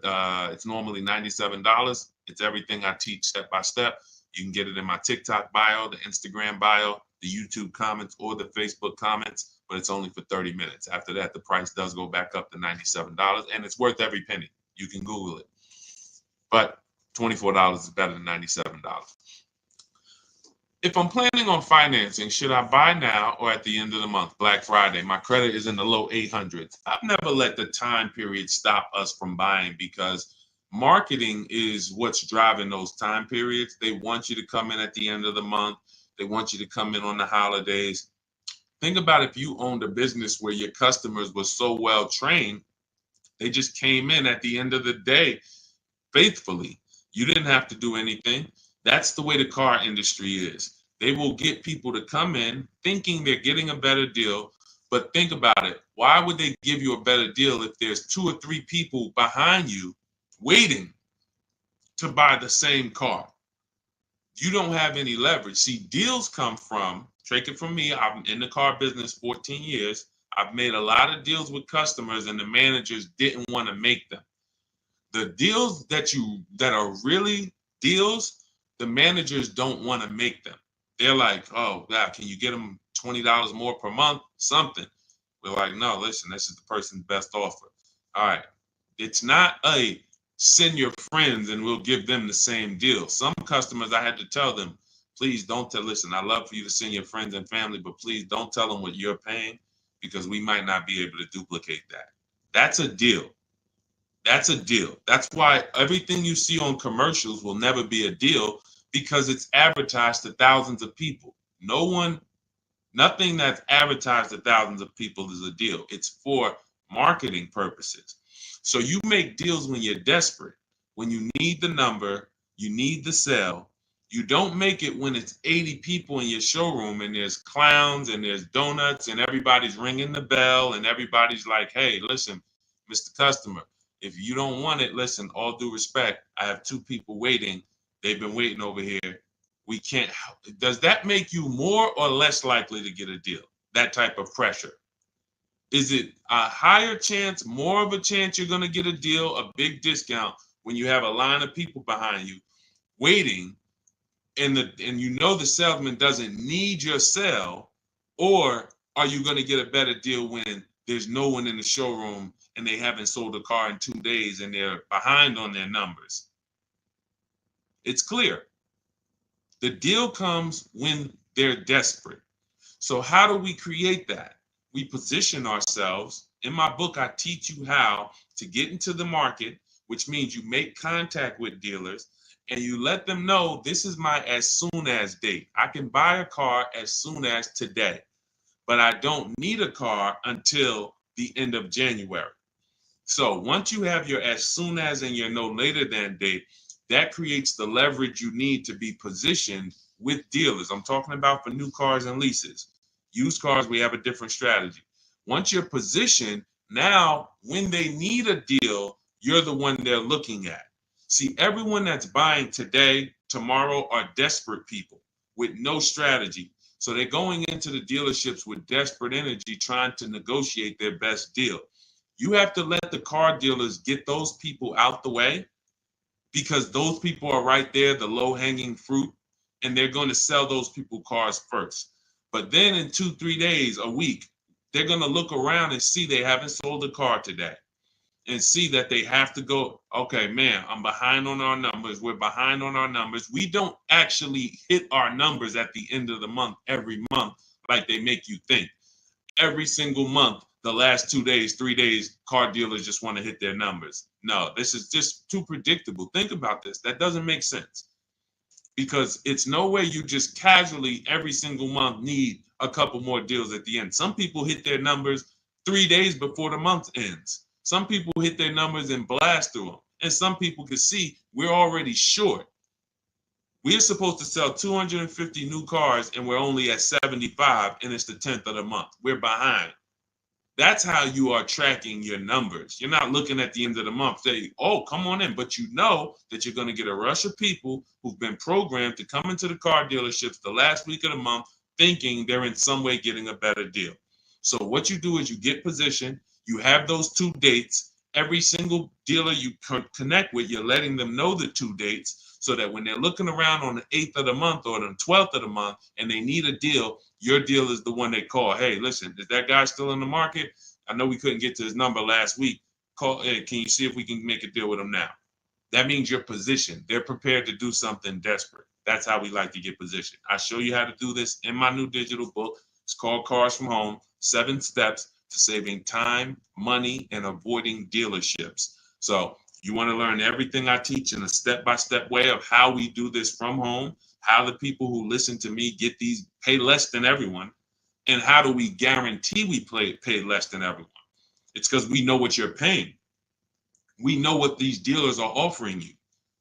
Speaker 1: It's normally $97. It's everything I teach step by step. You can get it in my TikTok bio, the Instagram bio, the YouTube comments, or the Facebook comments. But it's only for 30 minutes. After that, the price does go back up to $97, and it's worth every penny. You can Google it. But $24 is better than $97. If I'm planning on financing, should I buy now or at the end of the month, Black Friday? My credit is in the low 800s. I've never let the time period stop us from buying because marketing is what's driving those time periods. They want you to come in at the end of the month. They want you to come in on the holidays. Think about if you owned a business where your customers were so well trained, they just came in at the end of the day faithfully. You didn't have to do anything. That's the way the car industry is. They will get people to come in thinking they're getting a better deal, but think about it. Why would they give you a better deal if there's 2 or 3 people behind you waiting to buy the same car? You don't have any leverage. See, deals come from, take it from me, I'm in the car business 14 years. I've made a lot of deals with customers and the managers didn't want to make them. The deals that are really deals, the managers don't want to make them. They're like, oh, God, can you get them $20 more per month? Something. We're like, no, listen, this is the person's best offer. All right. It's not a send your friends and we'll give them the same deal. Some customers, I had to tell them, please don't listen, I love for you to send your friends and family, but please don't tell them what you're paying because we might not be able to duplicate that. That's a deal. That's a deal. That's why everything you see on commercials will never be a deal because it's advertised to thousands of people. Nothing that's advertised to thousands of people is a deal. It's for marketing purposes. So you make deals when you're desperate, when you need the number, you need the sale. You don't make it when it's 80 people in your showroom and there's clowns and there's donuts and everybody's ringing the bell and everybody's like, hey, listen, Mr. Customer, if you don't want it, listen, all due respect, I have 2 people waiting. They've been waiting over here. We can't. Does that make you more or less likely to get a deal? That type of pressure. Is it a higher chance, more of a chance you're going to get a deal, a big discount when you have a line of people behind you waiting and you know the salesman doesn't need your sale, or are you going to get a better deal when there's no one in the showroom and they haven't sold a car in 2 days and they're behind on their numbers? It's clear. The deal comes when they're desperate. So how do we create that? We position ourselves. In my book, I teach you how to get into the market, which means you make contact with dealers and you let them know this is my as soon as date. I can buy a car as soon as today, but I don't need a car until the end of January. So once you have your as soon as and your no later than date, that creates the leverage you need to be positioned with dealers. I'm talking about for new cars and leases. Used cars, we have a different strategy. Once you're positioned, now when they need a deal, you're the one they're looking at. See, everyone that's buying today, tomorrow are desperate people with no strategy. So they're going into the dealerships with desperate energy trying to negotiate their best deal. You have to let the car dealers get those people out the way because those people are right there, the low-hanging fruit, and they're going to sell those people cars first. But then in 2-3 days, a week, they're going to look around and see they haven't sold a car today and see that they have to go, okay, man, I'm behind on our numbers. We're behind on our numbers. We don't actually hit our numbers at the end of the month, every month, like they make you think. Every single month, the last 2 days, 3 days, car dealers just want to hit their numbers. No, this is just too predictable. Think about this. That doesn't make sense. Because it's no way you just casually every single month need a couple more deals at the end. Some people hit their numbers 3 days before the month ends. Some people hit their numbers and blast through them. And some people can see we're already short. We're supposed to sell 250 new cars and we're only at 75 and it's the 10th of the month. We're behind. That's how you are tracking your numbers. You're not looking at the end of the month saying, oh, come on in. But you know that you're going to get a rush of people who've been programmed to come into the car dealerships the last week of the month thinking they're in some way getting a better deal. So what you do is you get positioned. You have those 2 dates. Every single dealer you connect with, you're letting them know the 2 dates so that when they're looking around on the 8th of the month or the 12th of the month and they need a deal, your deal is the one they call. Hey, listen, is that guy still in the market? I know we couldn't get to his number last week. Call. Hey, can you see if we can make a deal with him now? That means you're positioned. They're prepared to do something desperate. That's how we like to get positioned. I show you how to do this in my new digital book. It's called Cars from Home, 7 Steps to Saving Time, Money, and Avoiding Dealerships. So you want to learn everything I teach in a step-by-step way of how we do this from home, how the people who listen to me get these, pay less than everyone, and how do we guarantee we pay less than everyone? It's because we know what you're paying. We know what these dealers are offering you.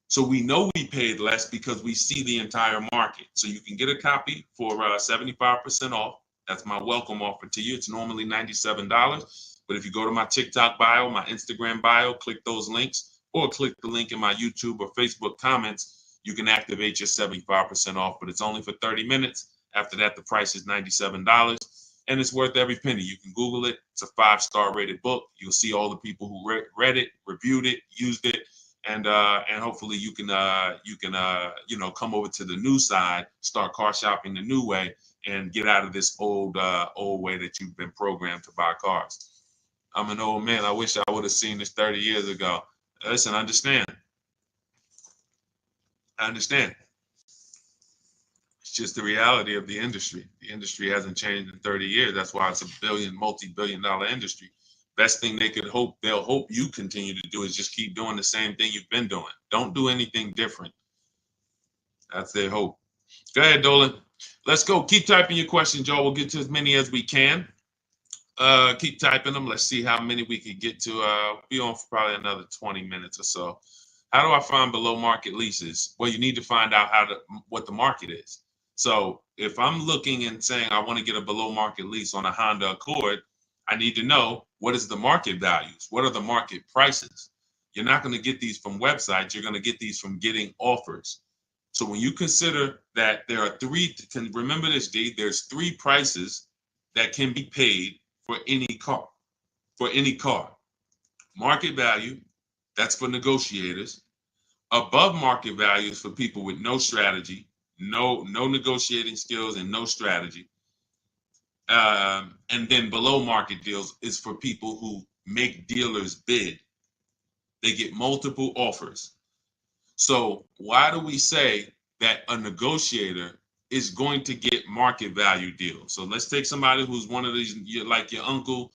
Speaker 1: So we know we paid less because we see the entire market. So you can get a copy for 75% off. That's my welcome offer to you. It's normally $97. But if you go to my TikTok bio, my Instagram bio, click those links, or click the link in my YouTube or Facebook comments, you can activate your 75% off. But it's only for 30 minutes. After that, the price is $97. And it's worth every penny. You can Google it. It's a 5-star rated book. You'll see all the people who read it, reviewed it, used it, and hopefully you can come over to the new side, start car shopping the new way, and get out of this old way that you've been programmed to buy cars. I'm an old man. I wish I would have seen this 30 years ago. Listen, I understand. It's just the reality of the industry. The industry hasn't changed in 30 years. That's why it's a multi-billion-dollar industry. Best thing they'll hope you continue to do is just keep doing the same thing you've been doing. Don't do anything different. That's their hope. Go ahead, Dolan. Let's go. Keep typing your questions, y'all. We'll get to as many as we can. Keep typing them. Let's see how many we can get to. We'll be on for probably another 20 minutes or so. How do I find below market leases? Well, you need to find out what the market is. So if I'm looking and saying I want to get a below market lease on a Honda Accord, I need to know what is the market values? What are the market prices? You're not going to get these from websites. You're going to get these from getting offers. So when you consider that there are remember this, D, there's 3 prices that can be paid for any car. Market value, that's for negotiators. Above market values for people with no strategy, no negotiating skills and no strategy. And then below market deals is for people who make dealers bid. They get multiple offers. So why do we say that a negotiator is going to get market value deals? So let's take somebody who's one of these, like your uncle.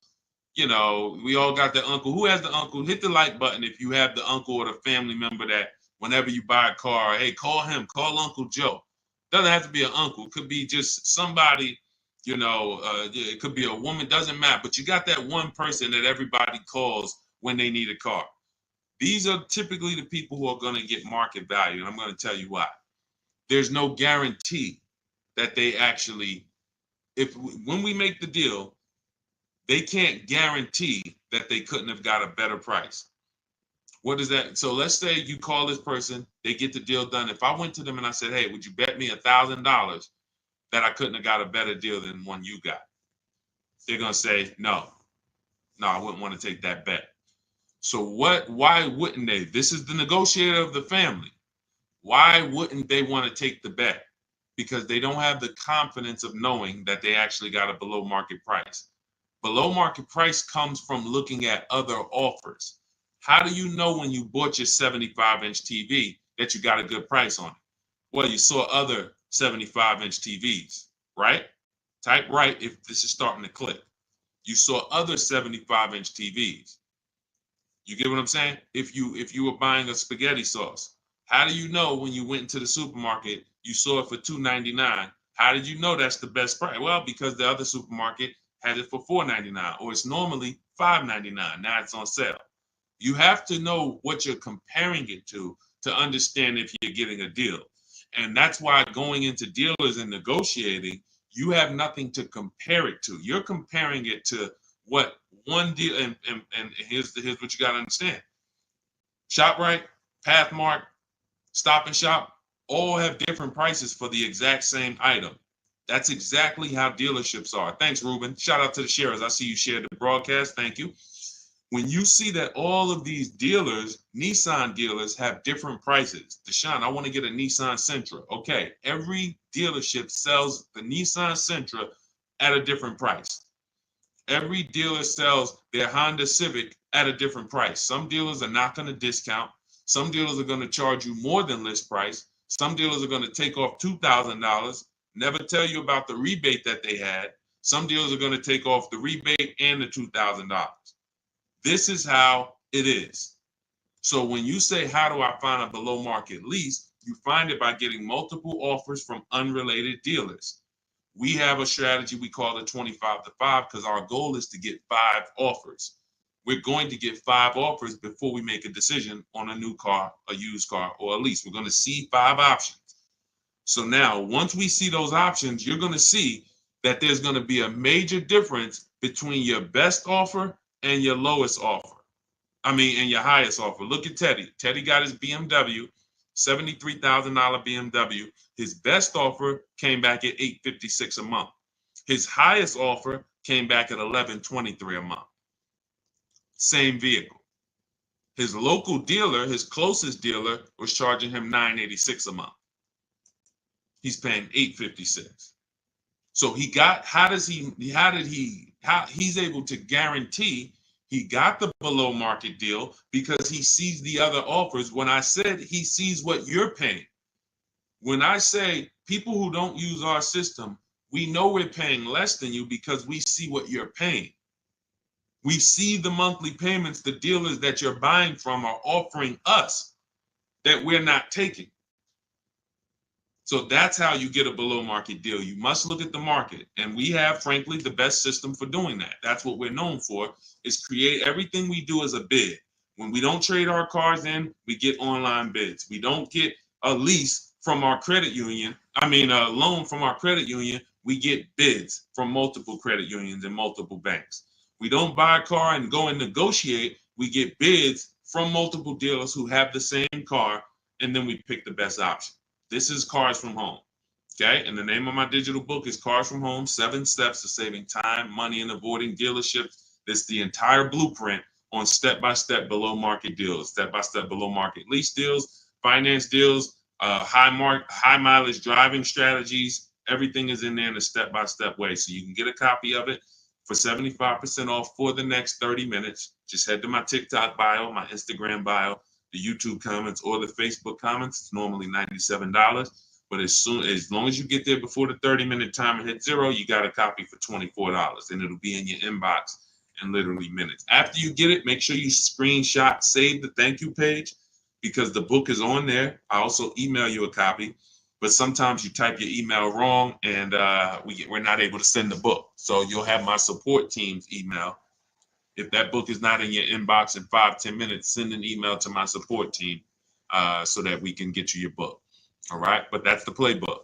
Speaker 1: You know, we all got the uncle. Who has the uncle? Hit the like button if you have the uncle or the family member that whenever you buy a car, hey, call him, call Uncle Joe. Doesn't have to be an uncle. It could be just somebody, it could be a woman, doesn't matter. But you got that one person that everybody calls when they need a car. These are typically the people who are going to get market value. And I'm going to tell you why. There's no guarantee that they actually, when we make the deal, they can't guarantee that they couldn't have got a better price. What is that? So let's say you call this person, they get the deal done. If I went to them and I said, hey, would you bet me $1,000 that I couldn't have got a better deal than one you got? They're going to say, no, I wouldn't want to take that bet. So why wouldn't they? This is the negotiator of the family. Why wouldn't they want to take the bet? Because they don't have the confidence of knowing that they actually got a below market price. Below market price comes from looking at other offers. How do you know when you bought your 75-inch TV that you got a good price on it? Well, you saw other 75-inch TVs, right? Type right if this is starting to click. You saw other 75-inch TVs. You get what I'm saying? If you were buying a spaghetti sauce, how do you know when you went into the supermarket, you saw it for $2.99? How did you know that's the best price? Well, because the other supermarket had it for $4.99, or it's normally $5.99. Now it's on sale. You have to know what you're comparing it to understand if you're getting a deal. And that's why going into dealers and negotiating, you have nothing to compare it to. You're comparing it to what one deal, and here's what you got to understand. ShopRite, Pathmark, Stop and Shop, all have different prices for the exact same item. That's exactly how dealerships are. Thanks, Ruben. Shout out to the sharers. I see you shared the broadcast. Thank you. When you see that all of these dealers, Nissan dealers, have different prices. Deshone, I want to get a Nissan Sentra. Okay, every dealership sells the Nissan Sentra at a different price. Every dealer sells their Honda Civic at a different price. Some dealers are not going to discount. Some dealers are going to charge you more than list price. Some dealers are going to take off $2,000, never tell you about the rebate that they had. Some dealers are going to take off the rebate and the $2,000. This is how it is. So when you say, how do I find a below market lease? You find it by getting multiple offers from unrelated dealers. We have a strategy we call the 25 to 5 because our goal is to get 5 offers. We're going to get 5 offers before we make a decision on a new car, a used car, or a lease. We're going to see 5 options. So now, once we see those options, you're going to see that there's going to be a major difference between your best offer and your lowest offer. And your highest offer. Look at Teddy. Teddy got his BMW, $73,000 BMW. His best offer came back at $856 a month. His highest offer came back at $1123 a month. Same vehicle. His local dealer, his closest dealer, was charging him $986 a month. He's paying $856. So he's able to guarantee he got the below market deal because he sees the other offers. When I said he sees what you're paying, when I say people who don't use our system, we know we're paying less than you because we see what you're paying. We see the monthly payments the dealers that you're buying from are offering us that we're not taking. So that's how you get a below market deal. You must look at the market. And we have, frankly, the best system for doing that. That's what we're known for, is create everything we do as a bid. When we don't trade our cars in, we get online bids. We don't get a lease from our credit union. A loan from our credit union. We get bids from multiple credit unions and multiple banks. We don't buy a car and go and negotiate. We get bids from multiple dealers who have the same car, and then we pick the best option. This is Cars from Home, okay? And the name of my digital book is Cars from Home, 7 Steps to Saving Time, Money, and Avoiding Dealerships. It's the entire blueprint on step-by-step below market deals, step-by-step below market lease deals, finance deals, high mileage driving strategies. Everything is in there in a step-by-step way. So you can get a copy of it for 75% off for the next 30 minutes. Just head to my TikTok bio, my Instagram bio, the YouTube comments, or the Facebook comments. It's normally $97. But as long as you get there before the 30-minute timer hits 0, you got a copy for $24, and it'll be in your inbox in literally minutes. After you get it, make sure you screenshot, save the thank you page, because the book is on there. I also email you a copy, but sometimes you type your email wrong, and we're not able to send the book. So you'll have my support team's email. If that book is not in your inbox in 5-10 minutes, send an email to my support team so that we can get you your book. All right. But that's the playbook.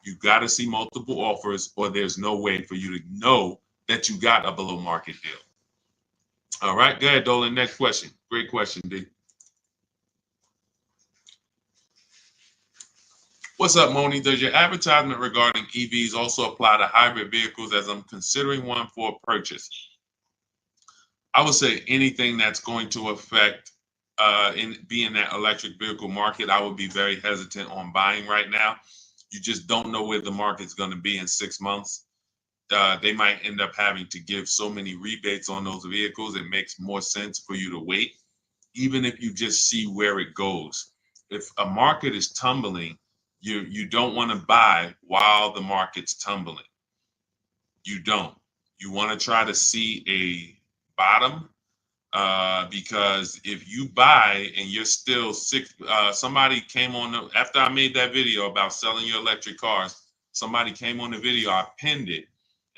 Speaker 1: You got to see multiple offers, or there's no way for you to know that you got a below market deal. All right. Go ahead, Dolan. Next question. Great question, D. What's up, Moni? Does your advertisement regarding EVs also apply to hybrid vehicles, as I'm considering one for a purchase? I would say anything that's going to affect in that electric vehicle market, I would be very hesitant on buying right now. You just don't know where the market's going to be in 6 months. They might end up having to give so many rebates on those vehicles. It makes more sense for you to wait, even if you just see where it goes. If a market is tumbling, you don't want to buy while the market's tumbling. You don't. You want to try to see a bottom, because if you buy and you're still sick, somebody came on after I made that video about selling your electric cars. Somebody came on the video, I pinned it,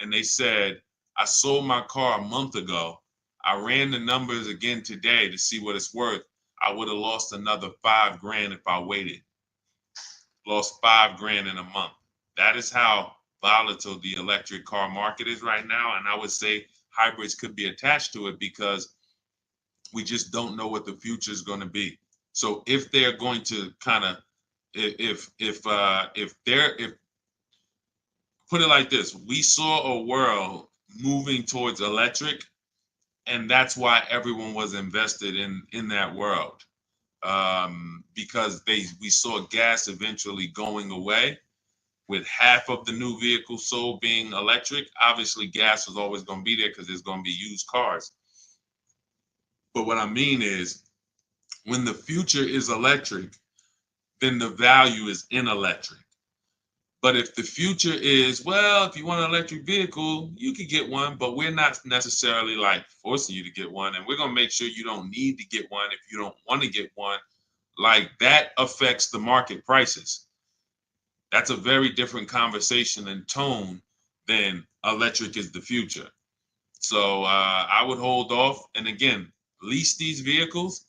Speaker 1: and they said, I sold my car a month ago. I ran the numbers again today to see what it's worth. I would have lost another $5,000 if I waited. lost $5,000 in a month. That is how volatile the electric car market is right now. And I would say hybrids could be attached to it because we just don't know what the future is going to be. So if they're going to kind of, if put it like this, we saw a world moving towards electric, and that's why everyone was invested in that world, because we saw gas eventually going away. With half of the new vehicles sold being electric, obviously gas was always going to be there because there's going to be used cars. But what I mean is, when the future is electric, then the value is in electric. But if the future is, well, if you want an electric vehicle, you could get one, but we're not necessarily like forcing you to get one. And we're going to make sure you don't need to get one if you don't want to get one. Like, that affects the market prices. That's a very different conversation and tone than electric is the future. So I would hold off. And again, lease these vehicles.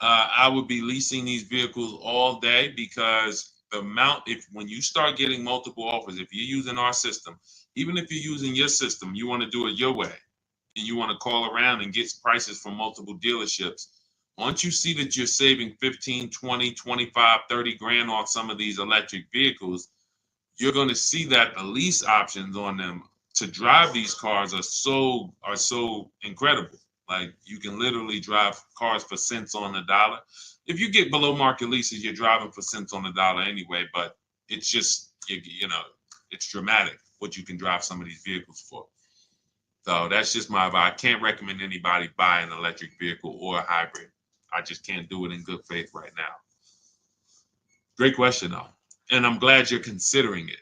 Speaker 1: I would be leasing these vehicles all day, because the amount, when you start getting multiple offers, if you're using our system, even if you're using your system, you want to do it your way and you want to call around and get prices from multiple dealerships. Once you see that you're saving 15, 20, 25, 30 grand on some of these electric vehicles, you're going to see that the lease options on them to drive these cars are so incredible. Like, you can literally drive cars for cents on the dollar. If you get below market leases, you're driving for cents on the dollar anyway, but it's just, it's dramatic what you can drive some of these vehicles for. So that's just my advice. I can't recommend anybody buy an electric vehicle or a hybrid. I just can't do it in good faith right now. Great question, though. And I'm glad you're considering it.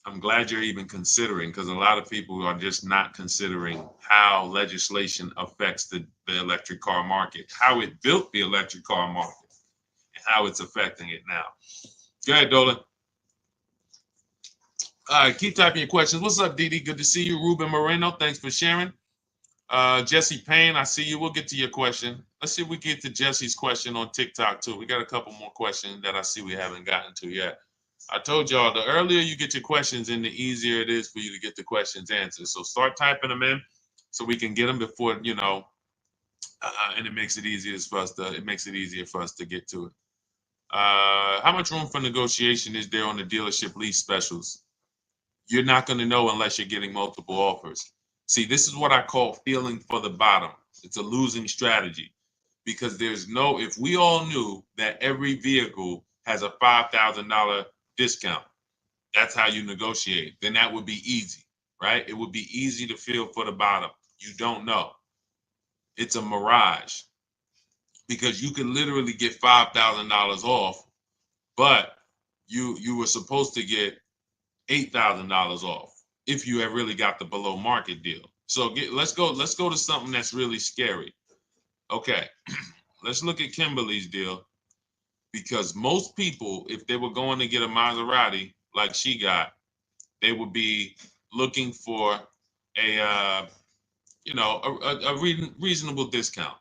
Speaker 1: I'm glad you're even considering, because a lot of people are just not considering how legislation affects the electric car market, how it built the electric car market, and how it's affecting it now. Go ahead, Dolan. All right, keep typing your questions. What's up, Didi? Good to see you. Ruben Moreno, thanks for sharing. Jesse Payne, I see you. We'll get to your question. Let's see if we get to Jesse's question on TikTok, too. We got a couple more questions that I see we haven't gotten to yet. I told y'all, the earlier you get your questions in, the easier it is for you to get the questions answered. So start typing them in so we can get them before, and it makes it easier for us to get to it. How much room for negotiation is there on the dealership lease specials? You're not going to know unless you're getting multiple offers. See, this is what I call feeling for the bottom. It's a losing strategy, because if we all knew that every vehicle has a $5,000 discount, that's how you negotiate, then that would be easy, right? It would be easy to feel for the bottom. You don't know. It's a mirage, because you can literally get $5,000 off, but you were supposed to get $8,000 off if you have really got the below market deal. So let's go to something that's really scary. Okay, let's look at Kimberly's deal, because most people, if they were going to get a Maserati like she got, they would be looking for a reasonable discount.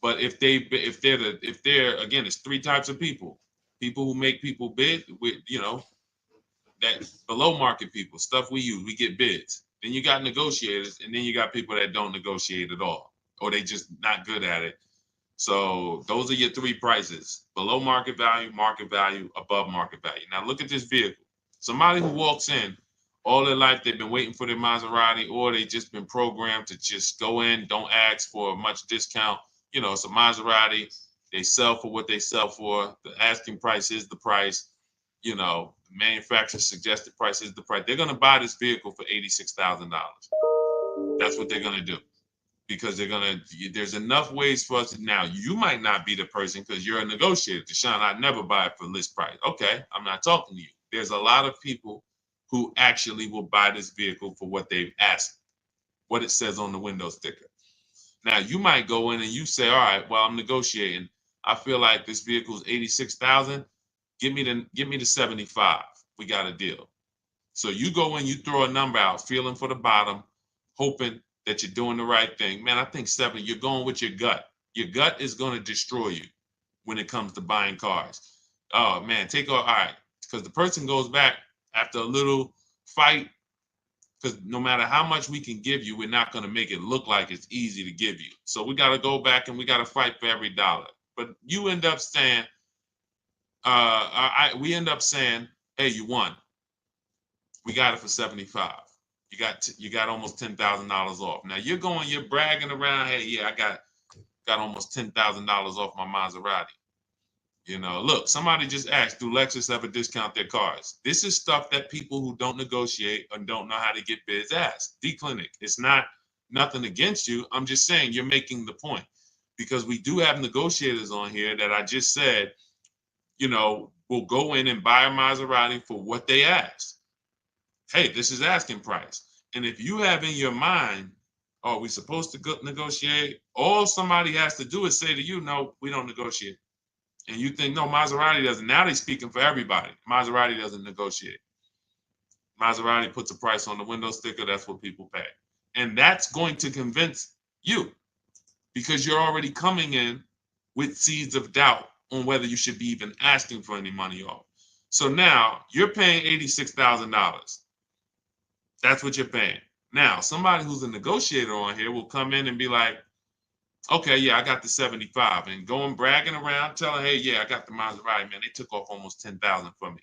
Speaker 1: But if they're again, it's three types of people: people who make people bid with, that below market people, stuff we use, we get bids. Then you got negotiators, and then you got people that don't negotiate at all, or they just not good at it. So those are your three prices: below market value, above market value. Now look at this vehicle. Somebody who walks in, all their life they've been waiting for their Maserati, or they just been programmed to just go in, don't ask for much discount. It's a Maserati. They sell for what they sell for. The asking price is the price. The manufacturer's suggested price is the price. They're going to buy this vehicle for $86,000. That's what they're going to do, because there's enough ways for us. Now, you might not be the person because you're a negotiator. Deshaun, I'd never buy it for list price. Okay, I'm not talking to you. There's a lot of people who actually will buy this vehicle for what they've asked, what it says on the window sticker. Now, you might go in and you say, all right, well, I'm negotiating. I feel like this vehicle is $86,000. Give me the 75. We got a deal. So you go in, you throw a number out, feeling for the bottom, hoping that you're doing the right thing. Man, I think 7, you're going with your gut. Your gut is going to destroy you when it comes to buying cars. Oh man, all right. because the person goes back after a little fight, because no matter how much we can give you, we're not going to make it look like it's easy to give you. So we got to go back and we got to fight for every dollar. But you end up saying, we end up saying, hey, you won. We got it for 75. You got almost $10,000 off. Now you're bragging around, hey, yeah, I got almost $10,000 off my Maserati. Look, somebody just asked, do Lexus ever discount their cars? This is stuff that people who don't negotiate and don't know how to get bids ask. D-Clinic, it's not nothing against you. I'm just saying you're making the point, because we do have negotiators on here that I just said, will go in and buy a Maserati for what they ask. Hey, this is asking price. And if you have in your mind, are we supposed to negotiate? All somebody has to do is say to you, no, we don't negotiate. And you think, no, Maserati doesn't. Now they're speaking for everybody. Maserati doesn't negotiate. Maserati puts a price on the window sticker. That's what people pay. And that's going to convince you, because you're already coming in with seeds of doubt on whether you should be even asking for any money off. So now you're paying $86,000. That's what you're paying. Now, somebody who's a negotiator on here will come in and be like, okay, yeah, I got the 75, and going bragging around, telling, hey, yeah, I got the Maserati, man. They took off almost 10,000 from me.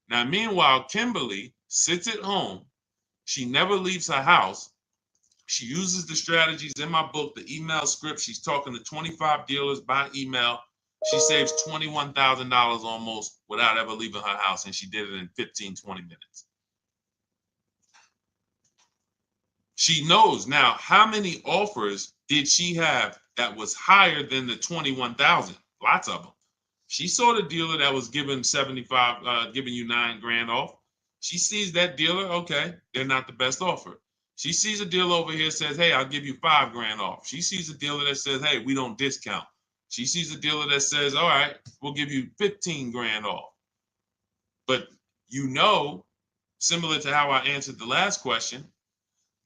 Speaker 1: Now, meanwhile, Kimberly sits at home. She never leaves her house. She uses the strategies in my book, the email script. She's talking to 25 dealers by email. She saves $21,000 almost without ever leaving her house, and she did it in 15, 20 minutes. She knows now how many offers did she have that was higher than the 21,000. Lots of them. She saw the dealer that was giving 75, giving you $9,000 off. She sees that dealer, okay, they're not the best offer. She sees a dealer over here says, hey, I'll give you $5,000 off. She sees a dealer that says, hey, we don't discount. She sees a dealer that says, all right, we'll give you $15,000 off. But similar to how I answered the last question,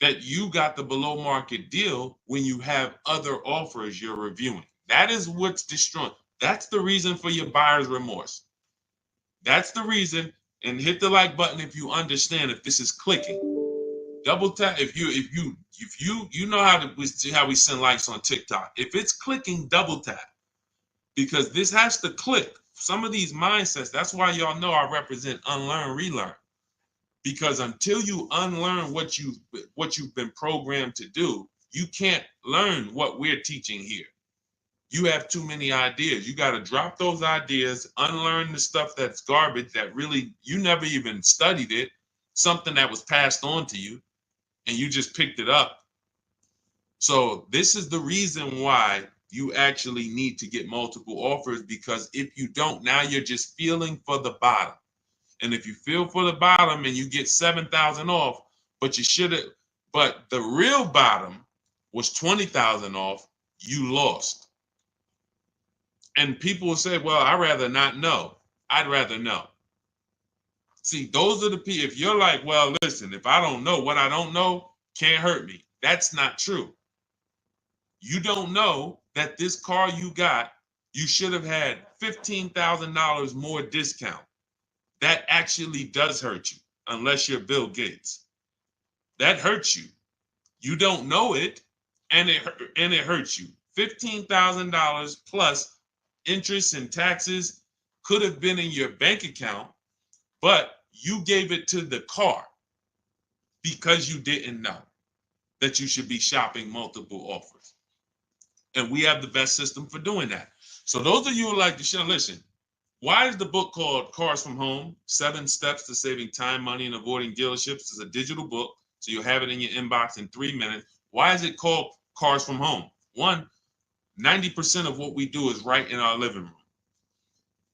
Speaker 1: that you got the below market deal when you have other offers you're reviewing. That is what's destroying. That's the reason for your buyer's remorse. That's the reason. And hit the like button if you understand, if this is clicking. Double tap if you know how we send likes on TikTok. If it's clicking, double tap, because this has to click. Some of these mindsets, that's why y'all know I represent unlearn, relearn. Because until you unlearn what you've been programmed to do, you can't learn what we're teaching here. You have too many ideas. You got to drop those ideas, unlearn the stuff that's garbage that really you never even studied it, something that was passed on to you, and you just picked it up. So this is the reason why you actually need to get multiple offers, because if you don't, now you're just feeling for the bottom. And if you feel for the bottom and you get 7,000 off, but the real bottom was 20,000 off, you lost. And people will say, well, I'd rather not know. I'd rather know. See, those are the people. If you're like, well, listen, if I don't know, what I don't know can't hurt me. That's not true. You don't know that this car you got, you should have had $15,000 more discount. That actually does hurt you, unless you're Bill Gates. That hurts you. You don't know it, and it hurts you. $15,000 plus interest and taxes could have been in your bank account, but you gave it to the car because you didn't know that you should be shopping multiple offers. And we have the best system for doing that. So those of you who like to share, listen, why is the book called Cars from Home? 7 Steps to Saving Time, Money, and Avoiding Dealerships. It's a digital book, so you'll have it in your inbox in 3 minutes. Why is it called Cars from Home? 90% of what we do is right in our living room.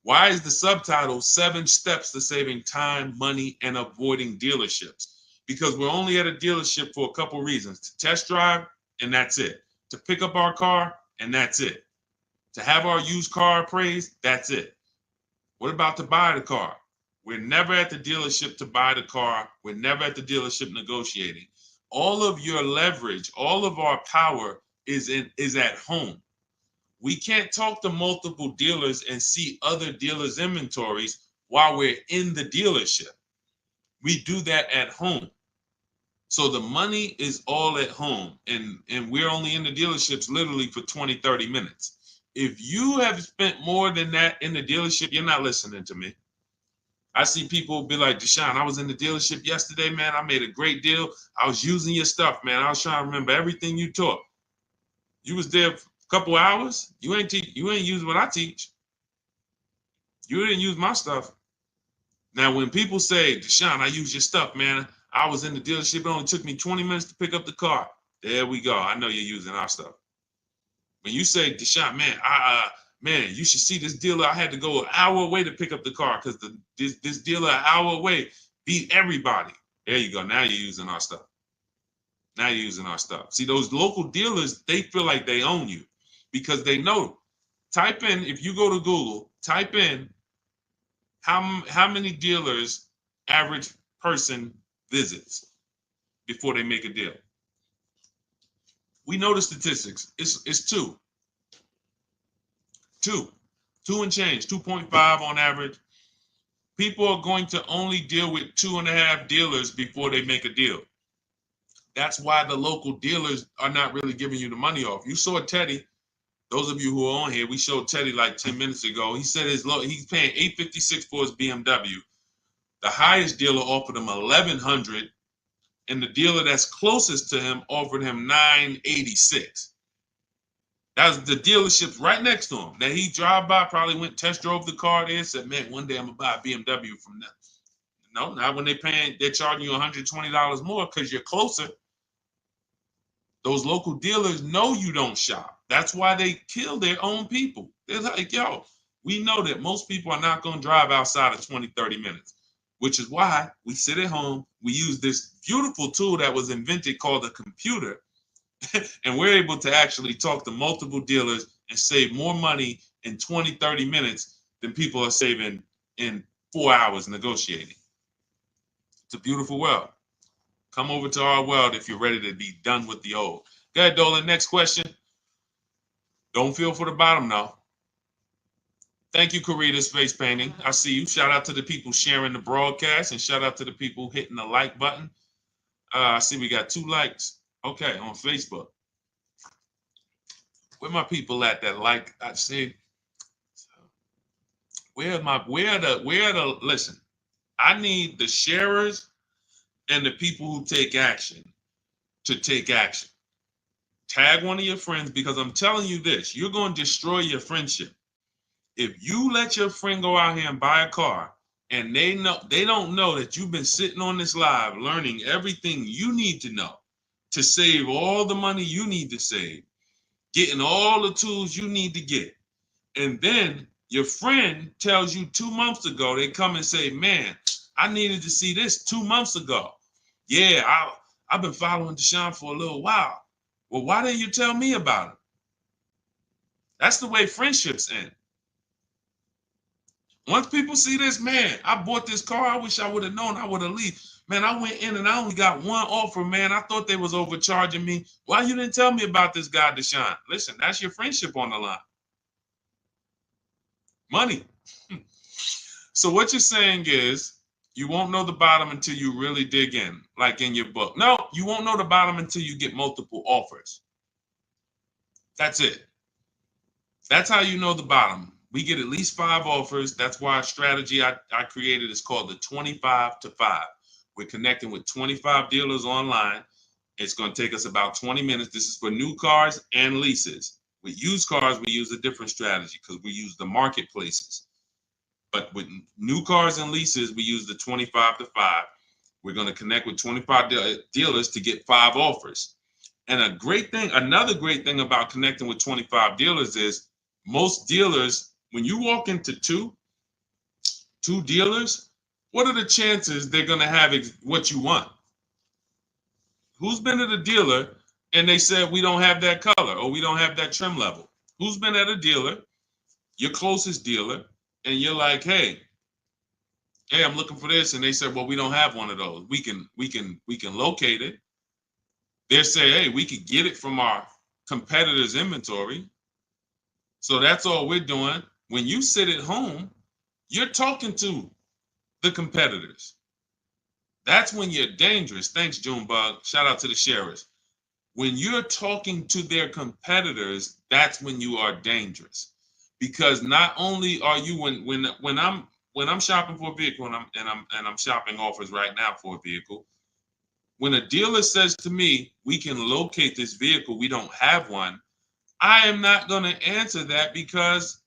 Speaker 1: Why is the subtitle 7 Steps to Saving Time, Money, and Avoiding Dealerships? Because we're only at a dealership for a couple reasons. To test drive, and that's it. To pick up our car, and that's it. To have our used car appraised, that's it. What about to buy the car? We're never at the dealership to buy the car. We're never at the dealership negotiating. All of your leverage, all of our power is at home. We can't talk to multiple dealers and see other dealers' inventories while we're in the dealership. We do that at home. So the money is all at home, and we're only in the dealerships literally for 20, 30 minutes. If you have spent more than that in the dealership, you're not listening to me. I see people be like, Deshone, I was in the dealership yesterday, man. I made a great deal. I was using your stuff, man. I was trying to remember everything you taught. You was there for a couple hours. You ain't use what I teach. You didn't use my stuff. Now, when people say, Deshone, I used your stuff, man. I was in the dealership. It only took me 20 minutes to pick up the car. There we go. I know you're using our stuff. When you say, Deshone, man, man, you should see this dealer. I had to go an hour away to pick up the car because this dealer an hour away beat everybody. There you go. Now you're using our stuff. Now you're using our stuff. See, those local dealers, they feel like they own you because they know. Type in, if you go to Google, type in how many dealers average person visits before they make a deal. We know the statistics. It's two and change, 2.5 on average. People are going to only deal with 2.5 dealers before they make a deal. That's why the local dealers are not really giving you the money off. You saw Teddy. Those of you who are on here, we showed Teddy like 10 minutes ago. He said he's paying $856 for his BMW. The highest dealer offered him $1,100, and the dealer that's closest to him offered him $986. That was the dealership right next to him. That he drive by, probably went test drove the car there, said, man, one day I'm gonna buy a BMW from them. No, not when they're charging you $120 more because you're closer. Those local dealers know you don't shop. That's why they kill their own people. They're like, yo, we know that most people are not going to drive outside of 20, 30 minutes, which is why we sit at home. We use this beautiful tool that was invented called a computer, and we're able to actually talk to multiple dealers and save more money in 20, 30 minutes than people are saving in 4 hours negotiating. It's a beautiful world. Come over to our world if you're ready to be done with the old. Go ahead, Dolan. Next question. Don't feel for the bottom now. Thank you, Karita Space Painting. I see you. Shout out to the people sharing the broadcast and shout out to the people hitting the like button. I see we got 2 likes. Okay, on Facebook. Where my people at that like? I see. Listen, I need the sharers and the people who take action to take action. Tag one of your friends because I'm telling you this, you're going to destroy your friendship. If you let your friend go out here and buy a car and they don't know that you've been sitting on this live learning everything you need to know to save all the money you need to save, getting all the tools you need to get, and then your friend tells you 2 months ago, they come and say, man, I needed to see this 2 months ago. Yeah, I've been following Deshone for a little while. Well, why didn't you tell me about it? That's the way friendships end. Once people see this, man, I bought this car. I wish I would have known I would have leased. Man, I went in and I only got one offer, man. I thought they was overcharging me. Why you didn't tell me about this guy, Deshone? Listen, that's your friendship on the line. Money. So what you're saying is, you won't know the bottom until you really dig in, like in your book. No, you won't know the bottom until you get multiple offers. That's it. That's how you know the bottom. We get at least 5 offers. That's why a strategy I created is called the 25 to 5. We're connecting with 25 dealers online. It's going to take us about 20 minutes. This is for new cars and leases. With used cars, we use a different strategy because we use the marketplaces. But with new cars and leases, we use the 25 to 5. We're going to connect with 25 dealers to get 5 offers. And another great thing about connecting with 25 dealers is most dealers, when you walk into two dealers, what are the chances they're going to have what you want? Who's been at a dealer and they said, we don't have that color or we don't have that trim level? Who's been at a dealer, your closest dealer, and you're like, hey, I'm looking for this. And they said, well, we don't have one of those. We can locate it. They say, hey, we could get it from our competitor's inventory. So that's all we're doing. When you sit at home, you're talking to the competitors. That's when you're dangerous. Thanks, Junebug. Shout out to the sharers. When you're talking to their competitors, that's when you are dangerous. Because not only are you when I'm shopping for a vehicle and I'm shopping offers right now for a vehicle, when a dealer says to me, we can locate this vehicle, we don't have one, I am not going to answer that because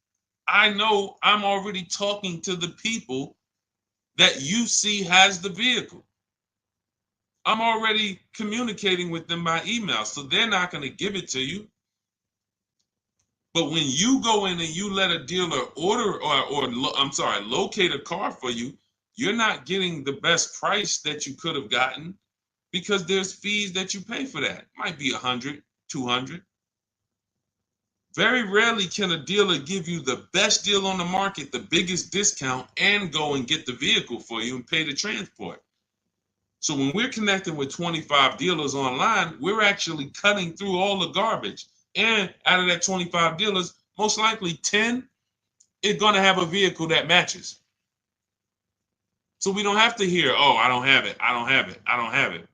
Speaker 1: I know I'm already talking to the people that you see has the vehicle. I'm already communicating with them by email, so they're not going to give it to you. But when you go in and you let a dealer locate a car for you, you're not getting the best price that you could have gotten because there's fees that you pay for that. It might be 100, 200. Very rarely can a dealer give you the best deal on the market, the biggest discount, and go and get the vehicle for you and pay the transport. So when we're connecting with 25 dealers online, we're actually cutting through all the garbage. And out of that 25 dealers, most likely 10 is going to have a vehicle that matches. So we don't have to hear, oh, I don't have it, I don't have it, I don't have it.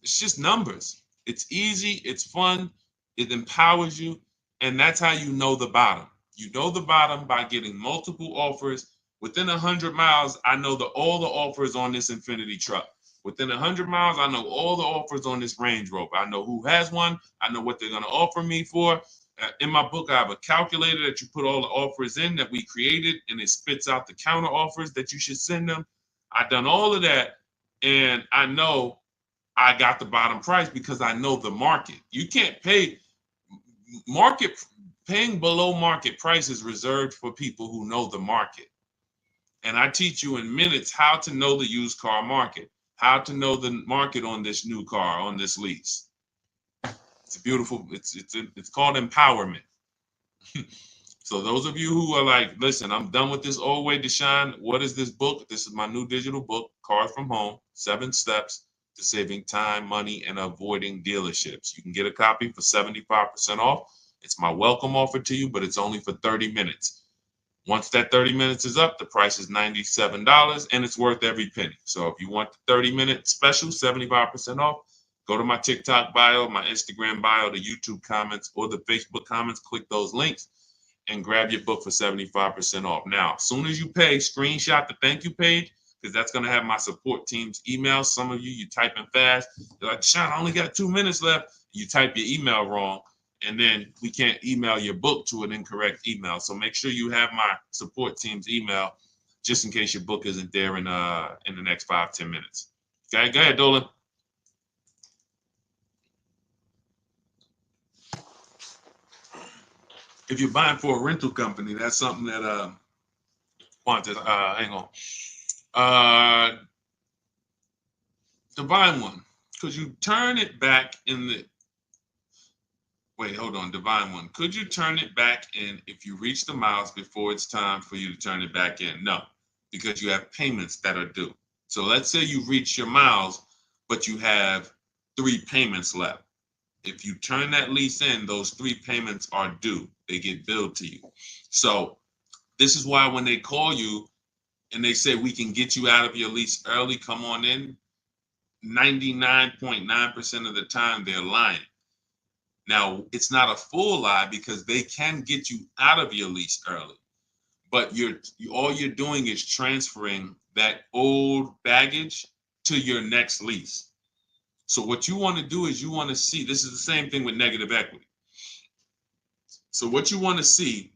Speaker 1: It's just numbers. It's easy, it's fun, it empowers you, and that's how you know the bottom. You know the bottom by getting multiple offers. Within 100 miles, I know all the offers on this Infiniti truck. Within 100 miles, I know all the offers on this Range Rover. I know who has one. I know what they're going to offer me for. In my book, I have a calculator that you put all the offers in that we created, and it spits out the counter offers that you should send them. I've done all of that, and I know I got the bottom price because I know the market. You can't pay paying below market price is reserved for people who know the market. And I teach you in minutes how to know the used car market, how to know the market on this new car, on this lease. It's beautiful. It's called empowerment. So those of you who are like, listen, I'm done with this old way, Deshone. What is this book? This is my new digital book, Cars from Home, 7 Steps to Saving Time, Money, and Avoiding Dealerships. You can get a copy for 75% off. It's my welcome offer to you, but it's only for 30 minutes. Once that 30 minutes is up, the price is $97, and it's worth every penny. So if you want the 30-minute special, 75% off, go to my TikTok bio, my Instagram bio, the YouTube comments, or the Facebook comments. Click those links and grab your book for 75% off. Now, as soon as you pay, screenshot the thank you page, because that's going to have my support team's email. Some of you typing fast. You're like, Deshone, I only got 2 minutes left. You type your email wrong, and then we can't email your book to an incorrect email. So make sure you have my support team's email just in case your book isn't there in the next 5-10 minutes. Okay, go ahead, Dolan. If you're buying for a rental company, that's something that hang on. Divine One, could you turn it back in the wait, hold on, Divine One. Could you turn it back in if you reach the miles before it's time for you to turn it back in? No, because you have payments that are due. So let's say you reach your miles, but you have 3 payments left. If you turn that lease in, those 3 payments are due. They get billed to you. So this is why when they call you and they say we can get you out of your lease early, come on in, 99.9% of the time they're lying. Now, it's not a full lie because they can get you out of your lease early, but all you're doing is transferring that old baggage to your next lease. So what you want to do is you want to see, this is the same thing with negative equity. So what you want to see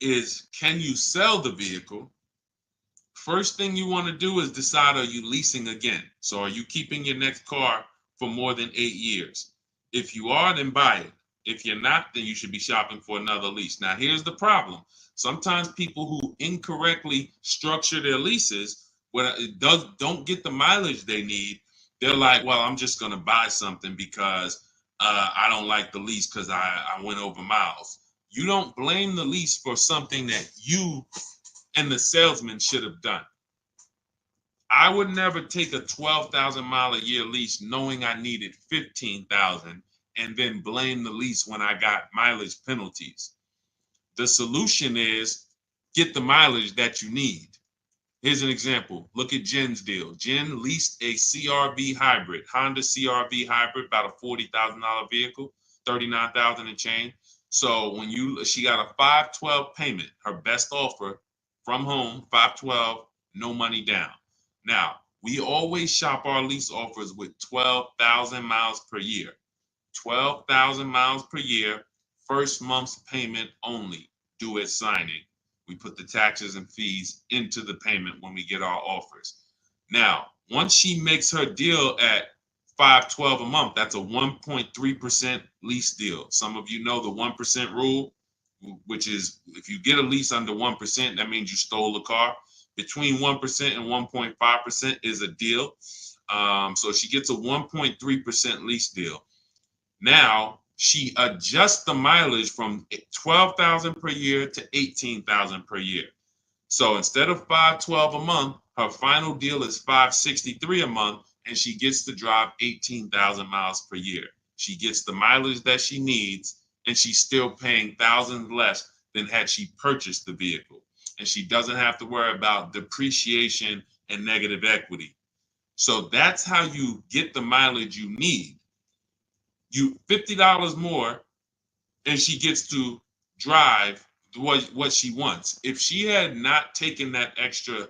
Speaker 1: is, can you sell the vehicle? First thing you want to do is decide, are you leasing again? So are you keeping your next car for more than 8 years? If you are, then buy it. If you're not, then you should be shopping for another lease. Now, here's the problem. Sometimes people who incorrectly structure their leases, when it don't get the mileage they need, they're like, well, I'm just going to buy something because I don't like the lease because I went over miles. You don't blame the lease for something that you and the salesman should have done. I would never take a 12,000 mile a year lease knowing I needed 15,000 and then blame the lease when I got mileage penalties. The solution is get the mileage that you need. Here's an example. Look at Jen's deal. Jen leased a CRV hybrid, Honda CRV hybrid, about a $40,000 vehicle, $39,000 and change. So when she got a 512 payment, her best offer from home, 512, no money down. Now, we always shop our lease offers with 12,000 miles per year. 12,000 miles per year, first month's payment only, due at signing. We put the taxes and fees into the payment when we get our offers. Now, once she makes her deal at 512 a month, that's a 1.3% lease deal. Some of you know the 1% rule, which is if you get a lease under 1%, that means you stole a car. Between 1% and 1.5% is a deal. So she gets a 1.3% lease deal. Now she adjusts the mileage from 12,000 per year to 18,000 per year. So instead of 512 a month, her final deal is 563 a month, and she gets to drive 18,000 miles per year. She gets the mileage that she needs, and she's still paying thousands less than had she purchased the vehicle. And she doesn't have to worry about depreciation and negative equity. So that's how you get the mileage you need. You $50 more, and she gets to drive what she wants. If she had not taken that extra,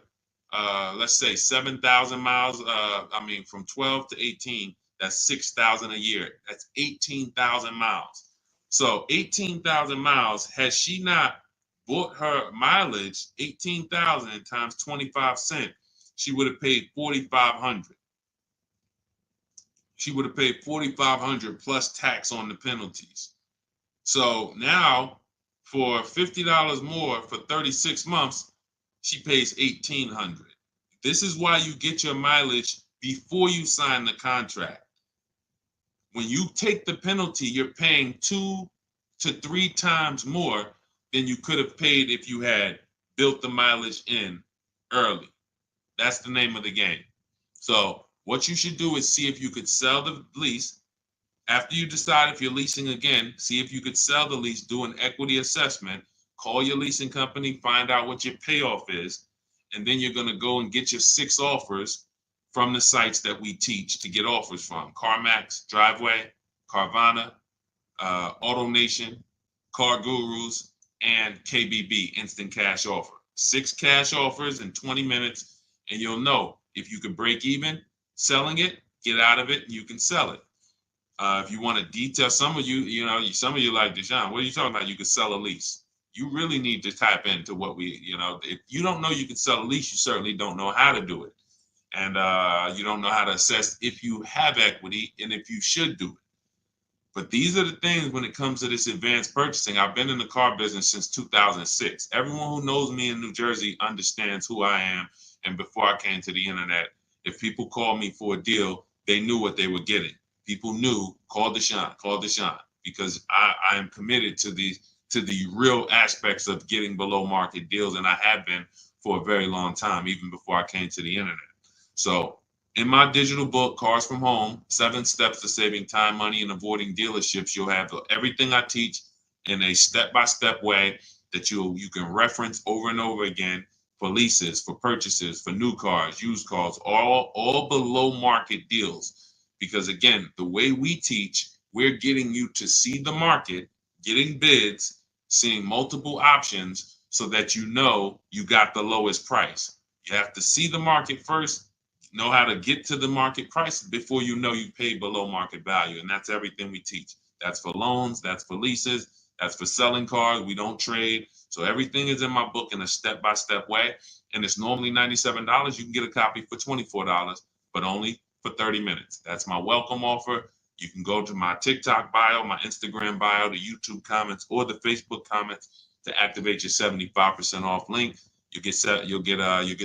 Speaker 1: let's say 7,000 miles, from 12 to 18, that's 6,000 a year. That's 18,000 miles. So 18,000 miles, has she not bought her mileage, 18,000 times 25 cents, she would have paid 4,500. She would have paid 4,500 plus tax on the penalties. So now for $50 more for 36 months, she pays 1,800. This is why you get your mileage before you sign the contract. When you take the penalty, you're paying 2 to 3 times more than you could have paid if you had built the mileage in early. That's the name of the game. So what you should do is see if you could sell the lease. After you decide if you're leasing again, see if you could sell the lease, do an equity assessment, call your leasing company, find out what your payoff is, and then you're going to go and get your 6 offers from the sites that we teach to get offers from: CarMax, Driveway, Carvana, AutoNation, Car Gurus, and KBB, Instant Cash Offer. 6 cash offers in 20 minutes, and you'll know if you can break even selling it, get out of it, and you can sell it. If you want to detail, some of you like, Deshone, what are you talking about? You could sell a lease. You really need to tap into what if you don't know you can sell a lease, you certainly don't know how to do it. And you don't know how to assess if you have equity and if you should do it. But these are the things when it comes to this advanced purchasing. I've been in the car business since 2006. Everyone who knows me in New Jersey understands who I am. And before I came to the internet, if people called me for a deal, they knew what they were getting. People knew, call Deshone, because I am committed to the real aspects of getting below market deals, and I have been for a very long time, even before I came to the internet. So in my digital book, Cars from Home, 7 Steps to Saving Time, Money, and Avoiding Dealerships, you'll have everything I teach in a step-by-step way that you can reference over and over again for leases, for purchases, for new cars, used cars, all below market deals. Because again, the way we teach, we're getting you to see the market, getting bids, seeing multiple options so that you know you got the lowest price. You have to see the market first, know how to get to the market price before you know you pay below market value. And that's everything we teach. That's for loans, that's for leases, that's for selling cars. We don't trade. So everything is in my book in a step-by-step way. And it's normally $97. You can get a copy for $24, but only for 30 minutes. That's my welcome offer. You can go to my TikTok bio, my Instagram bio, the YouTube comments, or the Facebook comments to activate your 75% off link. You'll get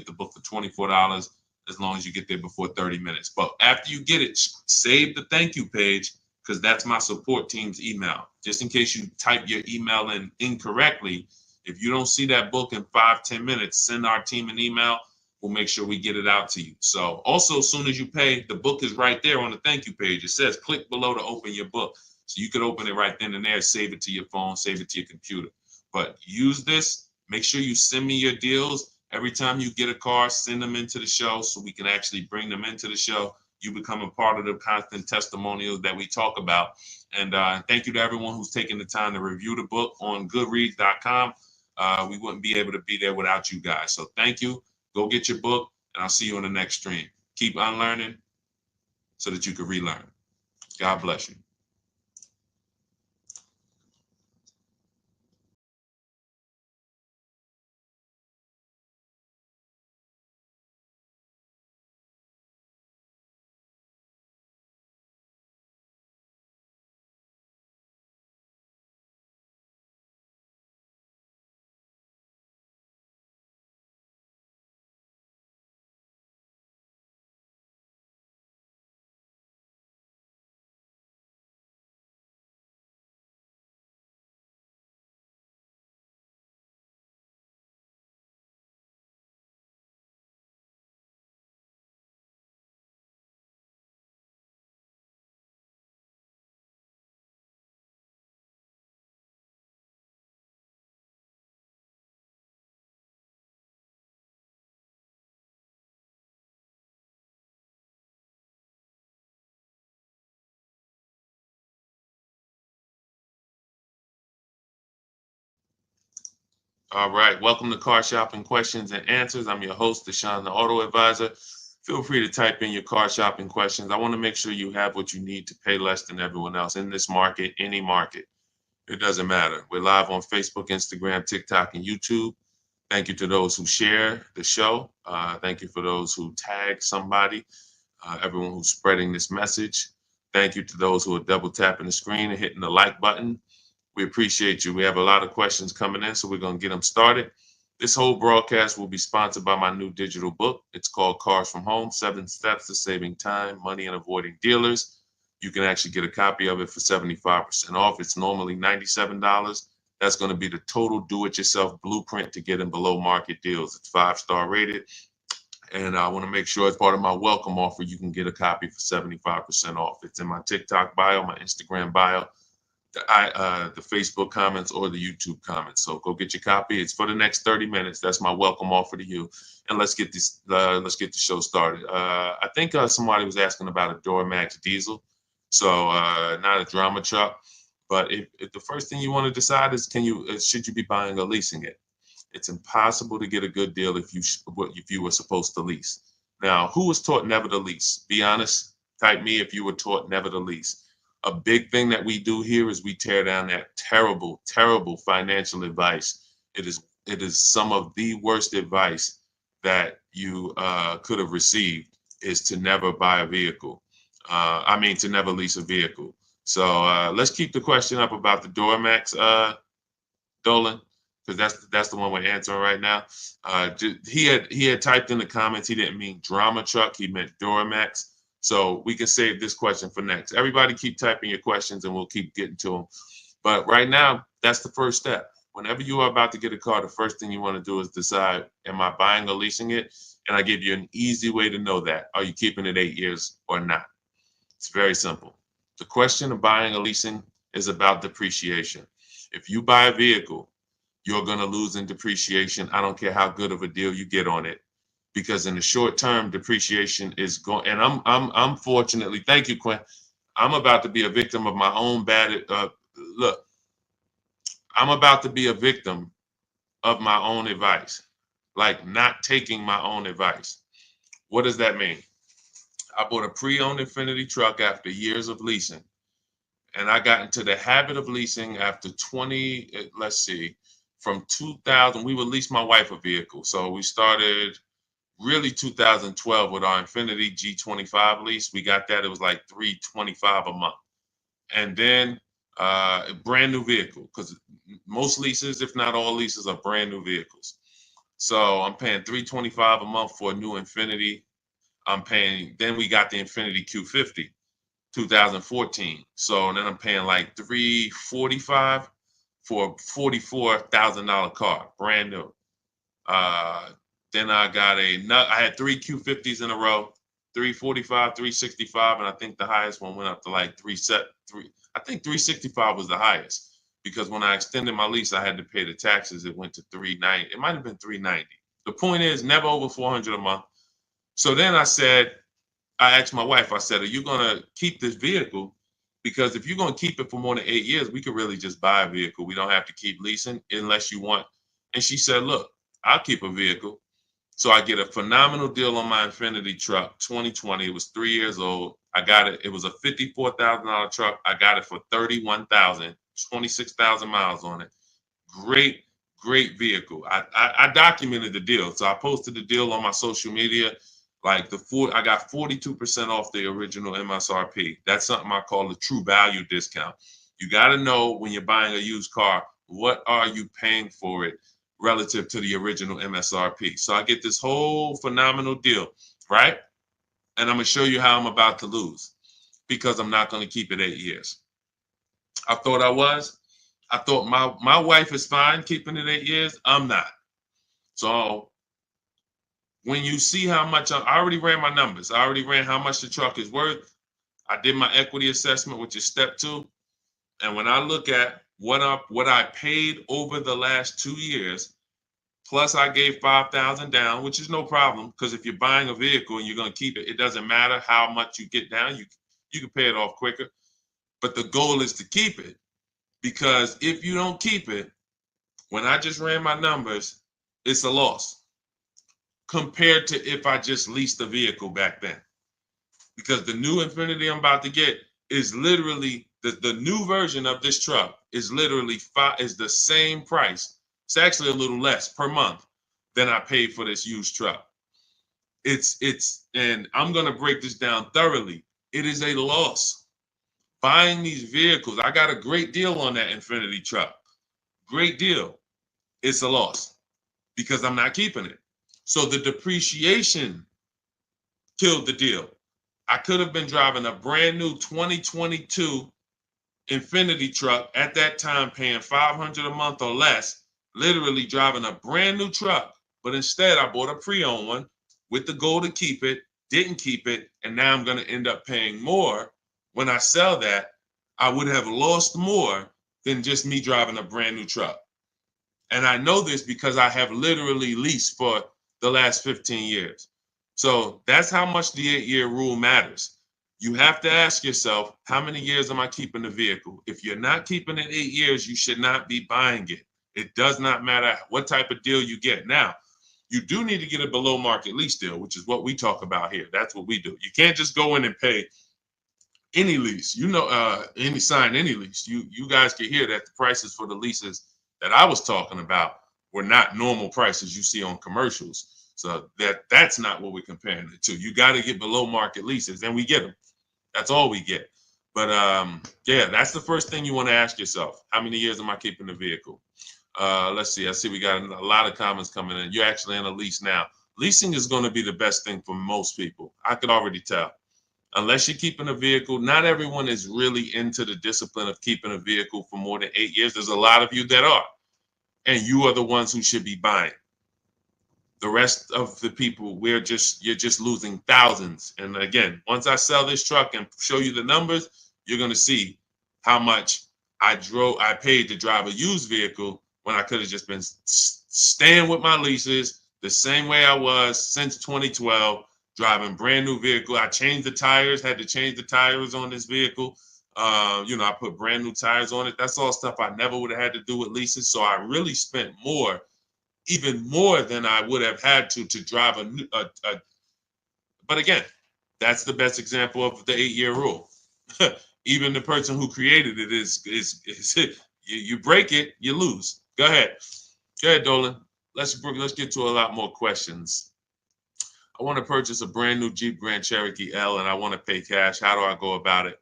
Speaker 1: the book for $24 as long as you get there before 30 minutes. But after you get it, save the thank you page, because that's my support team's email. Just in case you type your email in incorrectly, if you don't see that book in 5-10 minutes, send our team an email. We'll make sure we get it out to you. So also, as soon as you pay, the book is right there on the thank you page. It says click below to open your book. So you could open it right then and there, save it to your phone, save it to your computer. But use this. Make sure you send me your deals. Every time you get a car, send them into the show so we can actually bring them into the show. You become a part of the constant testimonials that we talk about. And thank you to everyone who's taken the time to review the book on goodreads.com. We wouldn't be able to be there without you guys. So thank you. Go get your book, and I'll see you on the next stream. Keep unlearning so that you can relearn. God bless you. All right. Welcome to Car Shopping Questions and Answers. I'm your host, Deshone the Auto Advisor. Feel free to type in your car shopping questions. I want to make sure you have what you need to pay less than everyone else in this market, any market. It doesn't matter. We're live on Facebook, Instagram, TikTok, and YouTube. Thank you to those who share the show. Thank you for those who tag somebody, everyone who's spreading this message. Thank you to those who are double tapping the screen and hitting the like button. We appreciate you. We have a lot of questions coming in, so we're going to get them started. This whole broadcast will be sponsored by my new digital book. It's called Cars from Home, 7 Steps to Saving Time, Money, and Avoiding Dealers. You can actually get a copy of it for 75% off. It's normally $97. That's going to be the total do-it-yourself blueprint to get in below market deals. It's 5-star rated. And I want to make sure as part of my welcome offer, you can get a copy for 75% off. It's in my TikTok bio, my Instagram bio, the Facebook comments, or the YouTube comments. So go get your copy. It's for the next 30 minutes. That's my welcome offer to you. And let's get the show started. I think somebody was asking about a Duramax diesel. So not a drama truck. But if the first thing you want to decide is should you be buying or leasing it? It's impossible to get a good deal if you were supposed to lease. Now, who was taught never to lease? Be honest. Type me if you were taught never to lease. A big thing that we do here is we tear down that terrible, terrible financial advice. It is some of the worst advice that you could have received, is to never buy a vehicle. To never lease a vehicle. So let's keep the question up about the Duramax, Dolan, because that's the one we're answering right now. He had typed in the comments he didn't mean drama truck, he meant Duramax. So we can save this question for next. Everybody keep typing your questions and we'll keep getting to them. But right now, that's the first step. Whenever you are about to get a car, the first thing you want to do is decide, am I buying or leasing it? And I give you an easy way to know that. Are you keeping it 8 years or not? It's very simple. The question of buying or leasing is about depreciation. If you buy a vehicle, you're going to lose in depreciation. I don't care how good of a deal you get on it, because in the short term, depreciation is going. And I'm fortunately, thank you, Quinn. I'm about to be a victim of my own bad. Look, I'm about to be a victim of my own advice, like not taking my own advice. What does that mean? I bought a pre-owned Infiniti truck after years of leasing, and I got into the habit of leasing after 20. Let's see, from 2000, we would lease my wife a vehicle. So we started really 2012 with our Infiniti G25 lease. We got that. It was like $325 a month. And then a brand new vehicle, because most leases, if not all leases, are brand new vehicles. So I'm paying $325 a month for a new Infiniti. Then we got the Infiniti Q50, 2014. So then I'm paying like $345 for a $44,000 car, brand new. Then I had 3 Q50s in a row, 345, 365, and I think the highest one went up to like I think 365 was the highest, because when I extended my lease, I had to pay the taxes. It went to 390. It might have been 390. The point is never over 400 a month. So then I asked my wife, I said, are you going to keep this vehicle? Because if you're going to keep it for more than 8 years, we could really just buy a vehicle. We don't have to keep leasing unless you want. And she said, look, I'll keep a vehicle. So I get a phenomenal deal on my Infinity truck, 2020. It was 3 years old. I got it. It was a $54,000 truck. I got it for $31,000, 26,000 miles on it. Great, great vehicle. I documented the deal. So I posted the deal on my social media. Like I got 42% off the original MSRP. That's something I call the true value discount. You got to know when you're buying a used car, what are you paying for it relative to the original MSRP? So I get this whole phenomenal deal, right? And I'm going to show you how I'm about to lose because I'm not going to keep it 8 years. I thought I was. I thought my wife is fine keeping it 8 years. I'm not. So when you see how much I already ran my numbers, I already ran how much the truck is worth. I did my equity assessment, which is step 2. And when I look at what I paid over the last 2 years, plus I gave 5,000 down, which is no problem because if you're buying a vehicle and you're going to keep it, it doesn't matter how much you get down. You can pay it off quicker. But the goal is to keep it, because if you don't keep it, when I just ran my numbers, it's a loss compared to if I just leased the vehicle back then. Because the new Infinity I'm about to get is literally the new version of this truck is literally is the same price. It's actually a little less per month than I paid for this used truck. And I'm gonna break this down thoroughly. It is a loss. Buying these vehicles, I got a great deal on that Infinity truck. Great deal. It's a loss because I'm not keeping it. So the depreciation killed the deal. I could have been driving a brand new 2022 Infinity truck at that time, paying $500 a month or less, literally driving a brand new truck. But instead, I bought a pre-owned one with the goal to keep it, didn't keep it, and now I'm going to end up paying more. When I sell that, I would have lost more than just me driving a brand new truck. And I know this because I have literally leased for the last 15 years. So that's how much the 8-year rule matters. You have to ask yourself, how many years am I keeping the vehicle? If you're not keeping it 8 years, you should not be buying it. It does not matter what type of deal you get. Now, you do need to get a below market lease deal, which is what we talk about here. That's what we do. You can't just go in and pay any lease, sign any lease. You guys can hear that the prices for the leases that I was talking about were not normal prices you see on commercials. So that's not what we're comparing it to. You got to get below market leases, and we get them. That's all we get. But yeah, that's the first thing you want to ask yourself. How many years am I keeping the vehicle? Let's see. I see we got a lot of comments coming in. You're actually in a lease now. Leasing is going to be the best thing for most people. I could already tell. Unless you're keeping a vehicle, not everyone is really into the discipline of keeping a vehicle for more than 8 years. There's a lot of you that are, and you are the ones who should be buying. The rest of the people, you're just losing thousands. And again, once I sell this truck and show you the numbers, you're going to see how much I paid to drive a used vehicle when I could have just been staying with my leases the same way I was since 2012. Driving brand new vehicle. I changed the tires, had to change the tires on this vehicle. I put brand new tires on it. That's all stuff I never would have had to do with leases. So I really spent more, even more than I would have had to drive but again, that's the best example of the 8-year rule. Even the person who created it is you break it, you lose. Go ahead, Dolan. Let's get to a lot more questions. I want to purchase a brand new Jeep Grand Cherokee L and I want to pay cash. How do I go about it?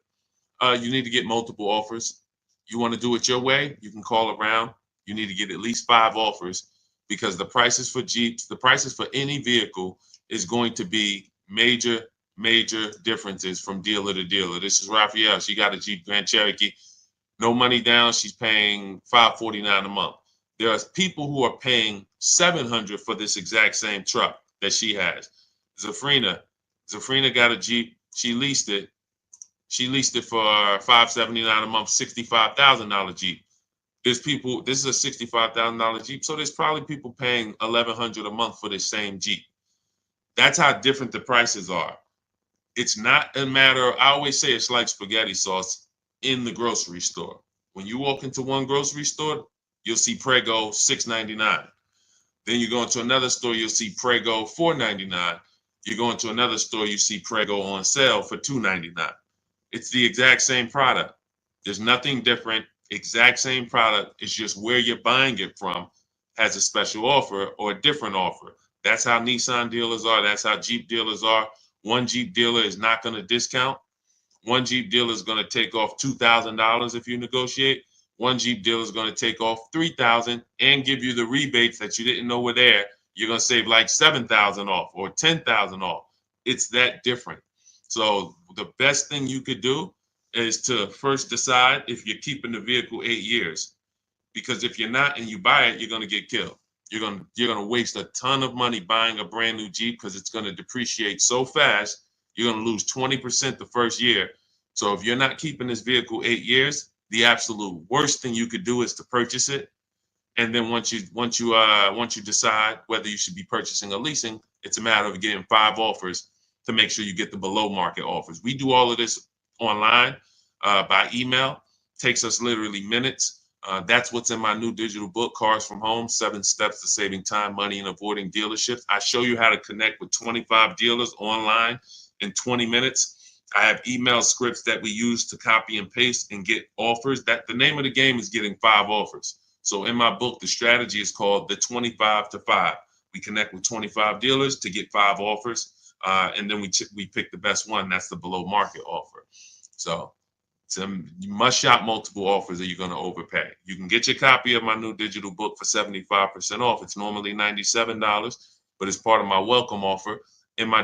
Speaker 1: You need to get multiple offers. You want to do it your way? You can call around. You need to get at least 5 offers because the prices for Jeeps, the prices for any vehicle is going to be major differences from dealer to dealer. This is Raphael. She got a Jeep Grand Cherokee. No money down. She's paying $549 a month. There are people who are paying $700 for this exact same truck that she has. Zafrina got a Jeep. She leased it. She leased it for $579 a month, $65,000 Jeep. There's people, this is a $65,000 Jeep, so there's probably people paying $1,100 a month for the same Jeep. That's how different the prices are. It's not a matter of, I always say it's like spaghetti sauce in the grocery store. When you walk into one grocery store, you'll see Prego $6.99. Then you go into another store, you'll see Prego $4.99. You go into another store, you see Prego on sale for $2.99. It's the exact same product. There's nothing different. Exact same product. It's just where you're buying it from has a special offer or a different offer. That's how Nissan dealers are. That's how Jeep dealers are. One Jeep dealer is not going to discount. One Jeep dealer is going to take off $2,000 if you negotiate. One Jeep dealer is going to take off $3,000 and give you the rebates that you didn't know were there. You're going to save like $7,000 off or $10,000 off. It's that different. So the best thing you could do is to first decide if you're keeping the vehicle 8 years, because if you're not and you buy it, you're going to get killed. You're going to waste a ton of money buying a brand new Jeep because it's going to depreciate so fast. You're going to lose 20% the first year. So if you're not keeping this vehicle 8 years, the absolute worst thing you could do is to purchase it. And then once you decide whether you should be purchasing or leasing, it's a matter of getting 5 offers to make sure you get the below market offers. We do all of this online by email. Takes us literally minutes. That's what's in my new digital book, Cars from Home, 7 Steps to Saving Time, Money, and Avoiding Dealerships. I show you how to connect with 25 dealers online in 20 minutes. I have email scripts that we use to copy and paste and get offers. That the name of the game is getting 5 offers. So in my book, the strategy is called the 25 to 5. We connect with 25 dealers to get 5 offers, and then we pick the best one. That's the below market offer. So you must shop multiple offers or you're going to overpay. You can get your copy of my new digital book for 75% off. It's normally $97, but it's part of my welcome offer in my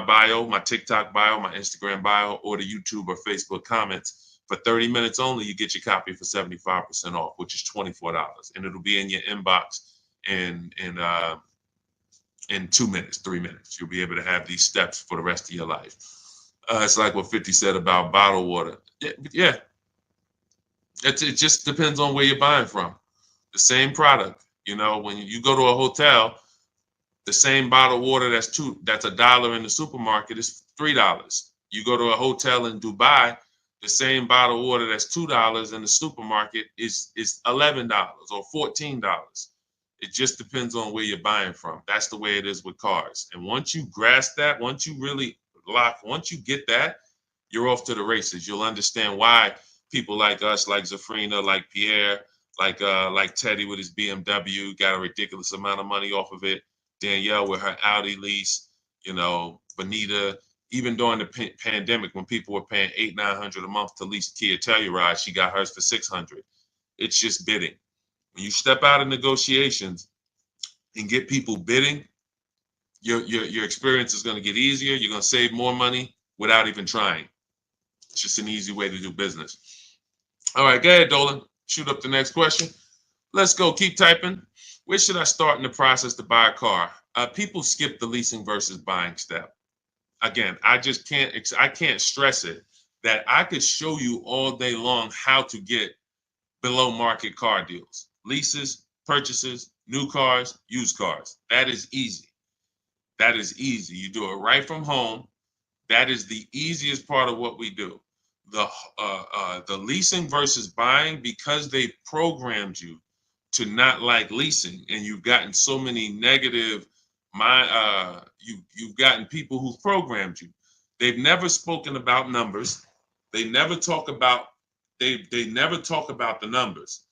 Speaker 1: bio, my TikTok bio, my Instagram bio, or the YouTube or Facebook comments. For 30 minutes only, you get your copy for 75% off, which is $24, and it'll be in your inbox in 2 minutes, 3 minutes. You'll be able to have these steps for the rest of your life. It's like what 50 said about bottled water. Yeah. It just depends on where you're buying from. The same product, when you go to a hotel, the same bottled water that's $1 in the supermarket is $3. You go to a hotel in Dubai, the same bottled water that's $2 in the supermarket is $11 or $14. It just depends on where you're buying from. That's the way it is with cars. And once you grasp that, once you get that, you're off to the races. You'll understand why people like us, like Zafrina, like Pierre, like Teddy with his BMW, got a ridiculous amount of money off of it. Danielle with her Audi lease, Bonita, even during the pandemic when people were paying $800-900 a month to lease Kia Telluride, she got hers for $600. It's just bidding. When you step out of negotiations and get people bidding, your experience is going to get easier. You're going to save more money without even trying. It's just an easy way to do business. All right, go ahead, Dolan. Shoot up the next question. Let's go. Keep typing. Where should I start in the process to buy a car? People skip the leasing versus buying step. Again, I can't stress it that I could show you all day long how to get below market car deals, leases, purchases, new cars, used cars. That is easy. That is easy. You do it right from home. That is the easiest part of what we do. The leasing versus buying, because they programmed you to not like leasing, and you've gotten so many negative you've gotten people who've programmed you. They've never spoken about numbers. They never talk about they never talk about the numbers.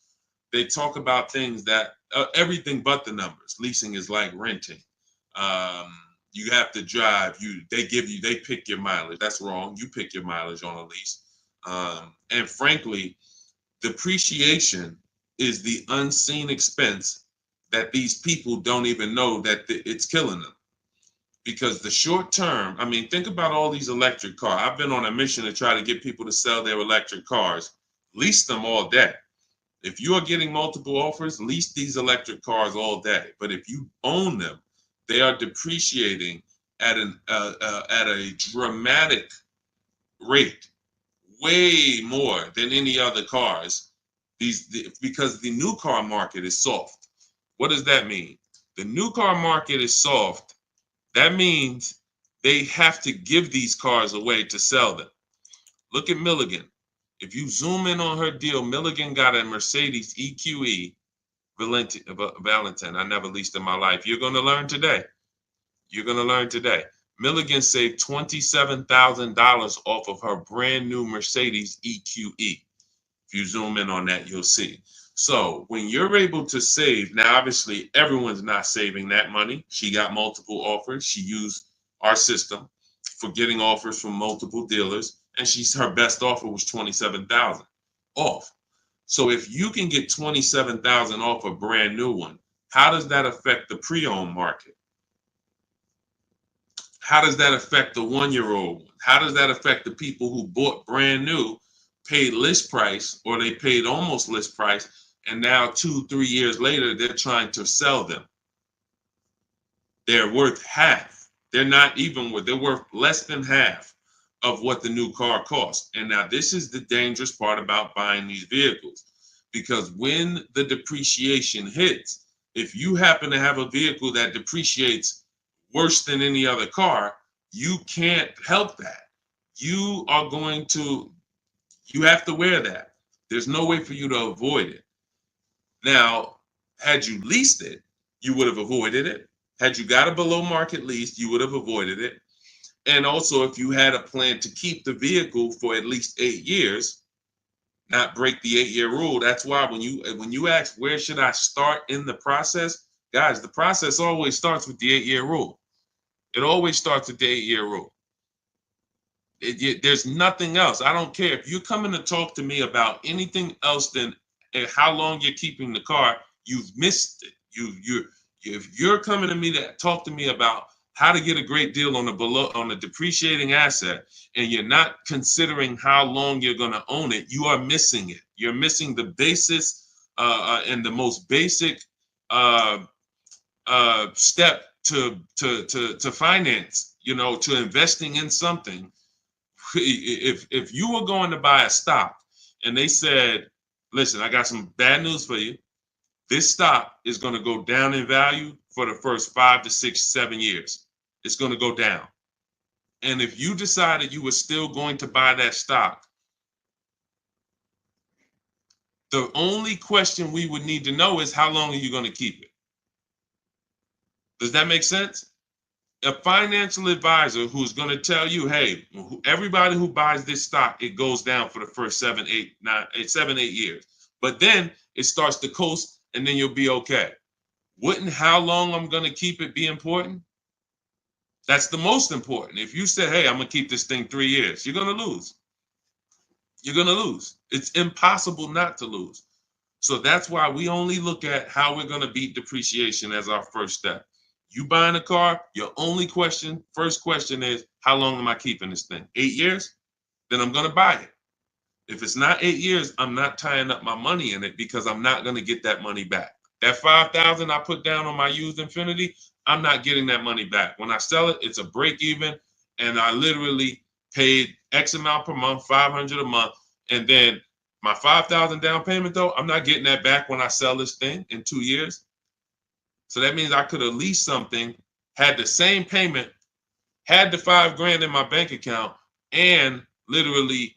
Speaker 1: They talk about things that everything but the numbers. Leasing is like renting. You have to drive. They pick your mileage. That's wrong. You pick your mileage on a lease. And frankly, depreciation is the unseen expense that these people don't even know that it's killing them. Because the short term, I mean, think about all these electric cars. I've been on a mission to try to get people to sell their electric cars. Lease them all day. If you are getting multiple offers, lease these electric cars all day. But if you own them, they are depreciating at a dramatic rate, way more than any other cars. Because the new car market is soft. What does that mean? The new car market is soft. That means they have to give these cars away to sell them. Look at Milligan. If you zoom in on her deal, Milligan got a Mercedes EQE Valentine. I never leased in my life. You're going to learn today. You're going to learn today. Milligan saved $27,000 off of her brand new Mercedes EQE. If you zoom in on that, you'll see. So when you're able to save, now obviously everyone's not saving that money. She got multiple offers. She used our system for getting offers from multiple dealers, and her best offer was $27,000 off. So if you can get $27,000 off a brand new one, how does that affect the pre-owned market? How does that affect the one-year-old one? How does that affect the people who bought brand new, paid list price, or they paid almost list price, and now 2-3 years later, they're trying to sell them? They're worth half. They're not even worth, they're worth less than half of what the new car costs. And now this is the dangerous part about buying these vehicles, because when the depreciation hits, if you happen to have a vehicle that depreciates worse than any other car, you can't help that. You have to wear that. There's no way for you to avoid it. Now, had you leased it, you would have avoided it. Had you got a below market lease, you would have avoided it. And also, if you had a plan to keep the vehicle for at least 8 years, not break the 8-year rule. That's why when you ask, where should I start in the process? Guys, the process always starts with the 8-year rule. It always starts with the 8-year rule. There's nothing else. I don't care if you're coming to talk to me about anything else than how long you're keeping the car. You've missed it. If you're coming to me to talk to me about how to get a great deal on a depreciating asset, and you're not considering how long you're going to own it, you are missing it. You're missing the basis and the most basic step to finance. To investing in something. If you were going to buy a stock and they said, listen, I got some bad news for you. This stock is going to go down in value for the first 5 to 6, 7 years. It's going to go down. And if you decided you were still going to buy that stock, the only question we would need to know is, how long are you going to keep it? Does that make sense? A financial advisor who's going to tell you, hey, everybody who buys this stock, it goes down for the first 7, 8 years. But then it starts to coast, and then you'll be okay. Wouldn't how long I'm going to keep it be important? That's the most important. If you say, hey, I'm going to keep this thing 3 years, you're going to lose. You're going to lose. It's impossible not to lose. So that's why we only look at how we're going to beat depreciation as our first step. You buying a car, your first question is, how long am I keeping this thing? 8 years? Then I'm going to buy it. If it's not 8 years, I'm not tying up my money in it, because I'm not going to get that money back. That $5,000 I put down on my used Infiniti, I'm not getting that money back. When I sell it, it's a break even, and I literally paid X amount per month, $500 a month, and then my $5,000 down payment, though, I'm not getting that back when I sell this thing in 2 years. So that means I could have leased something, had the same payment, had the $5,000 in my bank account, and literally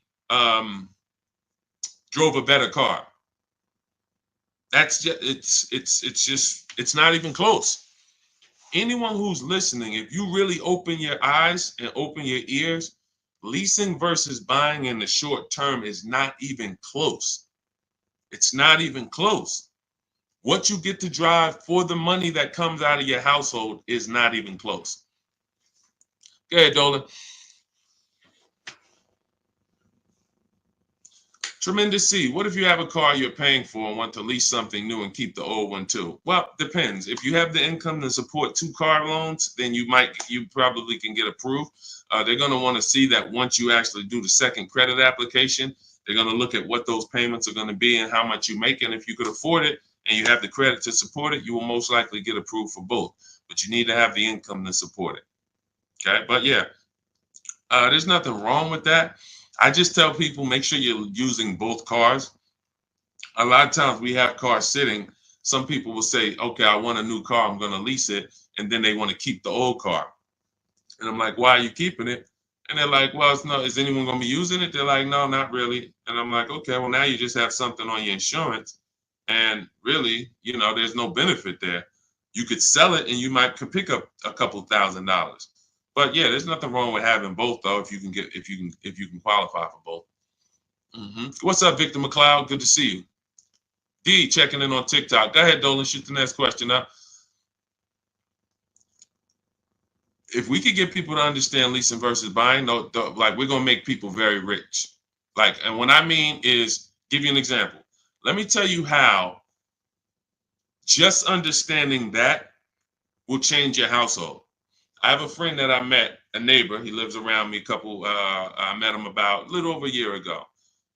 Speaker 1: drove a better car. That's just it's not even close. Anyone who's listening, if you really open your eyes and open your ears, leasing versus buying in the short term is not even close. It's not even close. What you get to drive for the money that comes out of your household is not even close. Go ahead, Dolan. Tremendous C. What if you have a car you're paying for and want to lease something new and keep the old one too? Well, depends. If you have the income to support 2 car loans, then you probably can get approved. They're going to want to see that once you actually do the second credit application, they're going to look at what those payments are going to be and how much you make. And if you could afford it and you have the credit to support it, you will most likely get approved for both. But you need to have the income to support it. Okay, but yeah, there's nothing wrong with that. I just tell people, make sure you're using both cars. A lot of times we have cars sitting. Some people will say, okay, I want a new car, I'm going to lease it. And then they want to keep the old car. And I'm like, why are you keeping it? And they're like, well, it's no, is anyone going to be using it? They're like, no, not really. And I'm like, okay, well, now you just have something on your insurance. And really, there's no benefit there. You could sell it and you might could pick up a couple $1,000s. But yeah, there's nothing wrong with having both though, if you can qualify for both. What's up, Victor McLeod? Good to see you. D checking in on TikTok. Go ahead, Dolan. Shoot the next question up. If we could get people to understand leasing versus buying, like we're gonna make people very rich. Like, and what I mean is, give you an example. Let me tell you how just understanding that will change your household. I have a friend that I met, a neighbor. He lives around me. I met him about a little over a year ago.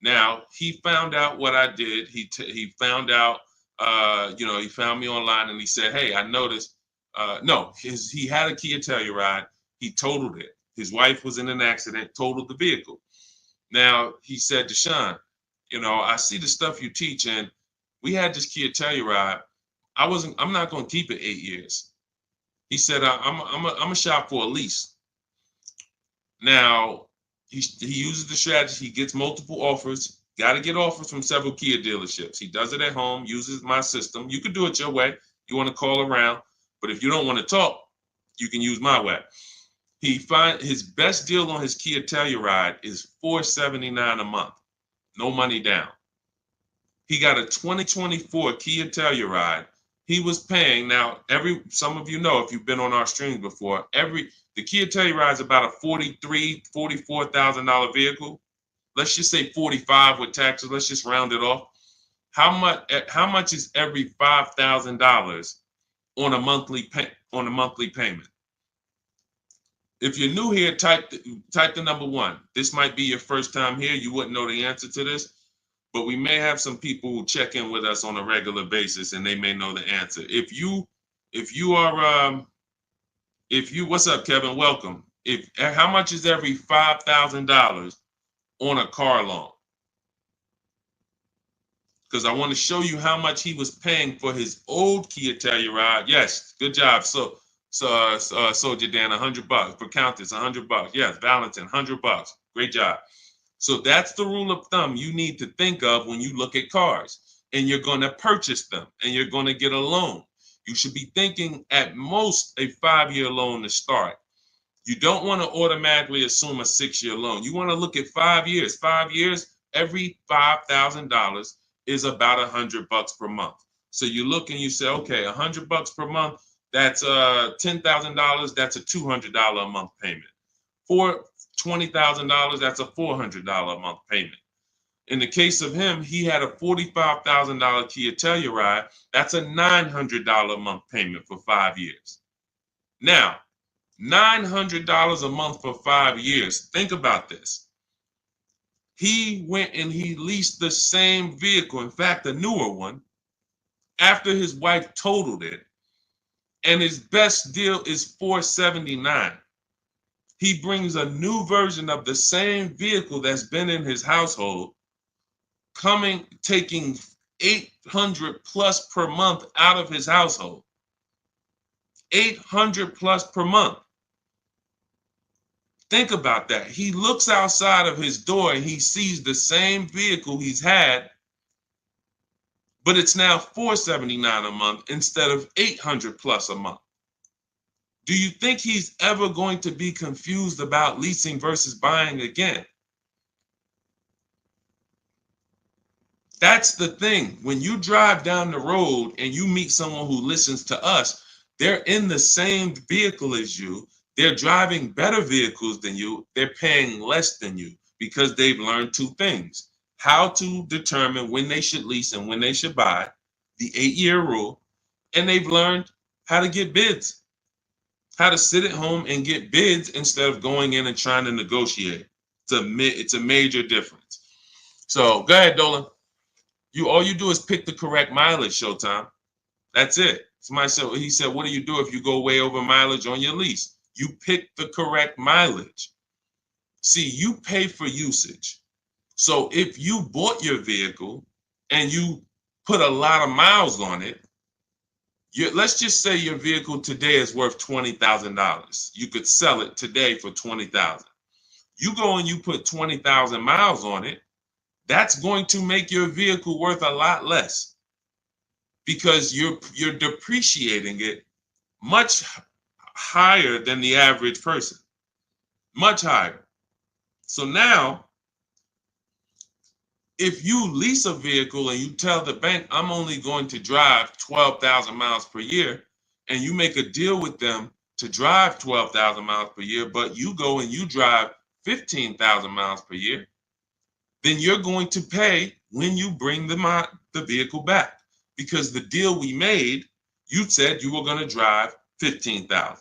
Speaker 1: Now he found out what I did. He found out, he found me online and he said, "Hey, I noticed." No, he had a Kia Telluride. He totaled it. His wife was in an accident, totaled the vehicle. Now he said, "Deshone, I see the stuff you teach, and we had this Kia Telluride. I'm not going to keep it 8 years." He said, I'm a shop for a lease. Now, he uses the strategy. He gets multiple offers. Got to get offers from several Kia dealerships. He does it at home, uses my system. You could do it your way. You want to call around. But if you don't want to talk, you can use my way. His best deal on his Kia Telluride is $479 a month. No money down. He got a 2024 Kia Telluride. He was paying, now some of you know if you've been on our streams before, the Kia Telluride is about a $44,000 vehicle. Let's just say 45 with taxes. Let's just round it off. How much is every $5,000 on a monthly payment? If you're new here, type the number 1. This might be your first time here. You wouldn't know the answer to this. But we may have some people who check in with us on a regular basis and they may know the answer. What's up, Kevin? Welcome. How much is every $5,000 on a car loan? Because I want to show you how much he was paying for his old Kia Telluride. Yes, good job. Soldier Dan, $100 for Countess, $100. Yes, Valentin, $100. Great job. So that's the rule of thumb you need to think of when you look at cars and you're going to purchase them and you're going to get a loan. You should be thinking at most a 5-year loan to start. You don't want to automatically assume a 6-year loan. You want to look at 5 years. 5 years, every $5,000 is about $100 per month. So you look and you say, okay, $100 per month, that's $10,000. That's a $200 a month payment. For $20,000, that's a $400 a month payment. In the case of him, he had a $45,000 Kia Telluride. That's a $900 a month payment for 5 years. Now, $900 a month for 5 years. Think about this. He went and he leased the same vehicle, in fact, a newer one, after his wife totaled it. And his best deal is $479. He brings a new version of the same vehicle that's been in his household, taking $800 plus per month out of his household. $800 plus per month. Think about that. He looks outside of his door and he sees the same vehicle he's had, but it's now $479 a month instead of $800 plus a month. Do you think he's ever going to be confused about leasing versus buying again? That's the thing. When you drive down the road and you meet someone who listens to us, they're in the same vehicle as you. They're driving better vehicles than you. They're paying less than you because they've learned 2 things. How to determine when they should lease and when they should buy, the 8-year rule, and they've learned how to get bids. How to sit at home and get bids instead of going in and trying to negotiate. It's a major difference. So go ahead, Dolan. All you do is pick the correct mileage, Showtime. That's it. Somebody said, he said, what do you do if you go way over mileage on your lease? You pick the correct mileage. See, you pay for usage. So if you bought your vehicle and you put a lot of miles on it, let's just say your vehicle today is worth $20,000. You could sell it today for $20,000. You go and you put 20,000 miles on it, that's going to make your vehicle worth a lot less because you're depreciating it much higher than the average person, much higher. So now, if you lease a vehicle and you tell the bank, I'm only going to drive 12,000 miles per year, and you make a deal with them to drive 12,000 miles per year, but you go and you drive 15,000 miles per year, then you're going to pay when you bring the vehicle back, because the deal we made, you said you were going to drive 15,000.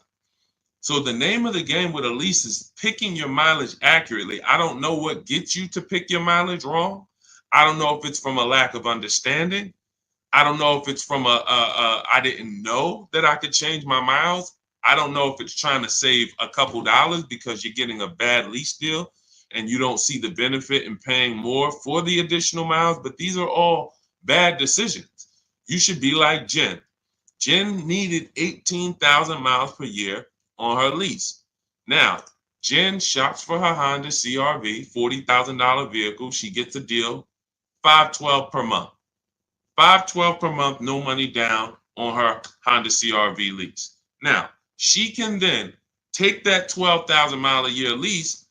Speaker 1: So the name of the game with a lease is picking your mileage accurately. I don't know what gets you to pick your mileage wrong. I don't know if it's from a lack of understanding. I don't know if it's from I didn't know that I could change my miles. I don't know if it's trying to save a couple dollars because you're getting a bad lease deal and you don't see the benefit in paying more for the additional miles. But these are all bad decisions. You should be like Jen. Jen needed 18,000 miles per year on her lease. Now, Jen shops for her Honda CRV, $40,000 vehicle. She gets a deal, $512 per month. $512 per month, no money down on her Honda CRV lease. Now, she can then take that 12,000 mile a year lease,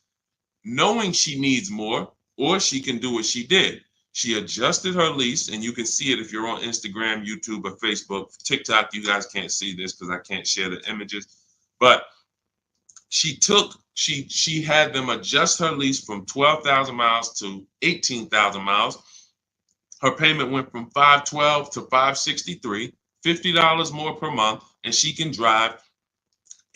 Speaker 1: knowing she needs more, or she can do what she did. She adjusted her lease, and you can see it if you're on Instagram, YouTube, or Facebook. TikTok, you guys can't see this because I can't share the images. But she had them adjust her lease from 12,000 miles to 18,000 miles. Her payment went from $512 to $563, $50 more per month, and she can drive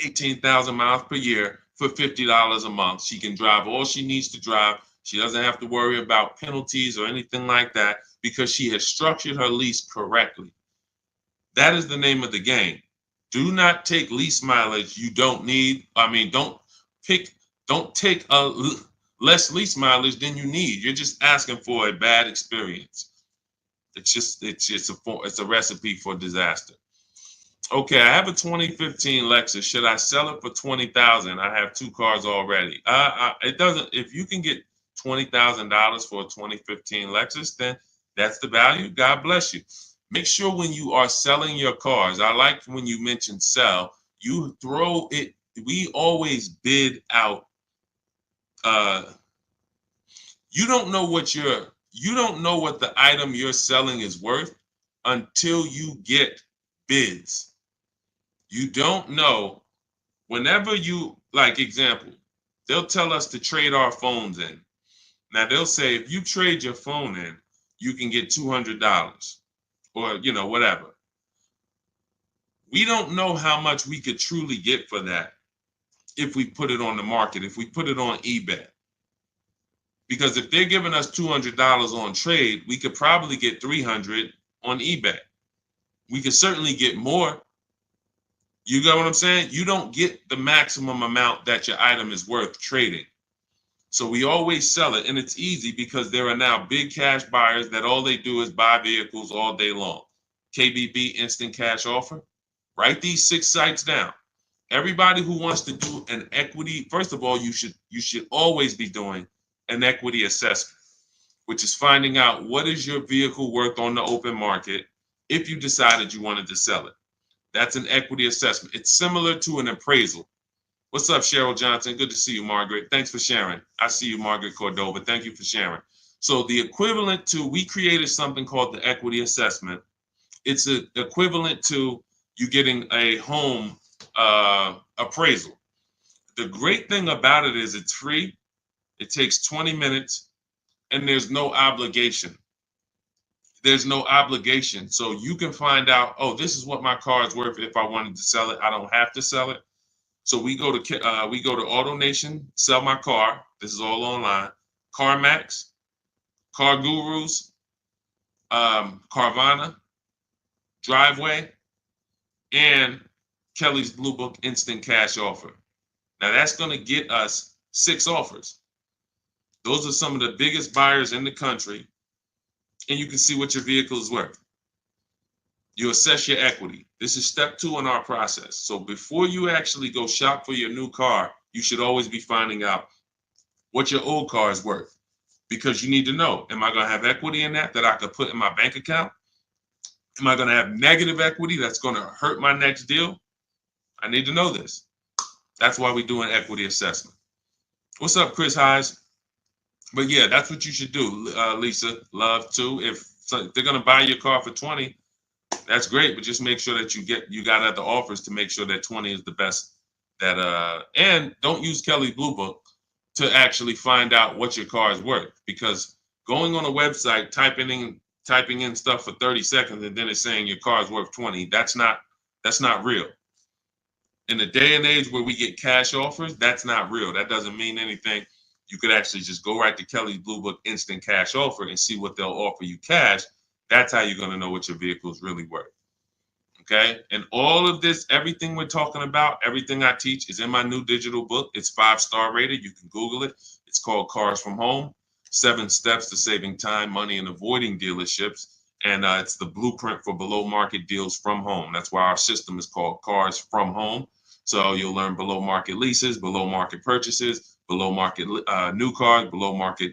Speaker 1: 18,000 miles per year for $50 a month. She can drive all she needs to drive. She doesn't have to worry about penalties or anything like that because she has structured her lease correctly. That is the name of the game. Do not take lease mileage you don't need. Don't take less lease mileage than you need. You're just asking for a bad experience. It's a recipe for disaster. Okay, I have a 2015 Lexus. Should I sell it for $20,000? I have two cars already. It doesn't. If you can get $20,000 for a 2015 Lexus, then that's the value. God bless you. Make sure when you are selling your cars, I like when you mention sell, you throw it. We always bid out. You don't know what the item you're selling is worth until you get bids. You don't know. Whenever example, they'll tell us to trade our phones in. Now they'll say if you trade your phone in, you can get $200 or whatever. We don't know how much we could truly get for that if we put it on the market, if we put it on eBay. Because if they're giving us $200 on trade, we could probably get $300 on eBay. We could certainly get more. You got what I'm saying? You don't get the maximum amount that your item is worth trading. So we always sell it, and it's easy because there are now big cash buyers that all they do is buy vehicles all day long. KBB Instant Cash Offer. Write these 6 sites down. Everybody who wants to do an equity, first of all, you should always be doing an equity assessment, which is finding out what is your vehicle worth on the open market if you decided you wanted to sell it. That's an equity assessment. It's similar to an appraisal. What's up, Cheryl Johnson? Good to see you, Margaret. Thanks for sharing. I see you, Margaret Cordova. Thank you for sharing. So the equivalent to, we created something called the equity assessment. It's equivalent to you getting a home appraisal. The great thing about it is it's free. It takes 20 minutes and there's no obligation. There's no obligation. So you can find out, oh, this is what my car is worth if I wanted to sell it. I don't have to sell it. So we go to AutoNation, sell my car. This is all online. CarMax, Car Gurus, Carvana, Driveway, and Kelly's Blue Book Instant Cash Offer. Now that's going to get us 6 offers. Those are some of the biggest buyers in the country. and you can see what your vehicle is worth. You assess your equity. This is step 2 in our process. So before you actually go shop for your new car, you should always be finding out what your old car is worth, because you need to know, am I going to have equity in that I could put in my bank account? Am I going to have negative equity that's going to hurt my next deal? I need to know this. That's why we do an equity assessment. What's up, Chris Hayes? But yeah, that's what you should do, Lisa. Love too. If they're going to buy your car for 20, that's great, but just make sure that you got other offers to make sure that 20 is the best. And don't use Kelly Blue Book to actually find out what your car is worth, because going on a website, typing in stuff for 30 seconds and then it's saying your car is worth 20, that's not real. In the day and age where we get cash offers, that's not real. That doesn't mean anything. You could actually just go right to Kelly Blue Book instant cash offer and see what they'll offer you cash. That's how you're going to know what your vehicle is really worth. Okay. And all of this, everything we're talking about, everything I teach is in my new digital book. It's 5-star rated. You can Google it. It's called Cars from Home, 7 Steps to Saving Time, Money, and Avoiding Dealerships. And it's the blueprint for below market deals from home. That's why our system is called Cars from Home. So you'll learn below market leases, below market purchases, below market new cars, below market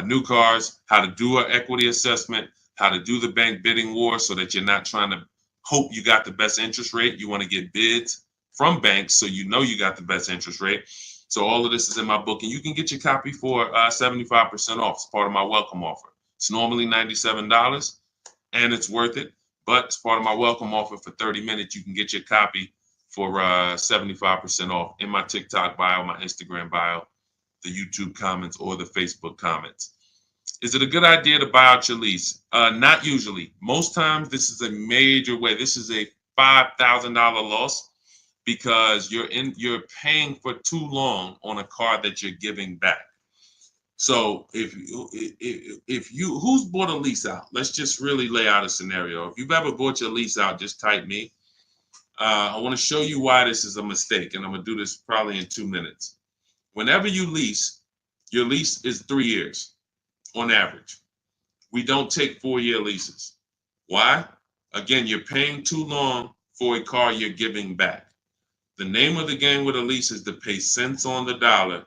Speaker 1: new cars, how to do an equity assessment, how to do the bank bidding war so that you're not trying to hope you got the best interest rate. You want to get bids from banks so you know you got the best interest rate. So all of this is in my book, and you can get your copy for 75% off. It's part of my welcome offer. It's normally $97, and it's worth it. But it's part of my welcome offer for 30 minutes. You can get your copy for 75% off in my TikTok bio, my Instagram bio, the YouTube comments, or the Facebook comments. Is it a good idea to buy out your lease? Not usually. Most times this is a major way. This is a $5,000 loss because you're paying for too long on a car that you're giving back. So if you who's bought a lease out? Let's just really lay out a scenario. If you've ever bought your lease out, just type me. I want to show you why this is a mistake, and I'm going to do this probably in 2 minutes. Whenever you lease, your lease is 3 years on average. We don't take 4-year leases. Why? Again, you're paying too long for a car you're giving back. The name of the game with a lease is to pay cents on the dollar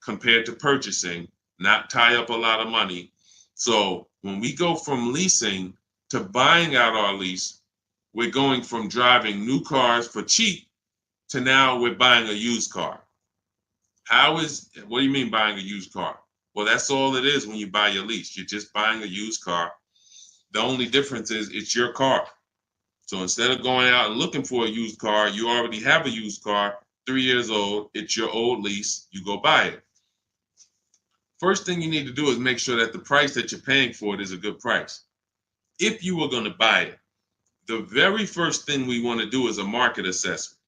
Speaker 1: compared to purchasing, not tie up a lot of money. So when we go from leasing to buying out our lease, we're going from driving new cars for cheap to now we're buying a used car. What do you mean buying a used car? Well, that's all it is when you buy your lease. You're just buying a used car. The only difference is it's your car. So instead of going out and looking for a used car, you already have a used car, 3 years old. It's your old lease. You go buy it. First thing you need to do is make sure that the price that you're paying for it is a good price. If you were going to buy it, the very first thing we want to do is a market assessment.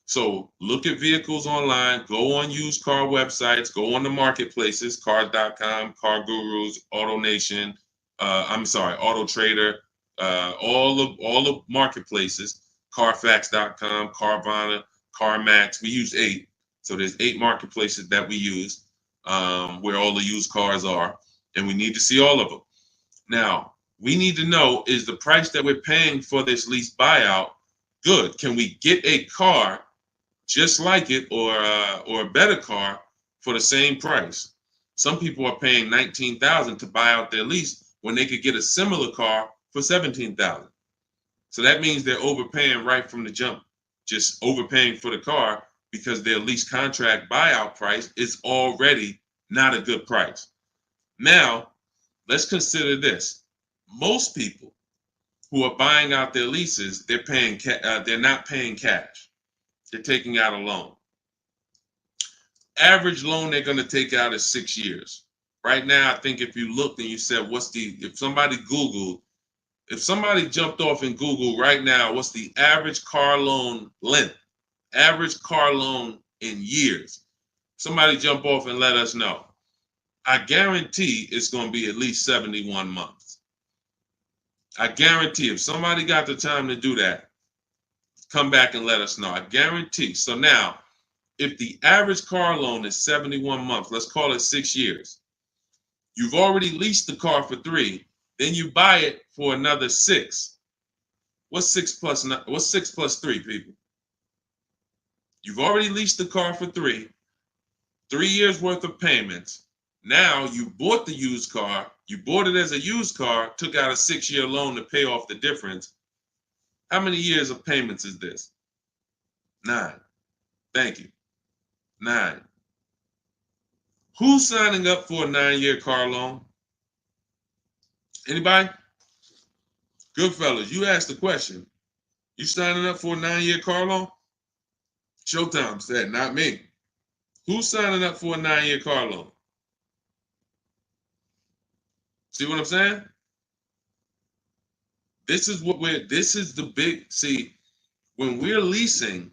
Speaker 1: So look at vehicles online, go on used car websites, go on the marketplaces, cars.com, Car Gurus, AutoNation, Auto Trader, all the marketplaces, Carfax.com, Carvana, CarMax. We use 8. So there's 8 marketplaces that we use where all the used cars are, and we need to see all of them. Now, we need to know, is the price that we're paying for this lease buyout good? Can we get a car just like it or a better car for the same price? Some people are paying $19,000 to buy out their lease when they could get a similar car for $17,000. So that means they're overpaying right from the jump, just overpaying for the car because their lease contract buyout price is already not a good price. Now, let's consider this. Most people who are buying out their leases, they're not paying cash. They're taking out a loan. Average loan they're going to take out is 6 years. Right now, I think if you looked and you said, if somebody jumped off in Google right now, what's the average car loan length? Average car loan in years. Somebody jump off and let us know. I guarantee it's going to be at least 71 months. I guarantee if somebody got the time to do that, come back and let us know. I guarantee. So now, if the average car loan is 71 months, let's call it 6 years, You've already leased the car for 3. Then you buy it for another 6. What's 6 plus 9? What's 6 plus 3, people? You've already leased the car for 3 years worth of payments. Now you bought the used car. You bought it as a used car, took out a 6-year loan to pay off the difference. How many years of payments is this? 9. Thank you. 9. Who's signing up for a 9-year car loan? Anybody? Good fellas, you asked the question. You signing up for a 9-year car loan? Showtime said, not me. Who's signing up for a 9-year car loan? See what I'm saying? This is the big, see, when we're leasing,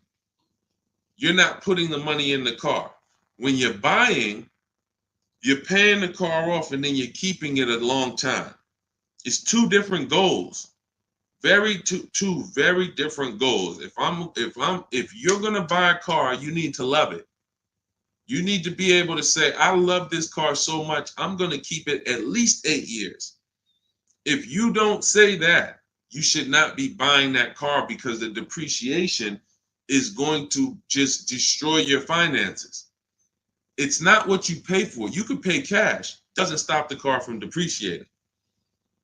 Speaker 1: you're not putting the money in the car. When you're buying, you're paying the car off and then you're keeping it a long time. It's 2 different goals. Two very different goals. If you're gonna buy a car, you need to love it. You need to be able to say, I love this car so much, I'm gonna keep it at least 8 years. If you don't say that, you should not be buying that car, because the depreciation is going to just destroy your finances. It's not what you pay for. You could pay cash. Doesn't stop the car from depreciating.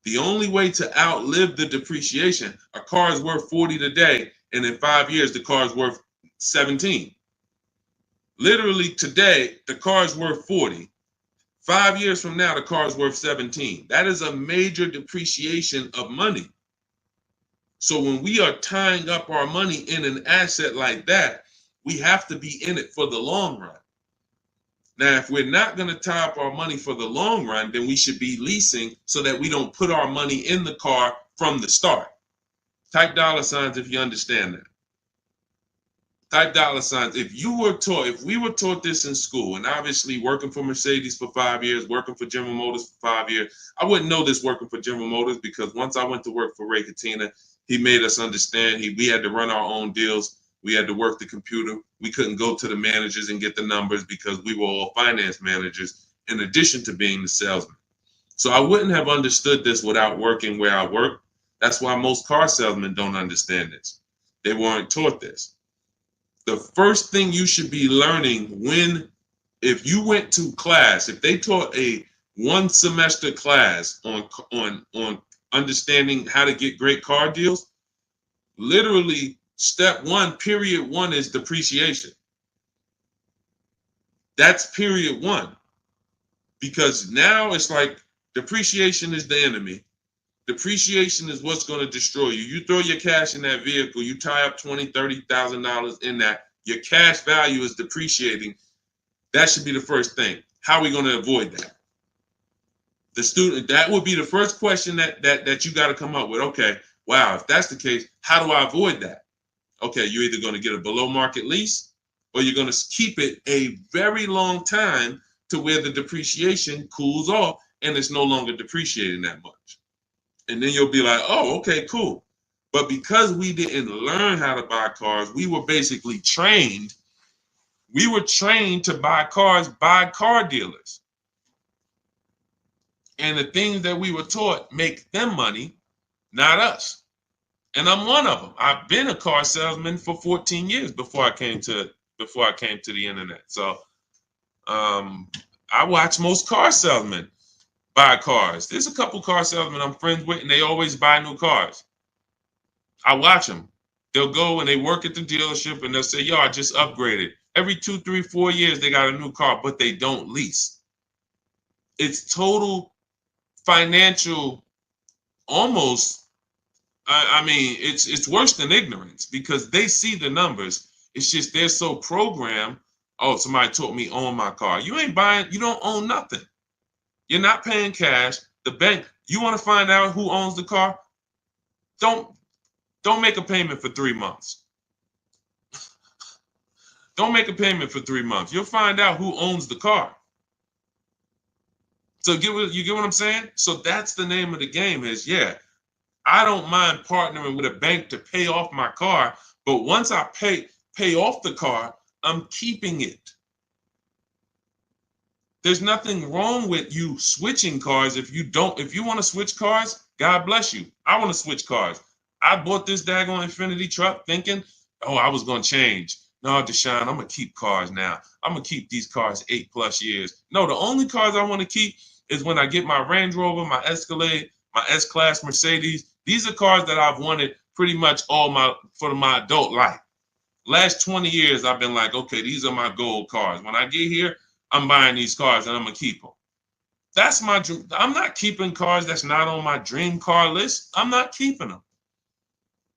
Speaker 1: The only way to outlive the depreciation, a car is worth 40 today, and in 5 years, the car is worth 17. Literally today, the car is worth 40. 5 years from now, the car is worth 17. That is a major depreciation of money. So when we are tying up our money in an asset like that, we have to be in it for the long run. Now, if we're not going to tie up our money for the long run, then we should be leasing so that we don't put our money in the car from the start. Type $ if you understand that. Type $. If we were taught this in school, and obviously working for Mercedes for 5 years, working for General Motors for 5 years, I wouldn't know this working for General Motors, because once I went to work for Ray Katina, he made us understand we had to run our own deals. We had to work the computer. We couldn't go to the managers and get the numbers, because we were all finance managers in addition to being the salesman. So I wouldn't have understood this without working where I work. That's why most car salesmen don't understand this. They weren't taught this. The first thing you should be learning if you went to class, if they taught a 1 semester class on understanding how to get great car deals, literally step 1, period 1 is depreciation. That's period 1. Because now it's like depreciation is the enemy. Depreciation is what's going to destroy you. You throw your cash in that vehicle, you tie up $20,000, $30,000 in that, your cash value is depreciating. That should be the first thing. How are we going to avoid that? That would be the first question that you got to come up with. Okay, wow, if that's the case, how do I avoid that? Okay, you're either going to get a below market lease, or you're going to keep it a very long time to where the depreciation cools off and it's no longer depreciating that much. And then you'll be like, oh, okay, cool. But because we didn't learn how to buy cars, we were basically trained. We were trained to buy cars by car dealers. And the things that we were taught make them money, not us. And I'm one of them. I've been a car salesman for 14 years before I came to the internet. So I watch most car salesmen buy cars. There's a couple car salesmen I'm friends with, and they always buy new cars. I watch them. They'll go and they work at the dealership, and they'll say, yo, I just upgraded. Every 2, 3, 4 years, they got a new car, but they don't lease. It's total financial, almost, it's worse than ignorance, because they see the numbers. It's just they're so programmed. Oh, somebody taught me own my car. You ain't buying, you don't own nothing. You're not paying cash. The bank, you want to find out who owns the car? Don't make a payment for 3 months. Don't make a payment for 3 months. You'll find out who owns the car. So you get what I'm saying? So that's the name of the game is, yeah, I don't mind partnering with a bank to pay off my car, but once I pay off the car, I'm keeping it. There's nothing wrong with you switching cars. If you want to switch cars, God bless you. I want to switch cars. I bought this daggone Infinity truck thinking, oh, I was going to change. No, Deshone, I'm going to keep cars now. I'm going to keep these cars 8+ years. No, the only cars I want to keep is when I get my Range Rover, my Escalade, my S-Class Mercedes. These are cars that I've wanted pretty much for my adult life. Last 20 years, I've been like, okay, these are my gold cars. When I get here, I'm buying these cars and I'm going to keep them. That's my dream. I'm not keeping cars that's not on my dream car list. I'm not keeping them.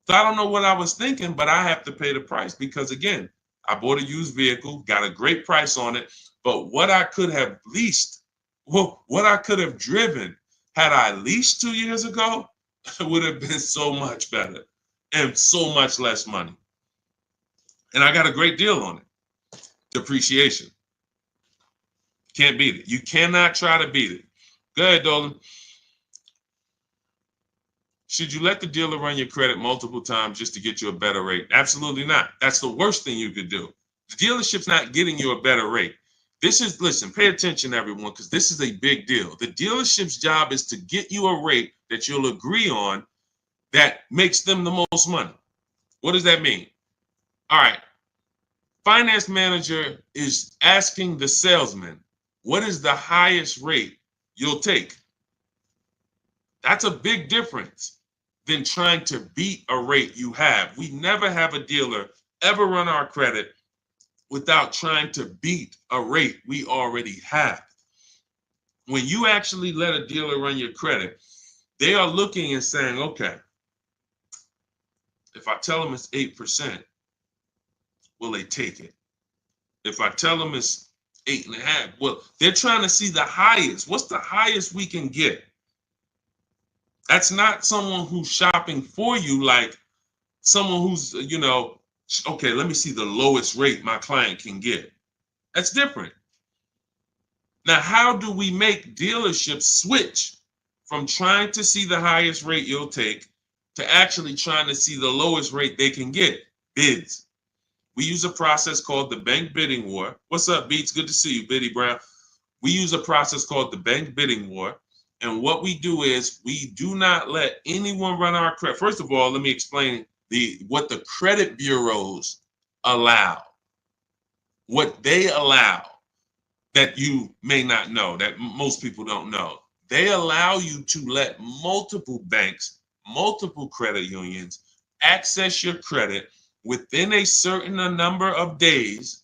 Speaker 1: So I don't know what I was thinking, but I have to pay the price because, again, I bought a used vehicle, got a great price on it, but what I could have leased, what I could have driven had I leased 2 years ago, would have been so much better and so much less money. And I got a great deal on it. Depreciation. Can't beat it. You cannot try to beat it. Go ahead, Dolan. Should you let the dealer run your credit multiple times just to get you a better rate? Absolutely not. That's the worst thing you could do. The dealership's not getting you a better rate. Listen, pay attention, everyone, because this is a big deal. The dealership's job is to get you a rate that you'll agree on that makes them the most money. What does that mean? All right. Finance manager is asking the salesman, what is the highest rate you'll take? That's a big difference than trying to beat a rate you have. We never have a dealer ever run our credit without trying to beat a rate we already have. When you actually let a dealer run your credit, they are looking and saying, okay, if I tell them it's 8%, will they take it? If I tell them it's 8.5%, well, they're trying to see the highest. What's the highest we can get? That's not someone who's shopping for you, like someone who's, okay, let me see the lowest rate my client can get. That's different. Now, how do we make dealerships switch from trying to see the highest rate you'll take to actually trying to see the lowest rate they can get? Bids. We use a process called the bank bidding war. What's up, Beats? Good to see you, Biddy Brown. We use a process called the bank bidding war. And what we do is we do not let anyone run our credit. First of all, let me explain what the credit bureaus allow. What they allow that you may not know, that most people don't know. They allow you to let multiple banks, multiple credit unions access your credit within a certain number of days.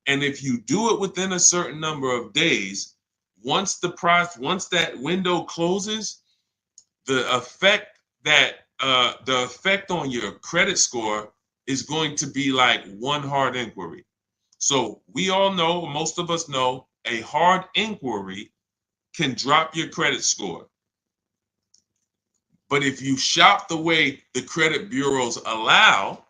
Speaker 1: And if you do it within a certain number of days, once that window closes, the effect on your credit score is going to be like one hard inquiry. So we all know, most of us know, a hard inquiry can drop your credit score. But if you shop the way the credit bureaus allow,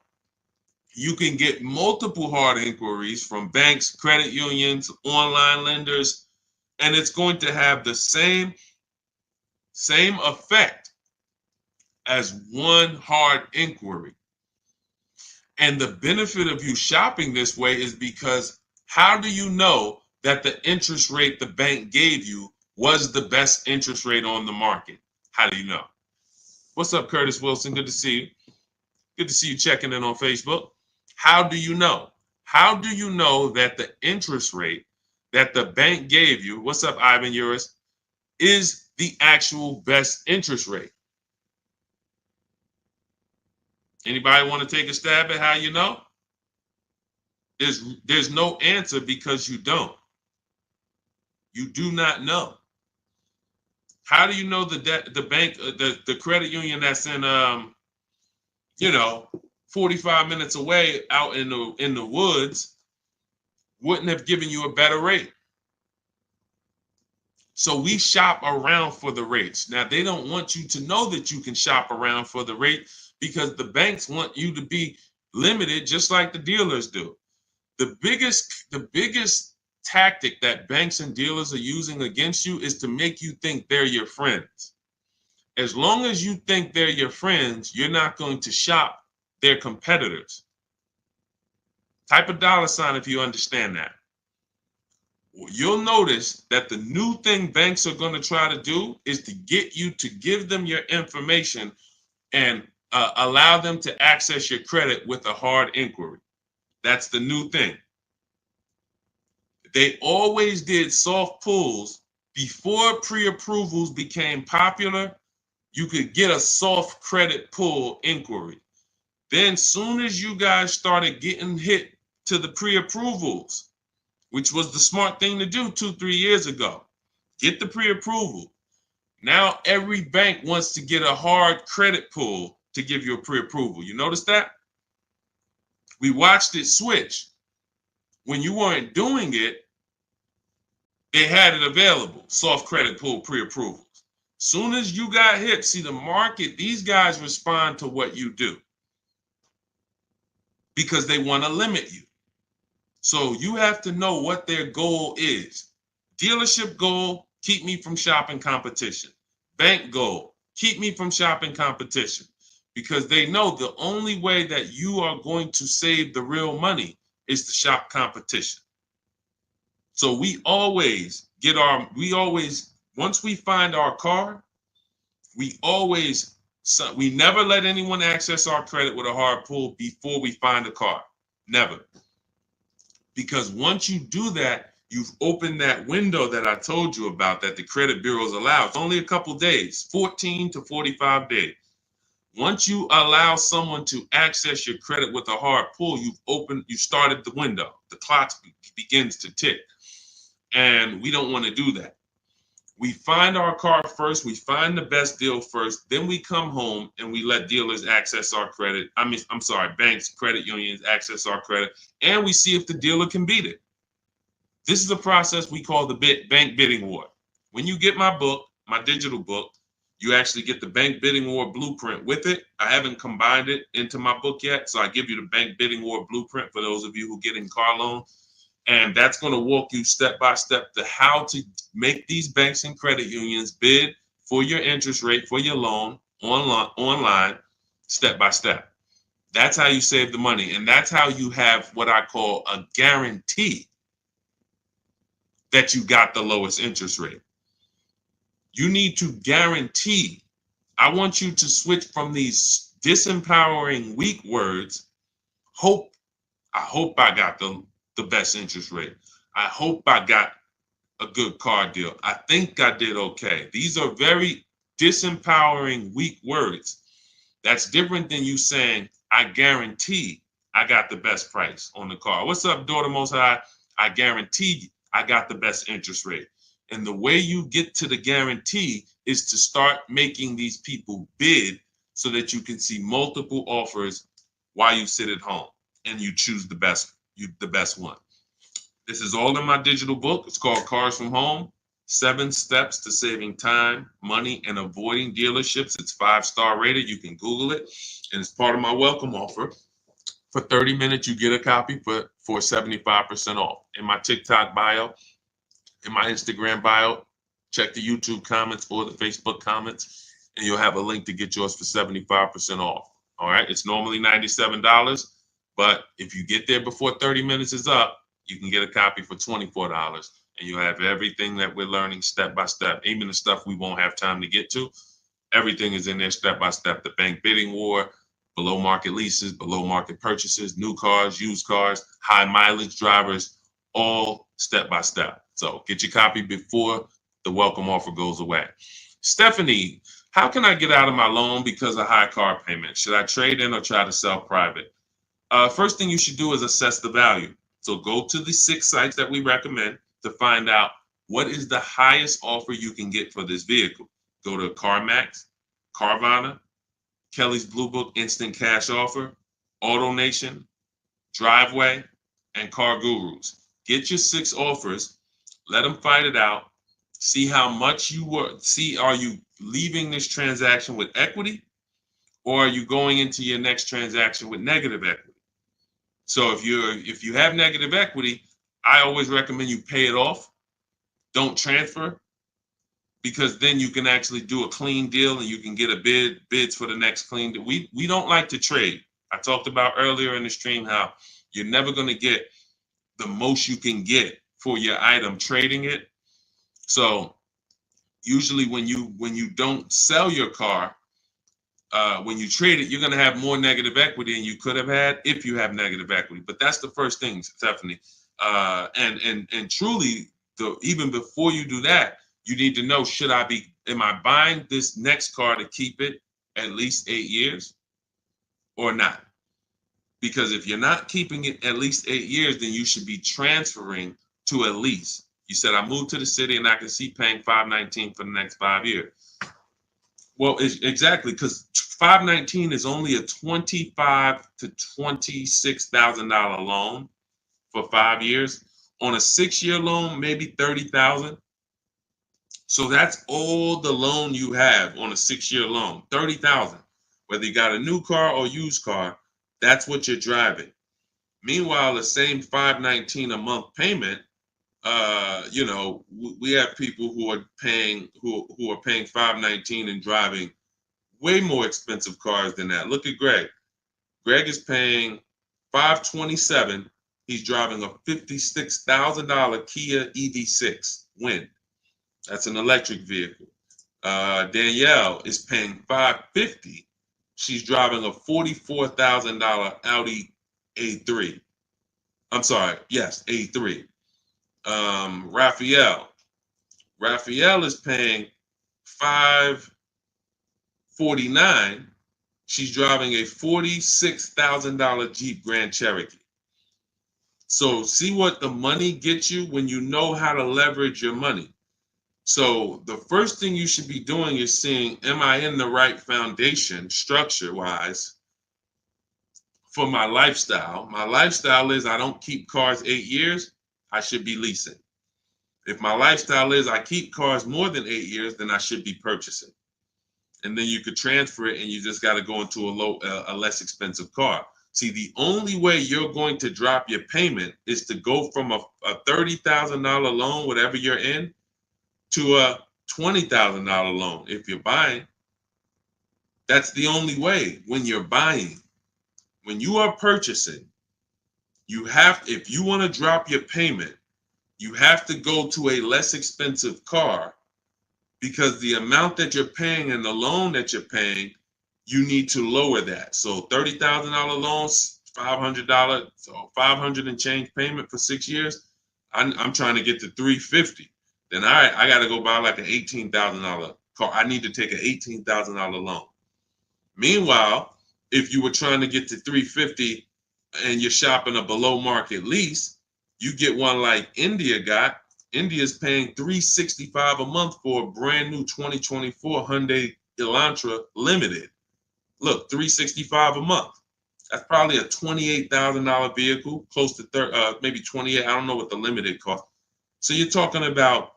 Speaker 1: you can get multiple hard inquiries from banks, credit unions, online lenders, and it's going to have the same effect as one hard inquiry. And the benefit of you shopping this way is because how do you know that the interest rate the bank gave you was the best interest rate on the market? How do you know? What's up, Curtis Wilson? Good to see you. Good to see you checking in on Facebook. How do you know? How do you know that the interest rate that the bank gave you, what's up, Ivan Uris, is the actual best interest rate? Anybody want to take a stab at how you know? There's no answer because you don't. You do not know. How do you know the bank, the credit union that's in 45 minutes away out in the woods wouldn't have given you a better rate? So we shop around for the rates. Now, they don't want you to know that you can shop around for the rate because the banks want you to be limited just like the dealers do. The biggest tactic that banks and dealers are using against you is to make you think they're your friends. As long as you think they're your friends, you're not going to shop their competitors. Type a $sign if you understand that. you'll notice that the new thing banks are going to try to do is to get you to give them your information and allow them to access your credit with a hard inquiry. That's the new thing. They always did soft pulls before pre-approvals became popular. You could get a soft credit pull inquiry. Then soon as you guys started getting hit to the pre-approvals, which was the smart thing to do 2-3 years ago, get the pre-approval. Now every bank wants to get a hard credit pull to give you a pre-approval. You notice that? We watched it switch. When you weren't doing it, they had it available, soft credit pull pre-approvals. Soon as you got hit, see the market, these guys respond to what you do because they want to limit you. So you have to know what their goal is. Dealership goal, keep me from shopping competition. Bank goal, keep me from shopping competition. Because they know the only way that you are going to save the real money is to shop competition. So we always once we find our car, we never let anyone access our credit with a hard pull before we find a car. Never. Because once you do that, you've opened that window that I told you about that the credit bureaus allow. It's only a couple days, 14 to 45 days. Once you allow someone to access your credit with a hard pull, you started the window. The clock begins to tick. And we don't want to do that. We find our car first, we find the best deal first, then we come home and we let dealers access our credit. Banks, credit unions access our credit, and we see if the dealer can beat it. This is a process we call the bank bidding war. When you get my book, my digital book, you actually get the bank bidding war blueprint with it. I haven't combined it into my book yet, so I give you the bank bidding war blueprint for those of you who get in car loan. And that's going to walk you step by step to how to make these banks and credit unions bid for your interest rate for your loan online, step by step. That's how you save the money. And that's how you have what I call a guarantee that you got the lowest interest rate. You need to guarantee. I want you to switch from these disempowering, weak words. I hope I got the best interest rate. I hope I got a good car deal. I think I did okay. These are very disempowering, weak words. That's different than you saying, I guarantee I got the best price on the car. What's up, Daughter Most High? I guarantee I got the best interest rate. And the way you get to the guarantee is to start making these people bid so that you can see multiple offers while you sit at home and you choose the best one. This is all in my digital book. It's called Cars from Home, 7 Steps to Saving Time, Money, and Avoiding Dealerships. It's 5-star rated. You can Google it. And it's part of my welcome offer. For 30 minutes, you get a copy for 75% off. In my TikTok bio, in my Instagram bio, check the YouTube comments or the Facebook comments, and you'll have a link to get yours for 75% off. All right. It's normally $97. But if you get there before 30 minutes is up, you can get a copy for $24, and you'll have everything that we're learning step by step, even the stuff we won't have time to get to. Everything is in there step by step. The bank bidding war, below market leases, below market purchases, new cars, used cars, high mileage drivers, all step by step. So get your copy before the welcome offer goes away. Stephanie, how can I get out of my loan because of high car payment? Should I trade in or try to sell private? First thing you should do is assess the value. So go to the 6 sites that we recommend to find out what is the highest offer you can get for this vehicle. Go to CarMax, Carvana, Kelly's Blue Book Instant Cash Offer, AutoNation, Driveway, and Car Gurus. Get your 6 offers, let them fight it out, see how much are you leaving this transaction with equity, or are you going into your next transaction with negative equity? So if you have negative equity, I always recommend you pay it off. Don't transfer, because then you can actually do a clean deal and you can get bids for the next clean deal. We don't like to trade. I talked about earlier in the stream how you're never going to get the most you can get for your item, trading it. So usually when you don't sell your car, when you trade it, you're going to have more negative equity than you could have had if you have negative equity. But that's the first thing, Stephanie. And truly, even before you do that, you need to know, am I buying this next car to keep it at least 8 years or not? Because if you're not keeping it at least 8 years, then you should be transferring to a lease. You said, I moved to the city and I can see paying $519 for the next 5 years. Well, exactly, because $519 is only a $25,000 to $26,000 loan for 5 years. On a 6-year loan, maybe $30,000. So that's all the loan you have on a 6-year loan, $30,000. Whether you got a new car or used car, that's what you're driving. Meanwhile, the same $519 a month payment, we have people who are paying $519 and driving way more expensive cars than that. Look at Greg. Greg is paying $527. He's driving a $56,000 Kia EV6 Wind. That's an electric vehicle. Danielle is paying $550. She's driving a $44,000 Audi A3. I'm sorry, yes, A3. Raphael is paying $549. She's driving a $46,000 Jeep Grand Cherokee. So see what the money gets you when you know how to leverage your money. So the first thing you should be doing is seeing, am I in the right foundation structure-wise for my lifestyle? My lifestyle is I don't keep cars 8 years, I should be leasing. If my lifestyle is I keep cars more than 8 years, then I should be purchasing. And then you could transfer it and you just got to go into a less expensive car. See, the only way you're going to drop your payment is to go from a $30,000 loan, whatever you're in, to a $20,000 loan if you're buying. That's the only way when you're buying. When you are purchasing, if you want to drop your payment, you have to go to a less expensive car, because the amount that you're paying and the loan that you're paying, you need to lower that. So $30,000 loans, $500, so $500 and change payment for 6 years. I'm trying to get to $350. Then I got to go buy like an $18,000 car. I need to take an $18,000 loan. Meanwhile, if you were trying to get to $350 and you're shopping a below market lease, you get one like India got. India's paying $365 a month for a brand new 2024 Hyundai Elantra Limited. Look, $365 a month. That's probably a $28,000 vehicle, close to maybe 28. I don't know what the Limited cost. So you're talking about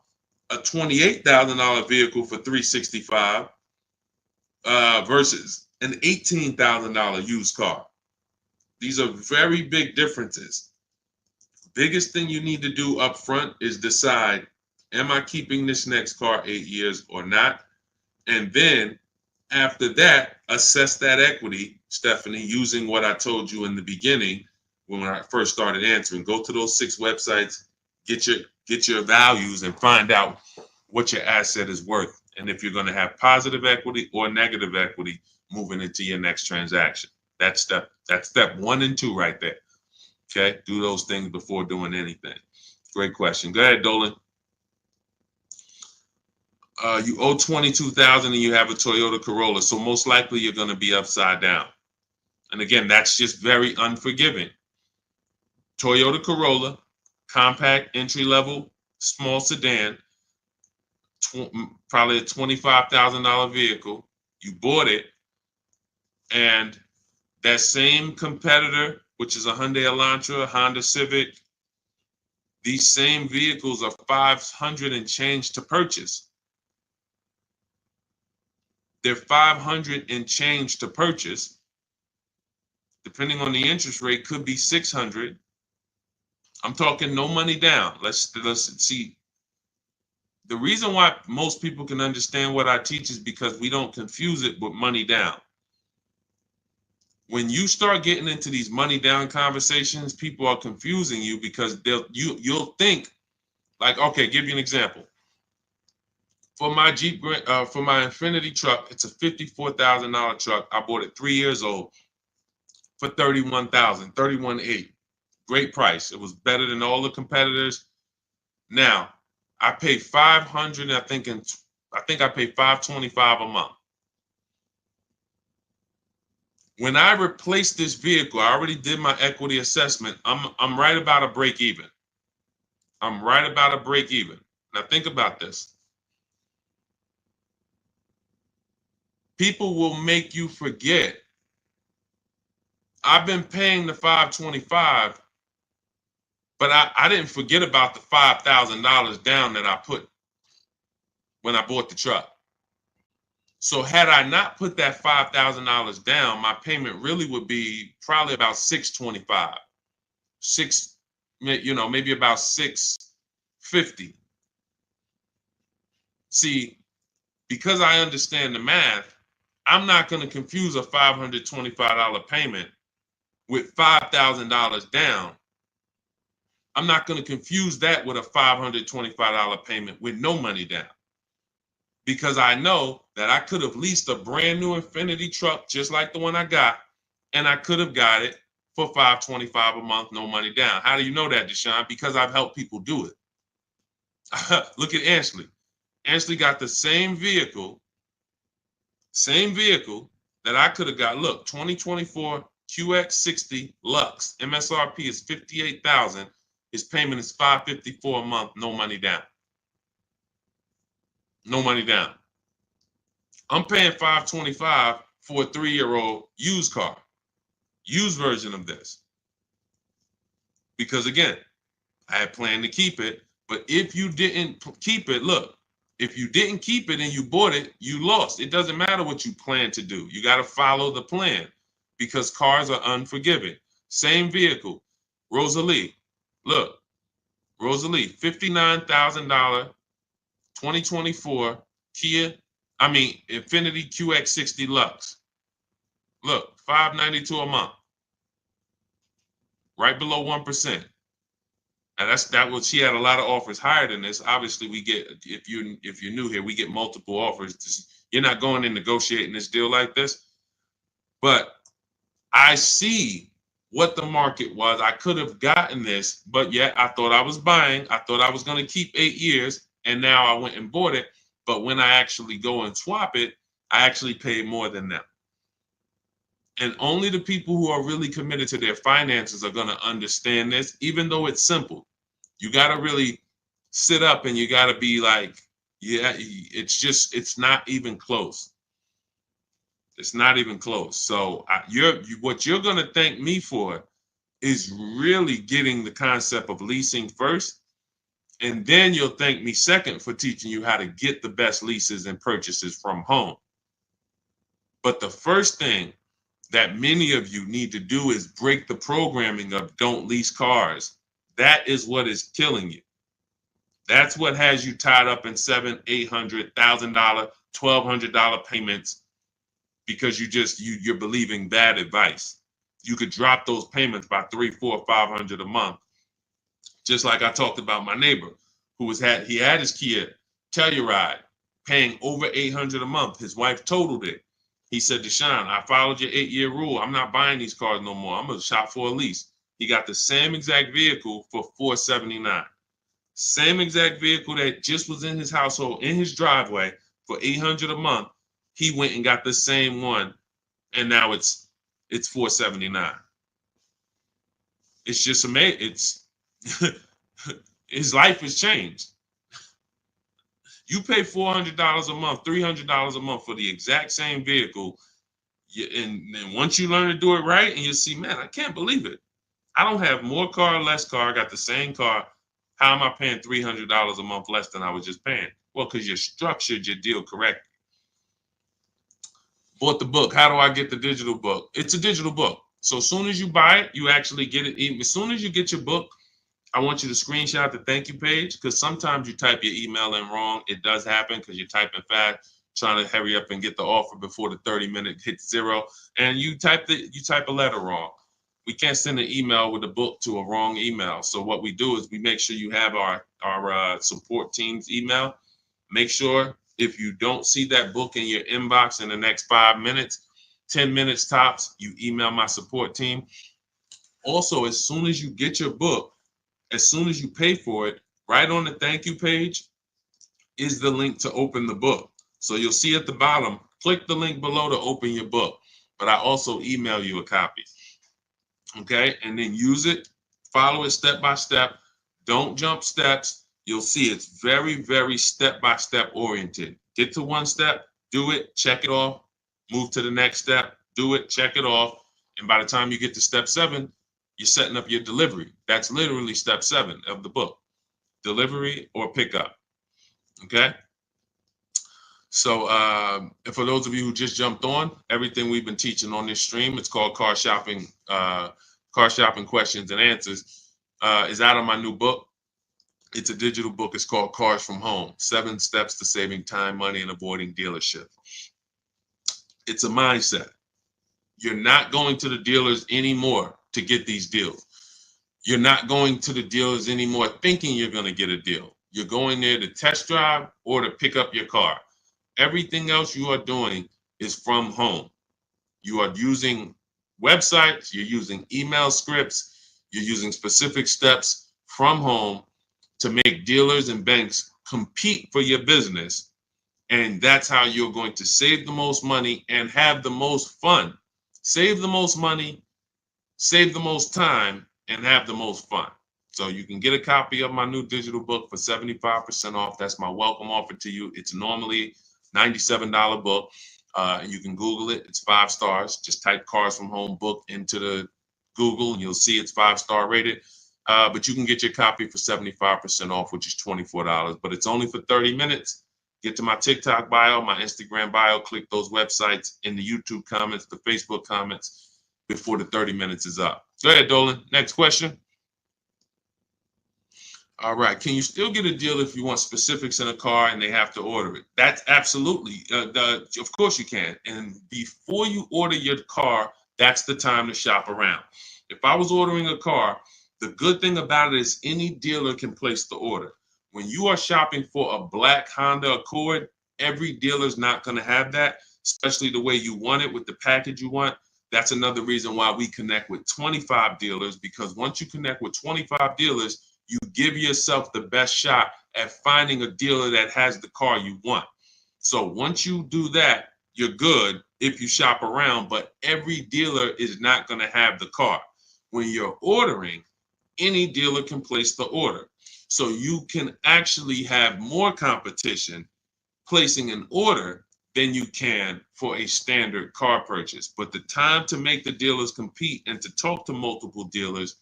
Speaker 1: a $28,000 vehicle for $365 versus an $18,000 used car. These are very big differences. Biggest thing you need to do up front is decide, am I keeping this next car 8 years or not? And then after that, assess that equity, Stephanie, using what I told you in the beginning when I first started answering. Go to those 6 websites, get your values and find out what your asset is worth. And if you're going to have positive equity or negative equity moving into your next transaction. That's step 1 and 2 right there. Okay, do those things before doing anything. Great question. Go ahead, Dolan. You owe $22,000 and you have a Toyota Corolla, so most likely you're going to be upside down. And again, that's just very unforgiving. Toyota Corolla, compact, entry-level, small sedan, probably a $25,000 vehicle. You bought it, and that same competitor, which is a Hyundai Elantra, a Honda Civic, these same vehicles are $500 and change to purchase. They're $500 and change to purchase. Depending on the interest rate, could be $600. I'm talking no money down. Let's see. The reason why most people can understand what I teach is because we don't confuse it with money down. When you start getting into these money down conversations, people are confusing you because you'll think Like, okay, give you an example. For my for my Infiniti truck, it's a $54,000 truck. I bought it 3 years old for $31,000, $31,800. Great price. It was better than all the competitors. Now, I pay 500. I think I pay 525 a month. When I replace this vehicle, I already did my equity assessment. I'm right about a break even. I'm right about a break even. Now think about this. People will make you forget. I've been paying the 525, but I didn't forget about the $5,000 down that I put when I bought the truck. So had I not put that $5,000 down, my payment really would be probably about $625, maybe about $650. See, because I understand the math, I'm not going to confuse a $525 payment with $5,000 down. I'm not going to confuse that with a $525 payment with no money down. Because I know that I could have leased a brand new Infiniti truck just like the one I got, and I could have got it for $525 a month, no money down. How do you know that, Deshone? Because I've helped people do it. Look at Ashley. Ashley got the same vehicle that I could have got. Look, 2024 QX60 Lux. MSRP is $58,000. His payment is $554 a month, no money down. No money down. I'm paying $525 for a 3-year-old used car, used version of this. Because again, I had planned to keep it, but if you didn't keep it, look, if you didn't keep it and you bought it, you lost. It doesn't matter what you plan to do. You got to follow the plan because cars are unforgiving. Same vehicle, Rosalie. Look, Rosalie, $59,000, 2024 Infiniti QX60 Lux. Look, $592 a month, right below 1%. And she had a lot of offers higher than this. Obviously, we get, if you're new here, we get multiple offers. You're not going in negotiating this deal like this. But I see what the market was. I could have gotten this, but yet I thought I was buying. I thought I was going to keep 8 years, and now I went and bought it. But when I actually go and swap it, I actually paid more than them. And only the people who are really committed to their finances are going to understand this, even though it's simple. You got to really sit up and you got to be like, yeah, it's not even close. It's not even close. So what you're going to thank me for is really getting the concept of leasing first. And then you'll thank me second for teaching you how to get the best leases and purchases from home. But the first thing that many of you need to do is break the programming of don't lease cars. That is what is killing you. That's what has you tied up in $700,000, $800,000, $1,200 payments because you're believing bad advice. You could drop those payments by $300, $400, $500 a month. Just like I talked about my neighbor who he had his Kia Telluride paying over $800 a month. His wife totaled it. He said, Deshone, I followed your 8-year rule. I'm not buying these cars no more. I'm going to shop for a lease. He got the same exact vehicle for $479. Same exact vehicle that just was in his household, in his driveway for $800 a month. He went and got the same one, and now it's $479. It's just amazing. His life has changed. You pay $400 a month, $300 a month for the exact same vehicle, and once you learn to do it right, and you see, man, I can't believe it. I don't have more car, less car. I got the same car. How am I paying $300 a month less than I was just paying? Well, because you structured your deal correctly. Bought the book. How do I get the digital book? It's a digital book. So as soon as you buy it, you actually get it. Even as soon as you get your book, I want you to screenshot the thank you page because sometimes you type your email in wrong. It does happen because you're typing fast, trying to hurry up and get the offer before the 30-minute hits zero, and you type a letter wrong. we can't send an email with a book to a wrong email. So what we do is we make sure you have our support team's email. Make sure if you don't see that book in your inbox in the next 5 minutes, 10 minutes tops, you email my support team. Also, as soon as you get your book, as soon as you pay for it, right on the thank you page is the link to open the book. So you'll see at the bottom, click the link below to open your book. But I also email you a copy. Okay, and then use it, follow it step by step. Don't jump steps. You'll see it's very, very step-by-step oriented. Get to one step, do it, check it off, move to the next step, do it, check it off. And by the time you get to step 7, you're setting up your delivery. That's literally step 7 of the book, delivery or pickup. Okay. So for those of you who just jumped on, everything we've been teaching on this stream, it's called Car Shopping Questions and Answers, is out of my new book. It's a digital book. It's called Cars from Home, 7 Steps to Saving Time, Money, and Avoiding Dealership. It's a mindset. You're not going to the dealers anymore to get these deals. You're not going to the dealers anymore thinking you're going to get a deal. You're going there to test drive or to pick up your car. Everything else you are doing is from home. You are using websites, you're using email scripts, you're using specific steps from home to make dealers and banks compete for your business. And that's how you're going to save the most money and have the most fun. Save the most money, save the most time, and have the most fun. So you can get a copy of my new digital book for 75% off. That's my welcome offer to you. It's normally $97 book. You can Google it. It's 5 stars. Just type Cars from Home book into the Google and you'll see it's 5-star rated. But you can get your copy for 75% off, which is $24. But it's only for 30 minutes. Get to my TikTok bio, my Instagram bio, click those websites in the YouTube comments, the Facebook comments before the 30 minutes is up. Go ahead, Dolan. Next question. All right. Can you still get a deal if you want specifics in a car and they have to order it? That's absolutely. Of course you can. And before you order your car, that's the time to shop around. If I was ordering a car, the good thing about it is any dealer can place the order. When you are shopping for a black Honda Accord, every dealer's not going to have that, especially the way you want it with the package you want. That's another reason why we connect with 25 dealers, because once you connect with 25 dealers, you give yourself the best shot at finding a dealer that has the car you want. So once you do that, you're good if you shop around, but every dealer is not going to have the car. When you're ordering, any dealer can place the order. So you can actually have more competition placing an order than you can for a standard car purchase. But the time to make the dealers compete and to talk to multiple dealers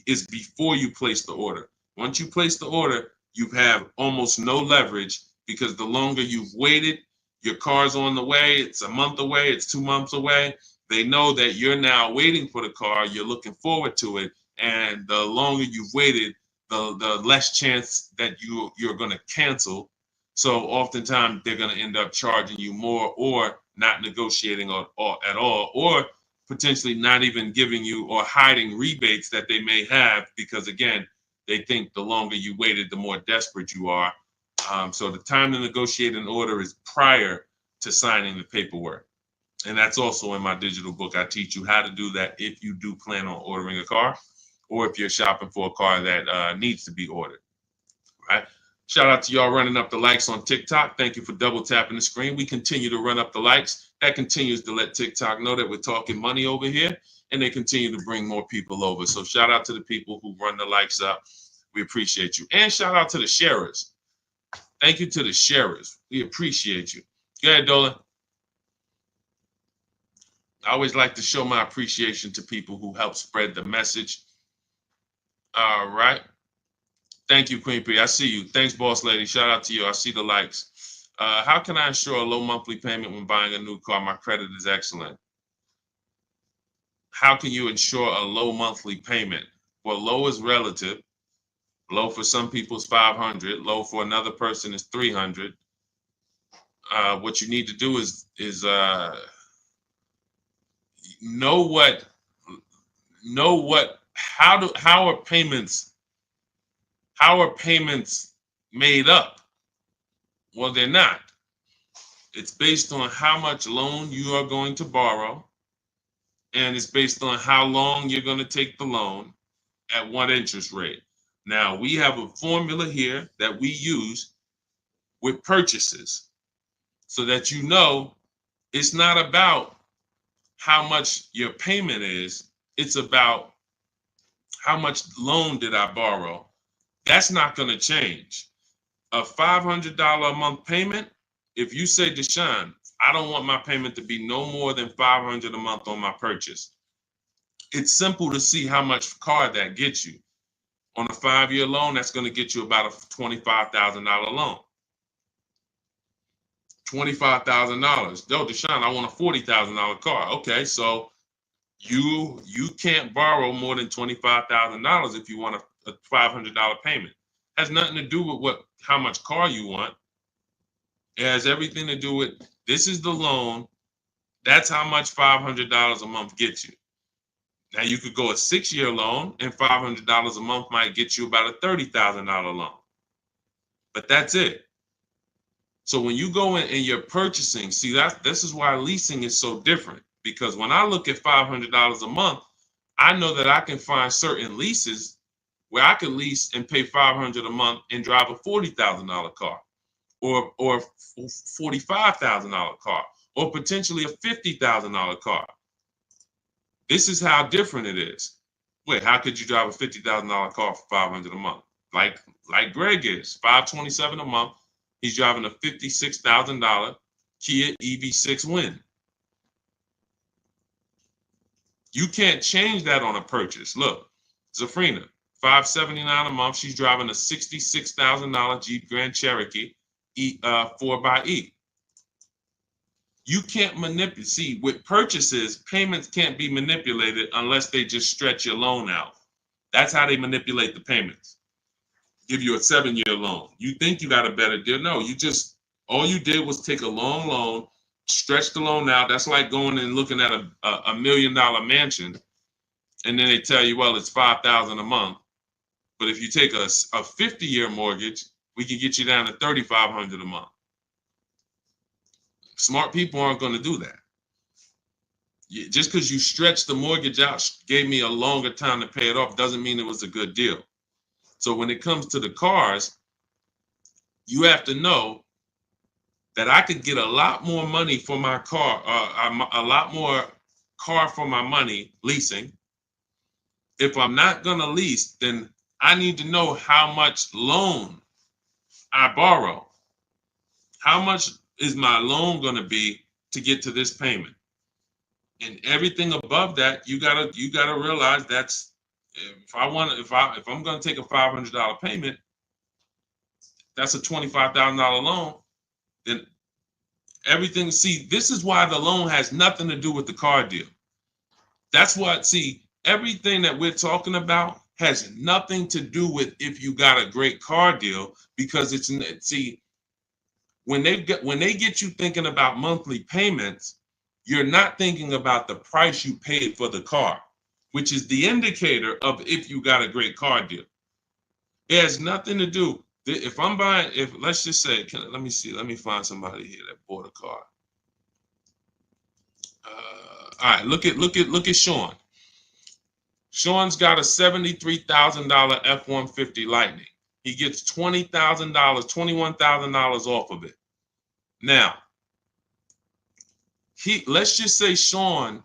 Speaker 1: is before you place the order. Once you place the order, you have almost no leverage, because the longer you've waited, your car's on the way, it's a month away, it's 2 months away. They know that you're now waiting for the car, you're looking forward to it, and the longer you've waited, the less chance that you're going to cancel. So oftentimes they're going to end up charging you more, or not negotiating at all, or potentially not even giving you or hiding rebates that they may have, because again, they think the longer you waited, the more desperate you are. So the time to negotiate an order is prior to signing the paperwork. And that's also in my digital book. I teach you how to do that if you do plan on ordering a car, or if you're shopping for a car that needs to be ordered. Right? Shout out to y'all running up the likes on TikTok. Thank you for double tapping the screen. We continue to run up the likes. That continues to let TikTok know that we're talking money over here, and they continue to bring more people over. So shout out to the people who run the likes up. We appreciate you. And shout out to the sharers. Thank you to the sharers. We appreciate you. Go ahead, Dolan. I always like to show my appreciation to people who help spread the message. All right. Thank you, Queen P. I see you. Thanks, boss lady. Shout out to you. I see the likes. How can I ensure a low monthly payment when buying a new car? My credit is excellent. How can you ensure a low monthly payment? Well, low is relative. Low for some people is 500. Low for another person is 300. What you need to do is know know how are payments made up? Well, they're not. It's based on how much loan you are going to borrow, and it's based on how long you're going to take the loan at what interest rate. Now, we have a formula here that we use with purchases so that you know it's not about how much your payment is, it's about how much loan did I borrow. That's not going to change. A $500 a month payment, if you say, Deshone, I don't want my payment to be no more than $500 a month on my purchase. It's simple to see how much car that gets you. On a 5-year loan, that's going to get you about a $25,000 loan. $25,000. Yo, Deshone, I want a $40,000 car. Okay, so you can't borrow more than $25,000 if you want a $500 payment. Has nothing to do with how much car you want. It has everything to do with, this is the loan. That's how much $500 a month gets you. Now you could go a 6-year loan and $500 a month might get you about a $30,000 loan. But that's it. So when you go in and you're purchasing, see, this is why leasing is so different. Because when I look at $500 a month, I know that I can find certain leases where I could lease and pay $500 a month and drive a $40,000 car, or $45,000 car, or potentially a $50,000 car. This is how different it is. Wait, how could you drive a $50,000 car for $500 a month? Like Greg is, $527 a month. He's driving a $56,000 Kia EV6 Win. You can't change that on a purchase. Look, Zafrina, $579 a month. She's driving a $66,000 Jeep Grand Cherokee 4xe. You can't manipulate. See, with purchases, payments can't be manipulated unless they just stretch your loan out. That's how they manipulate the payments. Give you a 7-year loan. You think you got a better deal. No, all you did was take a long loan, stretch the loan out. That's like going and looking at a $1 million mansion, and then they tell you, well, it's $5,000 a month. But if you take a 50-year mortgage, we can get you down to $3,500 a month. Smart people aren't going to do that. Just because you stretch the mortgage out, gave me a longer time to pay it off, doesn't mean it was a good deal. So when it comes to the cars, you have to know that I could get a lot more money for my car, a lot more car for my money leasing. If I'm not going to lease, then I need to know how much loan I borrow. How much is my loan going to be to get to this payment? And everything above that, you gotta realize that's, if I'm going to take a $500 payment, that's a $25,000 loan. Then everything. See, this is why the loan has nothing to do with the car deal. That's what. See, everything that we're talking about has nothing to do with if you got a great car deal, because it's, see, when they get you thinking about monthly payments, you're not thinking about the price you paid for the car, which is the indicator of if you got a great car deal. It has nothing to do. If I'm buying, let's just say, let me find somebody here that bought a car. All right, look at Sean. Sean's got a $73,000 F-150 Lightning. He gets $20,000, $21,000 off of it. Now, let's just say Sean,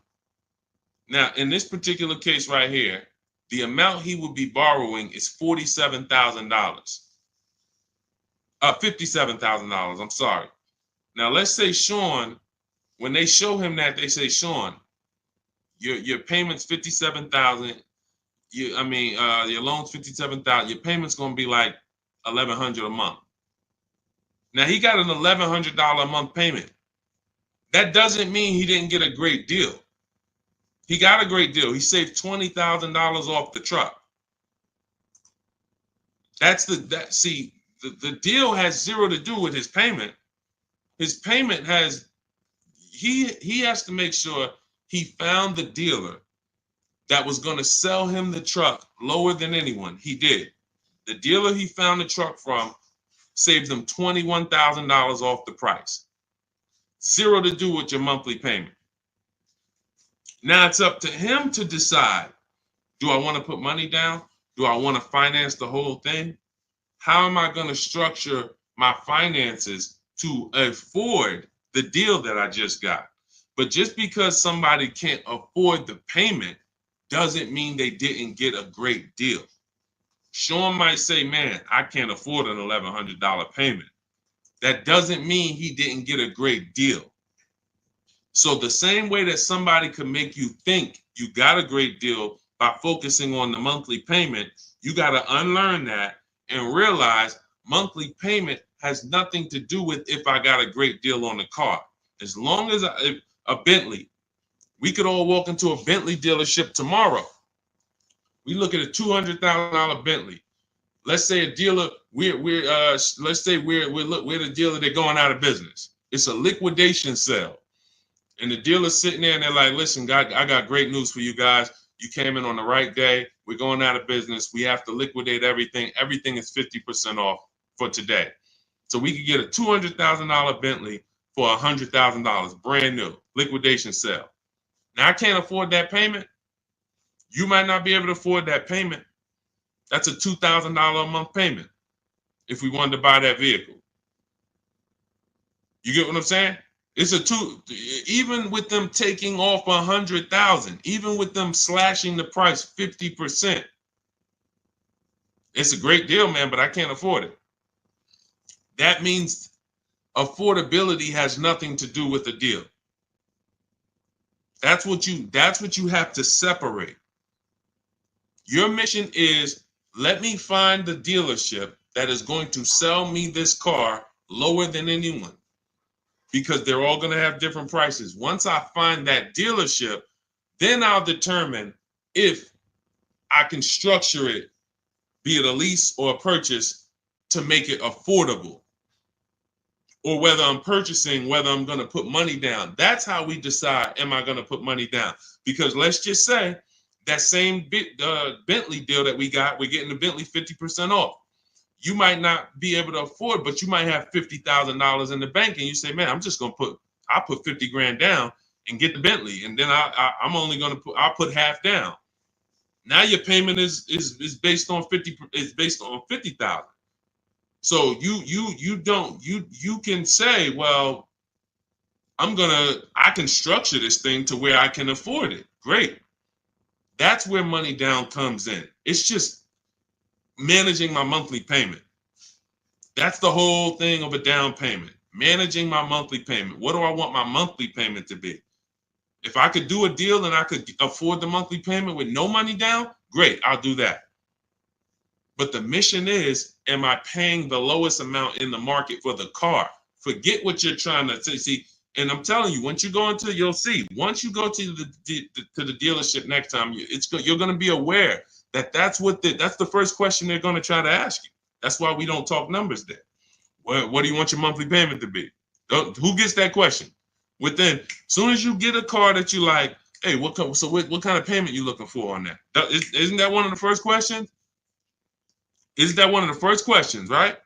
Speaker 1: now in this particular case right here, the amount he would be borrowing is $47,000. $57,000, I'm sorry. Now let's say Sean, when they show him that, they say, Sean, your payment's $57,000. Your loan's $57,000. Your payment's gonna be like $1,100 a month. Now he got an $1,100 a month payment. That doesn't mean he didn't get a great deal. He got a great deal. He saved $20,000 off the truck. The deal has zero to do with his payment. His payment has, he has to make sure he found the dealer that was going to sell him the truck lower than anyone. He did. The dealer he found the truck from saved him $21,000 off the price. Zero to do with your monthly payment. Now it's up to him to decide, do I want to put money down? Do I want to finance the whole thing? How am I going to structure my finances to afford the deal that I just got? But just because somebody can't afford the payment doesn't mean they didn't get a great deal. Sean might say, man, I can't afford an $1,100 payment. That doesn't mean he didn't get a great deal. So the same way that somebody could make you think you got a great deal by focusing on the monthly payment, you got to unlearn that and realize monthly payment has nothing to do with if I got a great deal on the car. As long as a Bentley, we could all walk into a Bentley dealership tomorrow. We look at a $200,000 Bentley. Let's say a dealer, let's say we're the dealer, they're going out of business. It's a liquidation sale. And the dealer's sitting there and they're like, listen, God, I got great news for you guys. You came in on the right day. We're going out of business. We have to liquidate everything. Everything is 50% off for today. So we could get a $200,000 Bentley for $100,000, brand new, liquidation sale. Now, I can't afford that payment. You might not be able to afford that payment. That's a $2,000 a month payment if we wanted to buy that vehicle. You get what I'm saying? It's even with them taking off 100,000, even with them slashing the price 50%, it's a great deal, man, but I can't afford it. That means affordability has nothing to do with the deal. That's what you have to separate. Your mission is, let me find the dealership that is going to sell me this car lower than anyone, because they're all going to have different prices. Once I find that dealership, then I'll determine if I can structure it, be it a lease or a purchase, to make it affordable. Or whether I'm purchasing, whether I'm going to put money down. That's how we decide, am I going to put money down? Because let's just say that same Bentley deal that we got, we're getting the Bentley 50% off. You might not be able to afford, but you might have $50,000 in the bank, and you say, man, I'm just going to I'll put 50 grand down and get the Bentley. And then I'm only going to I'll put half down. Now your payment is based on 50,000. So you can say, well, I can structure this thing to where I can afford it. Great. That's where money down comes in. It's just managing my monthly payment. That's the whole thing of a down payment. Managing my monthly payment. What do I want my monthly payment to be? If I could do a deal and I could afford the monthly payment with no money down, great, I'll do that. But the mission is, am I paying the lowest amount in the market for the car? Forget what you're trying to say. See, and I'm telling you, once you go into, you'll see. Once you go to the dealership next time, you're going to be aware that that's the first question they're going to try to ask you. That's why we don't talk numbers there. What do you want your monthly payment to be? Who gets that question? As soon as you get a car that you like, hey, what kind of payment you looking for on that? Isn't that one of the first questions? Isn't that one of the first questions, right?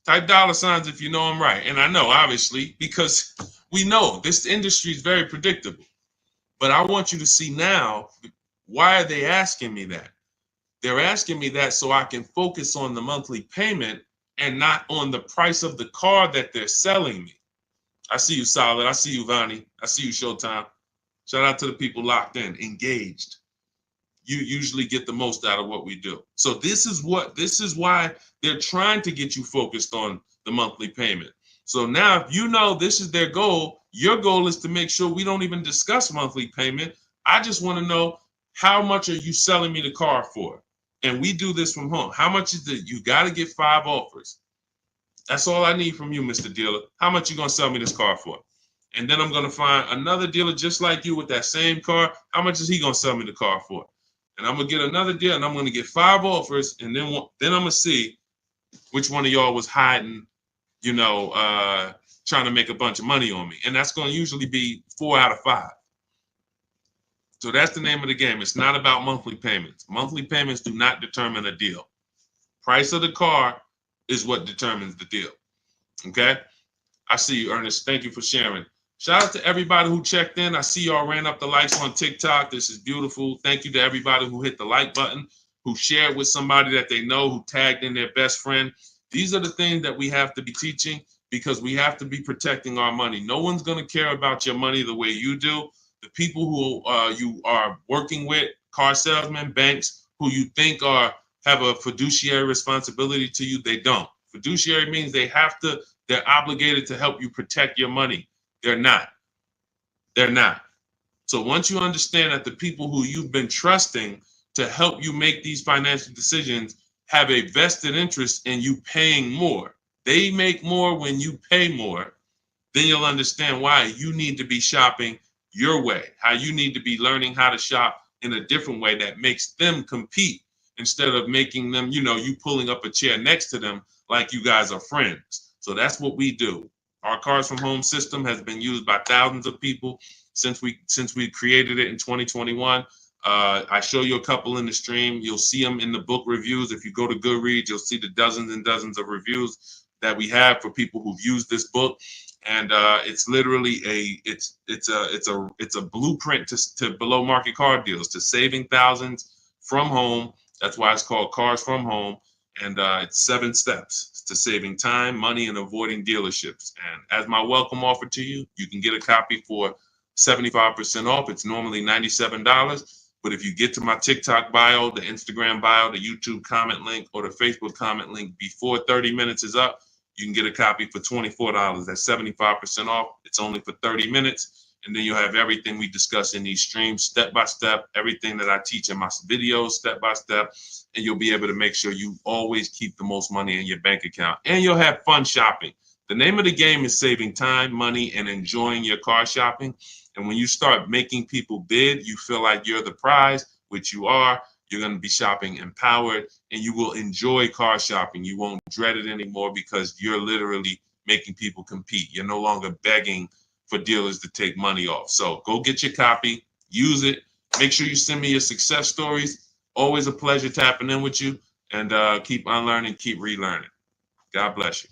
Speaker 1: Type dollar signs if you know I'm right. And I know, obviously, because we know this industry is very predictable. But I want you to see now, why are they asking me that? They're asking me that so I can focus on the monthly payment and not on the price of the car that they're selling me. I see you, Solid. I see you, Vonnie. I see you, Showtime. Shout out to the people locked in, engaged. You usually get the most out of what we do. So this is why they're trying to get you focused on the monthly payment. So now if you know this is their goal, your goal is to make sure we don't even discuss monthly payment. I just want to know, how much are you selling me the car for? And we do this from home. How much is it? You got to get 5 offers. That's all I need from you, Mr. Dealer. How much you going to sell me this car for? And then I'm going to find another dealer just like you with that same car. How much is he going to sell me the car for? And I'm going to get another deal, and I'm going to get 5 offers, and then I'm going to see which one of y'all was hiding, trying to make a bunch of money on me. And that's going to usually be 4 out of 5. So that's the name of the game. It's not about monthly payments. Monthly payments do not determine a deal. Price of the car is what determines the deal. Okay? I see you, Ernest. Thank you for sharing. Shout out to everybody who checked in. I see y'all ran up the likes on TikTok. This is beautiful. Thank you to everybody who hit the like button, who shared with somebody that they know, who tagged in their best friend. These are the things that we have to be teaching because we have to be protecting our money. No one's going to care about your money the way you do. The people who you are working with, car salesmen, banks, who you think have a fiduciary responsibility to you, they don't. Fiduciary means they're obligated to help you protect your money. They're not. They're not. So once you understand that the people who you've been trusting to help you make these financial decisions have a vested interest in you paying more, they make more when you pay more, then you'll understand why you need to be shopping your way, how you need to be learning how to shop in a different way that makes them compete instead of making them, you pulling up a chair next to them like you guys are friends. So that's what we do. Our Cars from Home system has been used by thousands of people since we created it in 2021. I show you a couple in the stream. You'll see them in the book reviews. If you go to Goodreads, you'll see the dozens and dozens of reviews that we have for people who've used this book. And it's literally it's a blueprint to below market car deals, to saving thousands from home. That's why it's called Cars from Home. And it's 7 steps to saving time, money, and avoiding dealerships. And as my welcome offer to you, you can get a copy for 75% off. It's normally $97. But if you get to my TikTok bio, the Instagram bio, the YouTube comment link, or the Facebook comment link before 30 minutes is up, you can get a copy for $24. That's 75% off. It's only for 30 minutes. And then you'll have everything we discuss in these streams, step by step, everything that I teach in my videos, step by step. And you'll be able to make sure you always keep the most money in your bank account. And you'll have fun shopping. The name of the game is saving time, money, and enjoying your car shopping. And when you start making people bid, you feel like you're the prize, which you are. You're going to be shopping empowered, and you will enjoy car shopping. You won't dread it anymore because you're literally making people compete. You're no longer begging for dealers to take money off. So go get your copy, use it. Make sure you send me your success stories. Always a pleasure tapping in with you, and keep unlearning, keep relearning. God bless you.